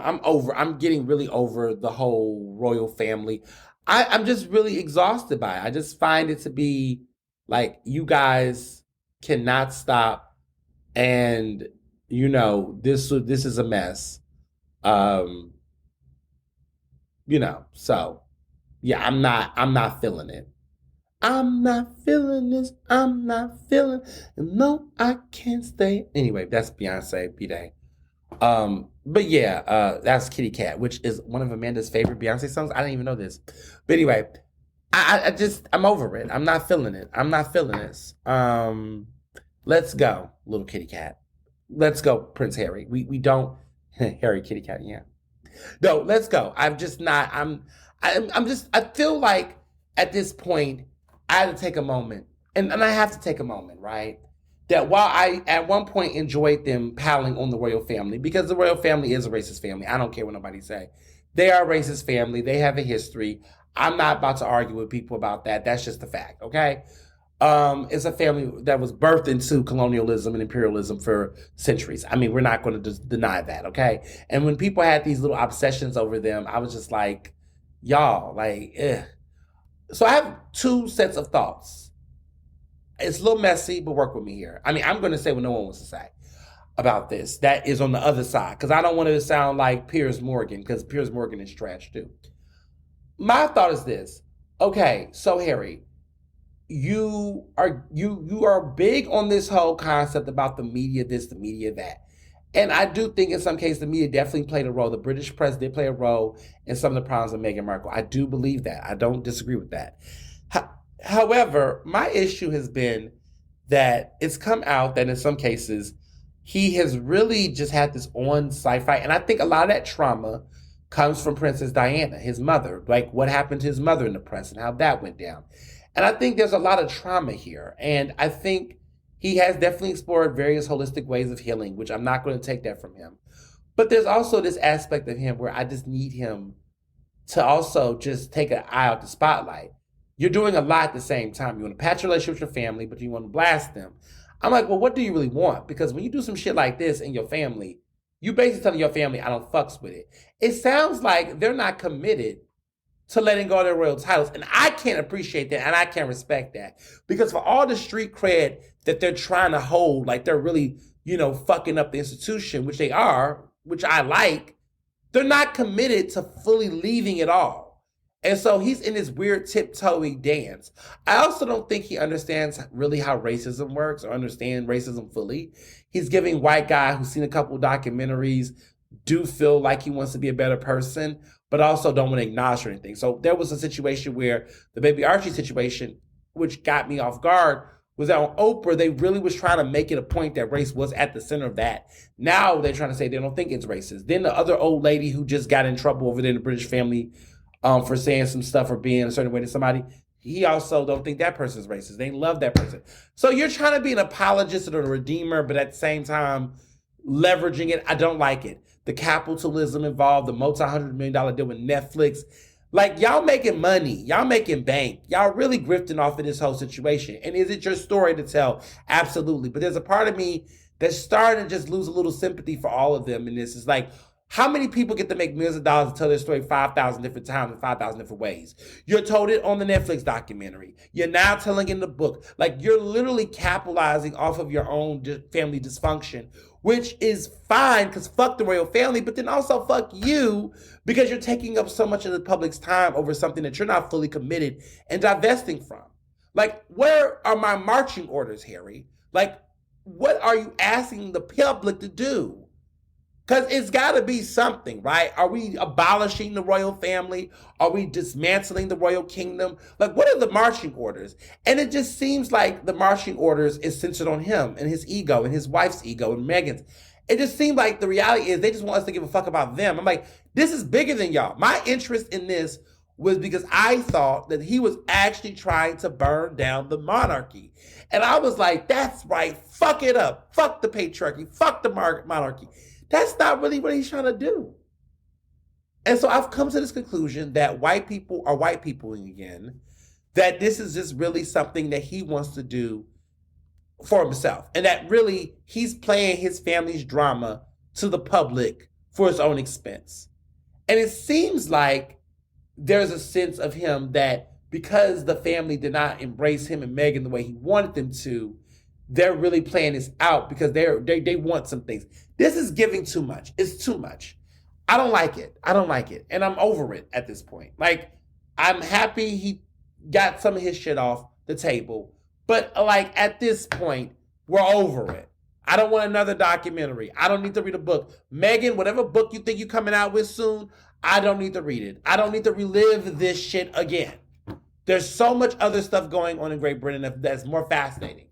Speaker 1: I'm getting really over the whole royal family. I'm just really exhausted by it. I just find it to be like, you guys cannot stop. And, this is a mess. So yeah, I'm not feeling it. I'm not feeling this. I'm not feeling. No, I can't stay. Anyway, that's Beyonce, B-Day. But yeah, that's Kitty Cat, which is one of Amanda's favorite Beyonce songs. I didn't even know this. But anyway, I'm over it. I'm not feeling it. I'm not feeling this. Let's go, little Kitty Cat. Let's go, Prince Harry. We don't, Harry Kitty Cat, yeah. No, let's go. I'm just not, I feel like at this point, I had to take a moment, and I have to take a moment, right? That while I, at one point, enjoyed them palling on the royal family, because the royal family is a racist family. I don't care what nobody say. They are a racist family. They have a history. I'm not about to argue with people about that. That's just a fact, okay? It's a family that was birthed into colonialism and imperialism for centuries. I mean, we're not going to deny that, okay? And when people had these little obsessions over them, I was just like, y'all, like, eh. So I have two sets of thoughts. It's a little messy, but work with me here. I mean, I'm going to say what no one wants to say about this. That is on the other side, because I don't want to sound like Piers Morgan, because Piers Morgan is trash too. My thought is this. Okay, so Harry, you are big on this whole concept about the media this, the media that. And I do think in some cases the media definitely played a role. The British press did play a role in some of the problems of Meghan Markle. I do believe that. I don't disagree with that. However, my issue has been that it's come out that in some cases he has really just had this on-site fight. And I think a lot of that trauma comes from Princess Diana, his mother, like what happened to his mother in the press and how that went down. And I think there's a lot of trauma here. And I think he has definitely explored various holistic ways of healing, which I'm not going to take that from him. But there's also this aspect of him where I just need him to also just take an eye out the spotlight. You're doing a lot at the same time. You want to patch your relationship with your family, but you want to blast them. I'm like, well, what do you really want? Because when you do some shit like this in your family, you basically telling your family, I don't fucks with it. It sounds like they're not committed to letting go of their royal titles. And I can't appreciate that, and I can't respect that. Because for all the street cred that they're trying to hold, like they're really, fucking up the institution, which they are, which I like, they're not committed to fully leaving it all. And so he's in this weird tiptoeing dance. I also don't think he understands really how racism works or understand racism fully. He's giving white guy who's seen a couple of documentaries, do feel like he wants to be a better person, but also don't want to acknowledge or anything. So there was a situation where the Baby Archie situation, which got me off guard, was that on Oprah, they really was trying to make it a point that race was at the center of that. Now they're trying to say they don't think it's racist. Then the other old lady who just got in trouble over there in the British family for saying some stuff or being a certain way to somebody, he also don't think that person's racist. They love that person. So you're trying to be an apologist or a redeemer, but at the same time, leveraging it. I don't like it. The capitalism involved, the multi-$100 million deal with Netflix. Like, y'all making money. Y'all making bank. Y'all really grifting off of this whole situation. And is it your story to tell? Absolutely. But there's a part of me They're starting to just lose a little sympathy for all of them. And this is like, how many people get to make millions of dollars and tell their story 5,000 different times in 5,000 different ways? You're told it on the Netflix documentary. You're now telling it in the book. Like, you're literally capitalizing off of your own family dysfunction, which is fine because fuck the royal family, but then also fuck you because you're taking up so much of the public's time over something that you're not fully committed and divesting from. Like, where are my marching orders, Harry? Like, what are you asking the public to do? Because it's got to be something, right? Are we abolishing the royal family? Are we dismantling the royal kingdom? Like, what are the marching orders? And it just seems like the marching orders is centered on him and his ego and his wife's ego and Meghan's. It just seemed like the reality is they just want us to give a fuck about them. I'm like, this is bigger than y'all. My interest in this was because I thought that he was actually trying to burn down the monarchy. And I was like, that's right. Fuck it up. Fuck the patriarchy. Fuck the monarchy. That's not really what he's trying to do. And so I've come to this conclusion that white people are white peopling again, that this is just really something that he wants to do for himself. And that really he's playing his family's drama to the public for his own expense. And it seems like there's a sense of him that because the family did not embrace him and Meghan the way he wanted them to, they're really playing this out because they want some things. This is giving too much. It's too much. I don't like it. And I'm over it at this point. Like, I'm happy he got some of his shit off the table. But like at this point, we're over it. I don't want another documentary. I don't need to read a book. Meghan, whatever book you think you're coming out with soon, I don't need to read it. I don't need to relive this shit again. There's so much other stuff going on in Great Britain that's more fascinating.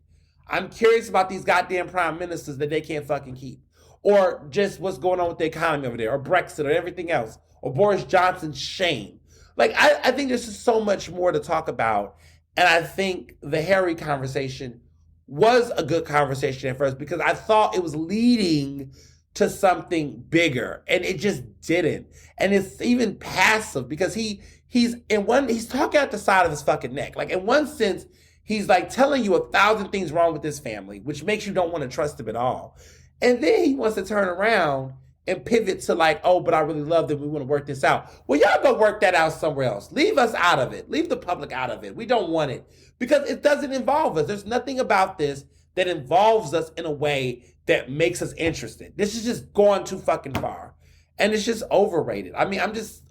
Speaker 1: I'm curious about these goddamn prime ministers that they can't fucking keep. Or just what's going on with the economy over there. Or Brexit or everything else. Or Boris Johnson's shame. Like, I think there's just so much more to talk about. And I think the Harry conversation was a good conversation at first because I thought it was leading to something bigger. And it just didn't. And it's even passive because he's talking out the side of his fucking neck. Like, in one sense, he's like telling you 1,000 things wrong with this family, which makes you don't want to trust him at all. And then he wants to turn around and pivot to like, oh, but I really love them. We want to work this out. Well, y'all go work that out somewhere else. Leave us out of it. Leave the public out of it. We don't want it because it doesn't involve us. There's nothing about this that involves us in a way that makes us interested. This is just going too fucking far. And it's just overrated. I mean, it's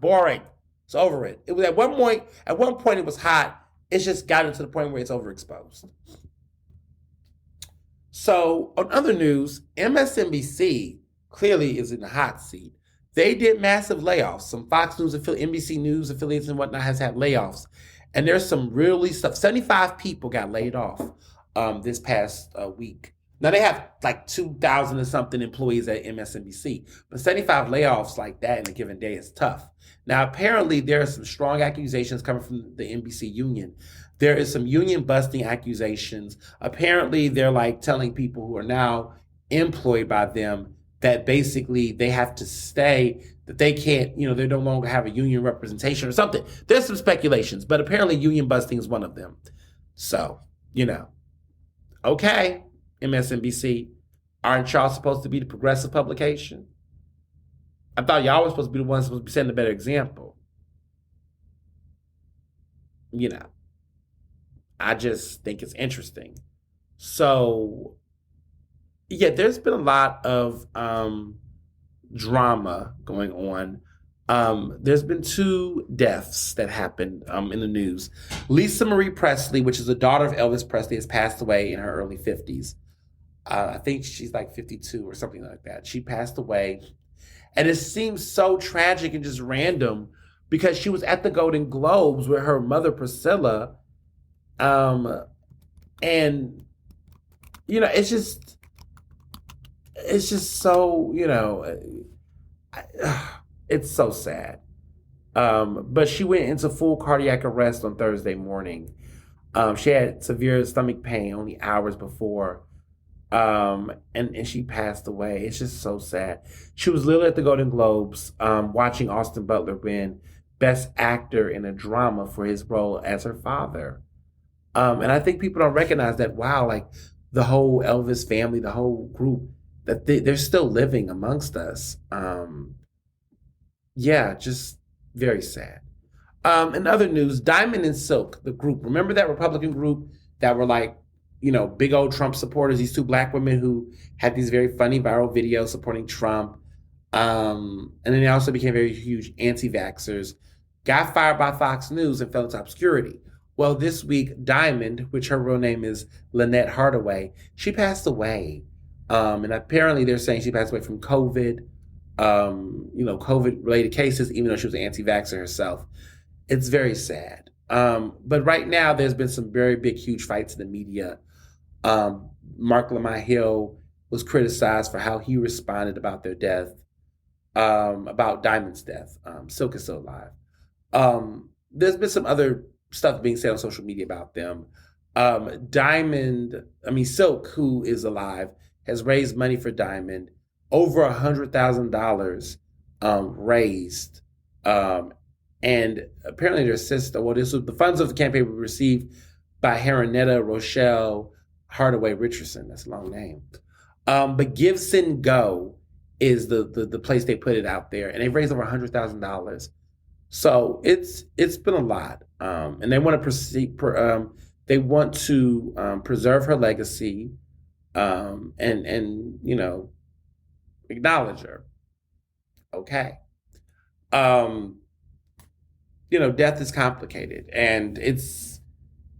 Speaker 1: boring. It's over it. It was at one point it was hot. It's just gotten to the point where it's overexposed. So, on other news, MSNBC clearly is in the hot seat. They did massive layoffs. Some Fox News, NBC News affiliates and whatnot has had layoffs. And there's some really stuff. 75 people got laid off this past week. Now, they have like 2,000 or something employees at MSNBC. But 75 layoffs like that in a given day is tough. Now, apparently, there are some strong accusations coming from the NBC union. There is some union busting accusations. Apparently, they're like telling people who are now employed by them that basically they have to stay, that they can't, they no longer have a union representation or something. There's some speculations, but apparently union busting is one of them. So, okay, MSNBC, aren't y'all supposed to be the progressive publication? I thought y'all were supposed to be the ones supposed to be setting a better example. I just think it's interesting. So, yeah, there's been a lot of drama going on. There's been 2 deaths that happened in the news. Lisa Marie Presley, which is the daughter of Elvis Presley, has passed away in her early 50s. I think she's like 52 or something like that. She passed away. And it seems so tragic and just random because she was at the Golden Globes with her mother, Priscilla. And, it's just so, it's so sad. But she went into full cardiac arrest on Thursday morning. She had severe stomach pain only hours before. And she passed away. It's just so sad. She was literally at the Golden Globes, watching Austin Butler win Best Actor in a Drama for his role as her father. And I think people don't recognize that, wow, like the whole Elvis family, the whole group, that they're still living amongst us. Yeah, just very sad. In other news, Diamond and Silk, the group, remember that Republican group that were like, big old Trump supporters, these two black women who had these very funny viral videos supporting Trump. And then they also became very huge anti-vaxxers, got fired by Fox News and fell into obscurity. Well, this week, Diamond, which her real name is Lynette Hardaway, she passed away. And apparently they're saying she passed away from COVID, COVID-related cases, even though she was an anti-vaxxer herself. It's very sad. But right now, there's been some very big, huge fights in the media. Mark Lamont Hill was criticized for how he responded about their death, about Diamond's death. Silk is still alive. There's been some other stuff being said on social media about them. Silk, who is alive, has raised money for Diamond, over $100,000 raised. And apparently their sister, the funds of the campaign were received by Heronetta Rochelle Hardaway Richardson. That's a long name. But Give, Send, Go is the place they put it out there. And they've raised over $100,000. So it's been a lot. And they want to proceed, they want to preserve her legacy and acknowledge her. Okay. Death is complicated, and it's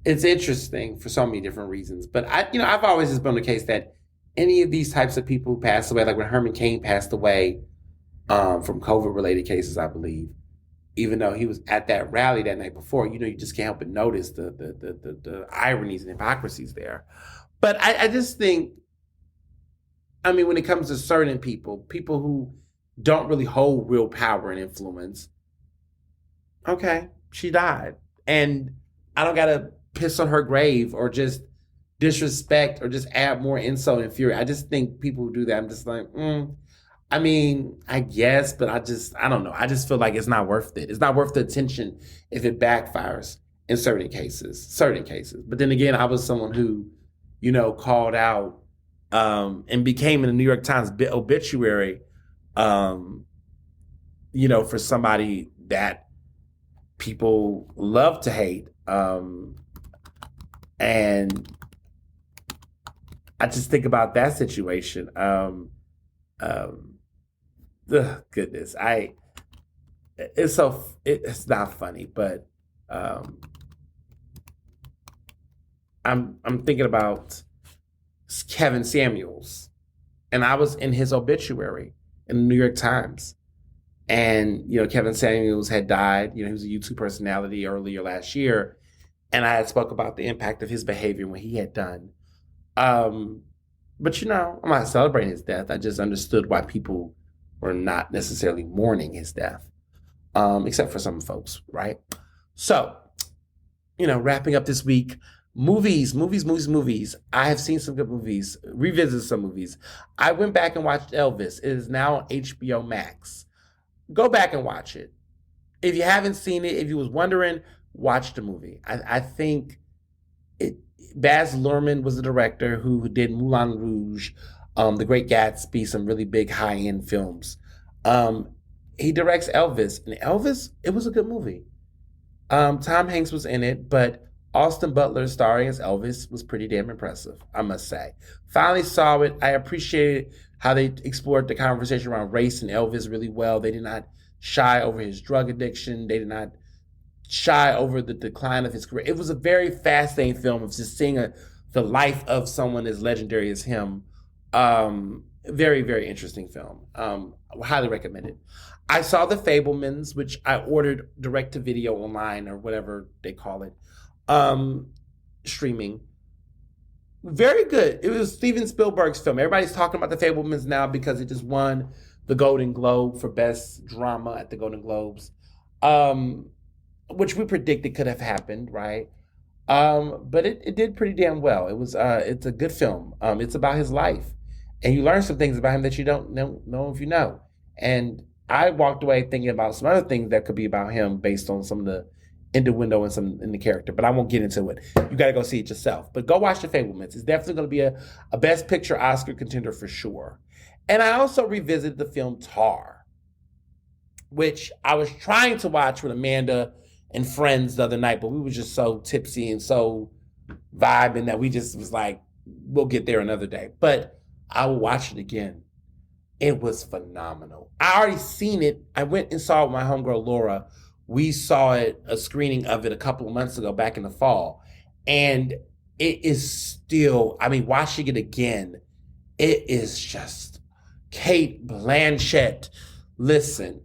Speaker 1: interesting for so many different reasons. But I've always just been on the case that any of these types of people who pass away, like when Herman Cain passed away from COVID-related cases, I believe, even though he was at that rally that night before, you just can't help but notice the ironies and hypocrisies there. But I just think, when it comes to certain people who don't really hold real power and influence, okay, she died. And I don't got to piss on her grave or just disrespect or just add more insult and fury. I just think people who do that, I'm just like, I guess, but I don't know. I just feel like it's not worth it. It's not worth the attention if it backfires in certain cases. But then again, I was someone who, called out and became in the New York Times obituary, for somebody that people love to hate. And I just think about that situation. Goodness, it's not funny, but I'm thinking about Kevin Samuels, and I was in his obituary in the New York Times. And, Kevin Samuels had died. He was a YouTube personality earlier last year. And I had spoke about the impact of his behavior when he had done. But, I'm not celebrating his death. I just understood why people were not necessarily mourning his death, except for some folks, right? So, wrapping up this week, movies. I have seen some good movies, revisited some movies. I went back and watched Elvis. It is now on HBO Max. Go back and watch it. If you haven't seen it, if you was wondering, watch the movie. I think Baz Luhrmann was the director who did Moulin Rouge, The Great Gatsby, some really big high-end films. He directs Elvis, and Elvis, it was a good movie. Tom Hanks was in it, but Austin Butler starring as Elvis was pretty damn impressive, I must say. Finally saw it. I appreciated how they explored the conversation around race and Elvis really well. They did not shy over his drug addiction. They did not shy over the decline of his career. It was a very fascinating film of just seeing the life of someone as legendary as him. Very, very interesting film. Highly recommend it. I saw The Fabelmans, which I ordered direct to video online or whatever they call it. Streaming. Very good. It was Steven Spielberg's film. Everybody's talking about The Fabelmans now because it just won the Golden Globe for Best Drama at the Golden Globes, which we predicted could have happened, right? But it did pretty damn well. It's a good film. It's about his life, and you learn some things about him that you don't know if you know. And I walked away thinking about some other things that could be about him based on some of the innuendo in the character, but I won't get into it. You got to go see it yourself. But go watch The Fablemans. It's definitely going to be a Best Picture Oscar contender for sure. And I also revisited the film Tar, which I was trying to watch with Amanda and friends the other night, but we were just so tipsy and so vibing that we just was like, we'll get there another day. But I will watch it again. It was phenomenal. I already seen it. I went and saw it with my homegirl Laura. We saw it, a screening of it a couple of months ago back in the fall. And it is still, I mean, watching it again, it is just Cate Blanchett. Listen.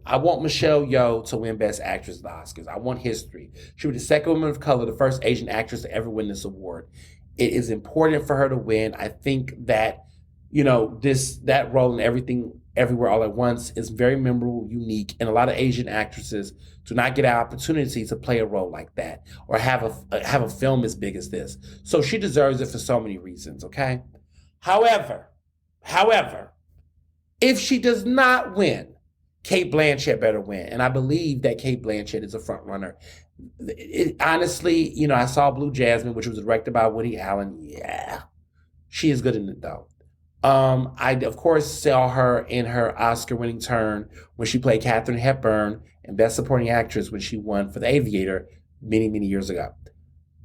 Speaker 1: I want Michelle Yeoh to win Best Actress at the Oscars. I want history. She was the second woman of color, the first Asian actress to ever win this award. It is important for her to win. I think that, that role in Everything, Everywhere, All at Once is very memorable, unique, and a lot of Asian actresses do not get an opportunity to play a role like that or have a film as big as this. So she deserves it for so many reasons, okay? However, if she does not win, Cate Blanchett better win. And I believe that Cate Blanchett is a front runner. Honestly, I saw Blue Jasmine, which was directed by Woody Allen. Yeah, she is good in it though. I, of course, saw her in her Oscar-winning turn when she played Katharine Hepburn in Best Supporting Actress when she won for The Aviator many, many years ago.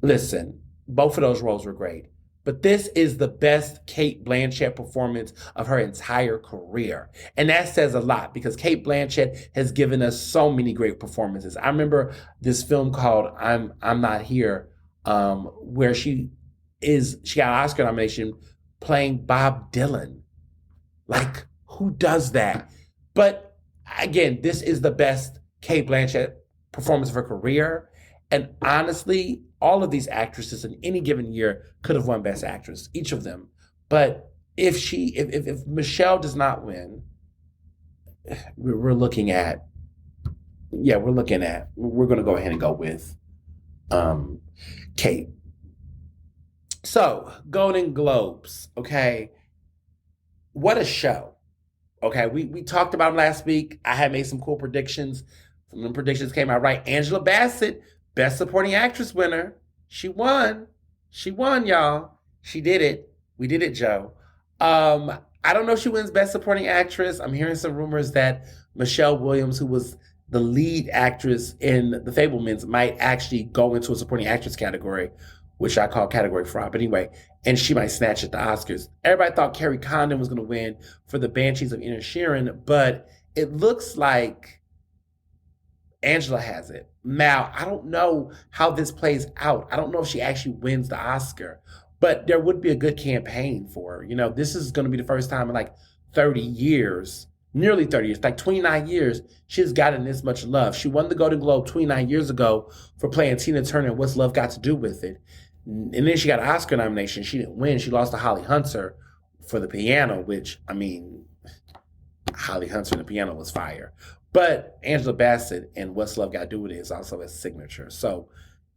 Speaker 1: Listen, both of those roles were great. But this is the best Cate Blanchett performance of her entire career. And that says a lot because Cate Blanchett has given us so many great performances. I remember this film called I'm Not Here, where she got an Oscar nomination playing Bob Dylan. Like, who does that? But again, this is the best Cate Blanchett performance of her career. And honestly, all of these actresses in any given year could have won Best Actress, each of them. But if Michelle does not win, we're going to go ahead and go with Cate. So, Golden Globes, okay? What a show. Okay, we talked about them last week. I had made some cool predictions. Some of them predictions came out right. Angela Bassett, Best Supporting Actress winner. She won, y'all. She did it. We did it, Joe. I don't know if she wins Best Supporting Actress. I'm hearing some rumors that Michelle Williams, who was the lead actress in The Fablemans, might actually go into a supporting actress category, which I call category fraud. But anyway, and she might snatch at the Oscars. Everybody thought Carrie Condon was going to win for The Banshees of Inisherin, but it looks like Angela has it. Now, I don't know how this plays out. I don't know if she actually wins the Oscar, but there would be a good campaign for her. This is going to be the first time in like 30 years, nearly 30 years, like 29 years, she's gotten this much love. She won the Golden Globe 29 years ago for playing Tina Turner in What's Love Got to Do with It. And then she got an Oscar nomination. She didn't win. She lost to Holly Hunter for The Piano, which, I mean, Holly Hunter and The Piano was fire. But Angela Bassett and What's Love Got to Do with It is also a signature. So,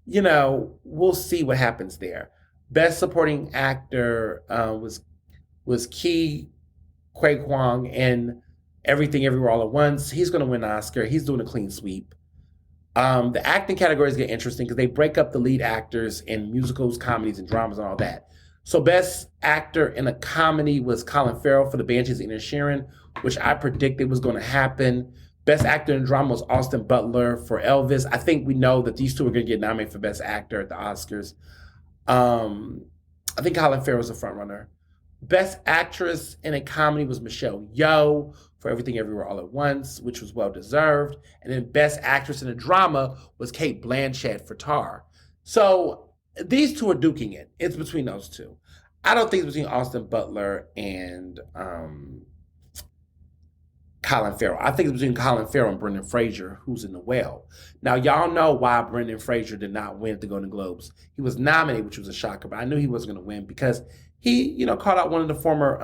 Speaker 1: we'll see what happens there. Best Supporting Actor was Ke Huy Quan in Everything Everywhere All at Once. He's going to win an Oscar. He's doing a clean sweep. The acting categories get interesting because they break up the lead actors in musicals, comedies, and dramas and all that. So Best Actor in a Comedy was Colin Farrell for The Banshees of Inisherin, which I predicted was going to happen. Best Actor in Drama was Austin Butler for Elvis. I think we know that these two are going to get nominated for Best Actor at the Oscars. I think Colin Farrell was a front runner. Best Actress in a Comedy was Michelle Yeoh for Everything Everywhere All at Once, which was well-deserved. And then Best Actress in a Drama was Cate Blanchett for Tar. So these two are duking it. It's between those two. I don't think it's between Austin Butler and Colin Farrell. I think it's between Colin Farrell and Brendan Fraser, who's in The Whale. Now, y'all know why Brendan Fraser did not win at the Golden Globes. He was nominated, which was a shocker, but I knew he wasn't going to win because he, called out one of the former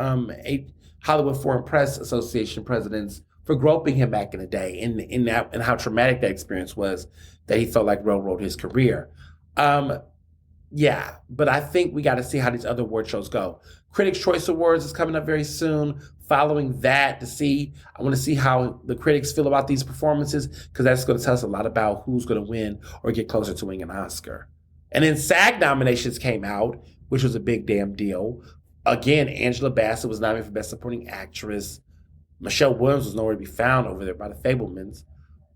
Speaker 1: Hollywood Foreign Press Association presidents for groping him back in the day and how traumatic that experience was, that he felt like railroaded his career. Yeah, but I think we got to see how these other award shows go. Critics' Choice Awards is coming up very soon. following that I want to see how the critics feel about these performances, because that's going to tell us a lot about who's going to win or get closer to winning an Oscar. And then SAG nominations came out, which was a big damn deal. Again, Angela Bassett was nominated for Best Supporting Actress. Michelle Williams was nowhere to be found over there by The Fabelmans.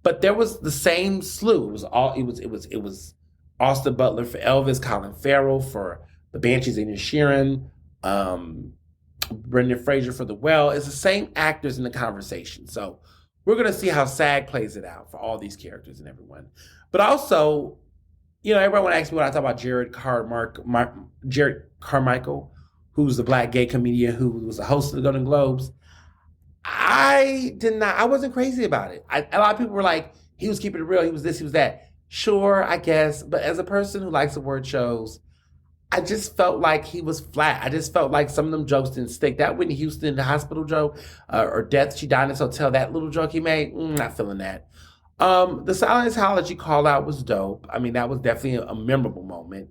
Speaker 1: But there was the same slew. It was Austin Butler for Elvis, Colin Farrell for The Banshees of Inisherin, Brendan Fraser for The Well. It's the same actors in the conversation. So we're going to see how SAG plays it out for all these characters and everyone. But also, everyone asks me when I talk about Jared Carmichael, who's the black gay comedian who was the host of the Golden Globes. I wasn't crazy about it. A lot of people were like, he was keeping it real. He was this, he was that. Sure, I guess. But as a person who likes award shows, I just felt like he was flat. I just felt like some of them jokes didn't stick. That Whitney Houston, the hospital joke, or Death, She Died in This Hotel, that little joke he made, not feeling that. The Scientology call out was dope. I mean, that was definitely a memorable moment.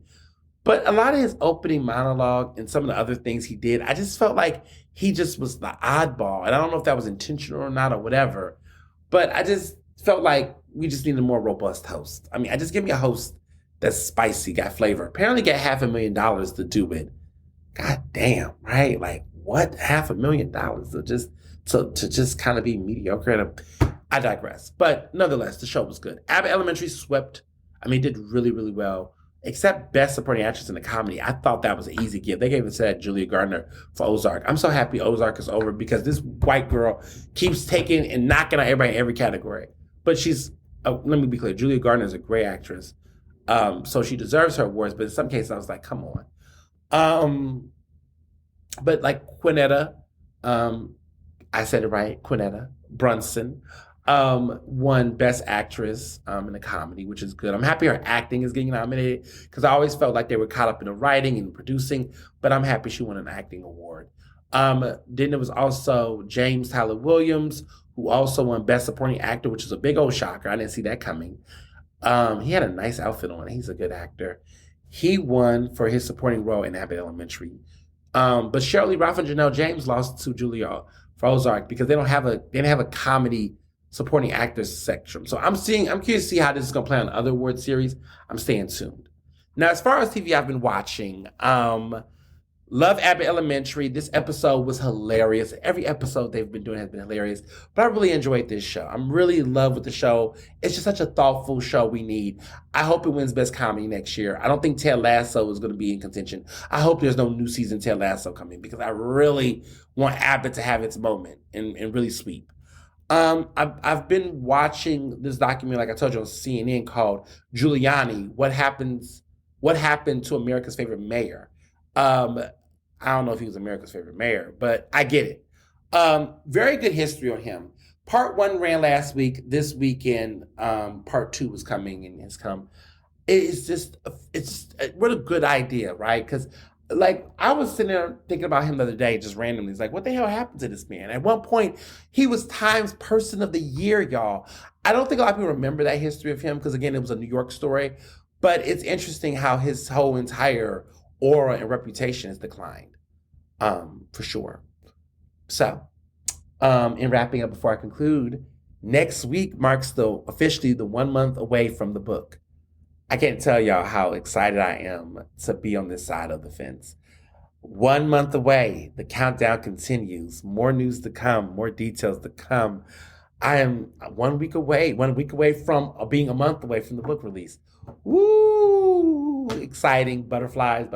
Speaker 1: But a lot of his opening monologue and some of the other things he did, I just felt like he just was the oddball. And I don't know if that was intentional or not or whatever, but I just felt like we just needed a more robust host. I mean, I just give me a host that's spicy, got flavor. Apparently got $500,000 to do it. God damn, right? Like, what? $500,000 to just kind of be mediocre? And I digress. But nonetheless, the show was good. Abbott Elementary swept. I mean, did really, really well. Except Best Supporting Actress in a Comedy. I thought that was an easy give. They gave it to that Julia Gardner for Ozark. I'm so happy Ozark is over because this white girl keeps taking and knocking out everybody in every category. But let me be clear, Julia Gardner is a great actress. So she deserves her awards, but in some cases I was like, come on. But like Quinetta, I said it right, Quinetta Brunson, won Best Actress in a Comedy, which is good. I'm happy her acting is getting nominated because I always felt like they were caught up in the writing and producing, but I'm happy she won an acting award. Then there was also James Tyler Williams, who also won Best Supporting Actor, which is a big old shocker. I didn't see that coming. He had a nice outfit on. He's a good actor. He won for his supporting role in Abbott Elementary. But Shirley Ralph and Janelle James lost to Julia for Ozark because they didn't have a comedy supporting actors section. So I'm curious to see how this is going to play on other award series. I'm staying tuned. Now, as far as TV I've been watching, love Abbott Elementary. This episode was hilarious. Every episode they've been doing has been hilarious. But I really enjoyed this show. I'm really in love with the show. It's just such a thoughtful show we need. I hope it wins Best Comedy next year. I don't think Ted Lasso is going to be in contention. I hope there's no new season Ted Lasso coming because I really want Abbott to have its moment and really sweep. I've been watching this documentary, like I told you, on CNN called Giuliani, What Happened to America's Favorite Mayor. I don't know if he was America's favorite mayor, but I get it. Very good history on him. Part 1 ran last week. This weekend, part 2 was coming and has come. It's what a good idea, right? Because like I was sitting there thinking about him the other day, just randomly. It's like, what the hell happened to this man? At one point, he was Times Person of the Year, y'all. I don't think a lot of people remember that history of him because, again, it was a New York story. But it's interesting how his whole entire aura and reputation has declined, for sure. So, in wrapping up before I conclude, next week marks officially the 1 month away from the book. I can't tell y'all how excited I am to be on this side of the fence. 1 month away, the countdown continues. More news to come, more details to come. I am 1 week away from being a month away from the book release. Woo! Exciting. Butterflies.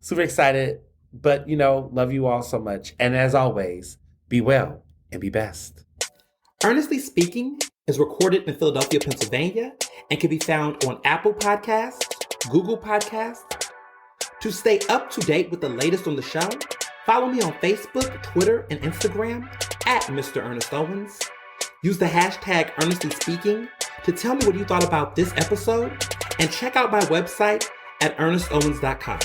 Speaker 1: Super excited. But, love you all so much. And as always, be well and be best. Ernestly Speaking is recorded in Philadelphia, Pennsylvania, and can be found on Apple Podcasts, Google Podcasts. To stay up to date with the latest on the show, follow me on Facebook, Twitter, and Instagram at Mr. Ernest Owens. Use the hashtag Ernestly Speaking to tell me what you thought about this episode, and check out my website at ernestowens.com.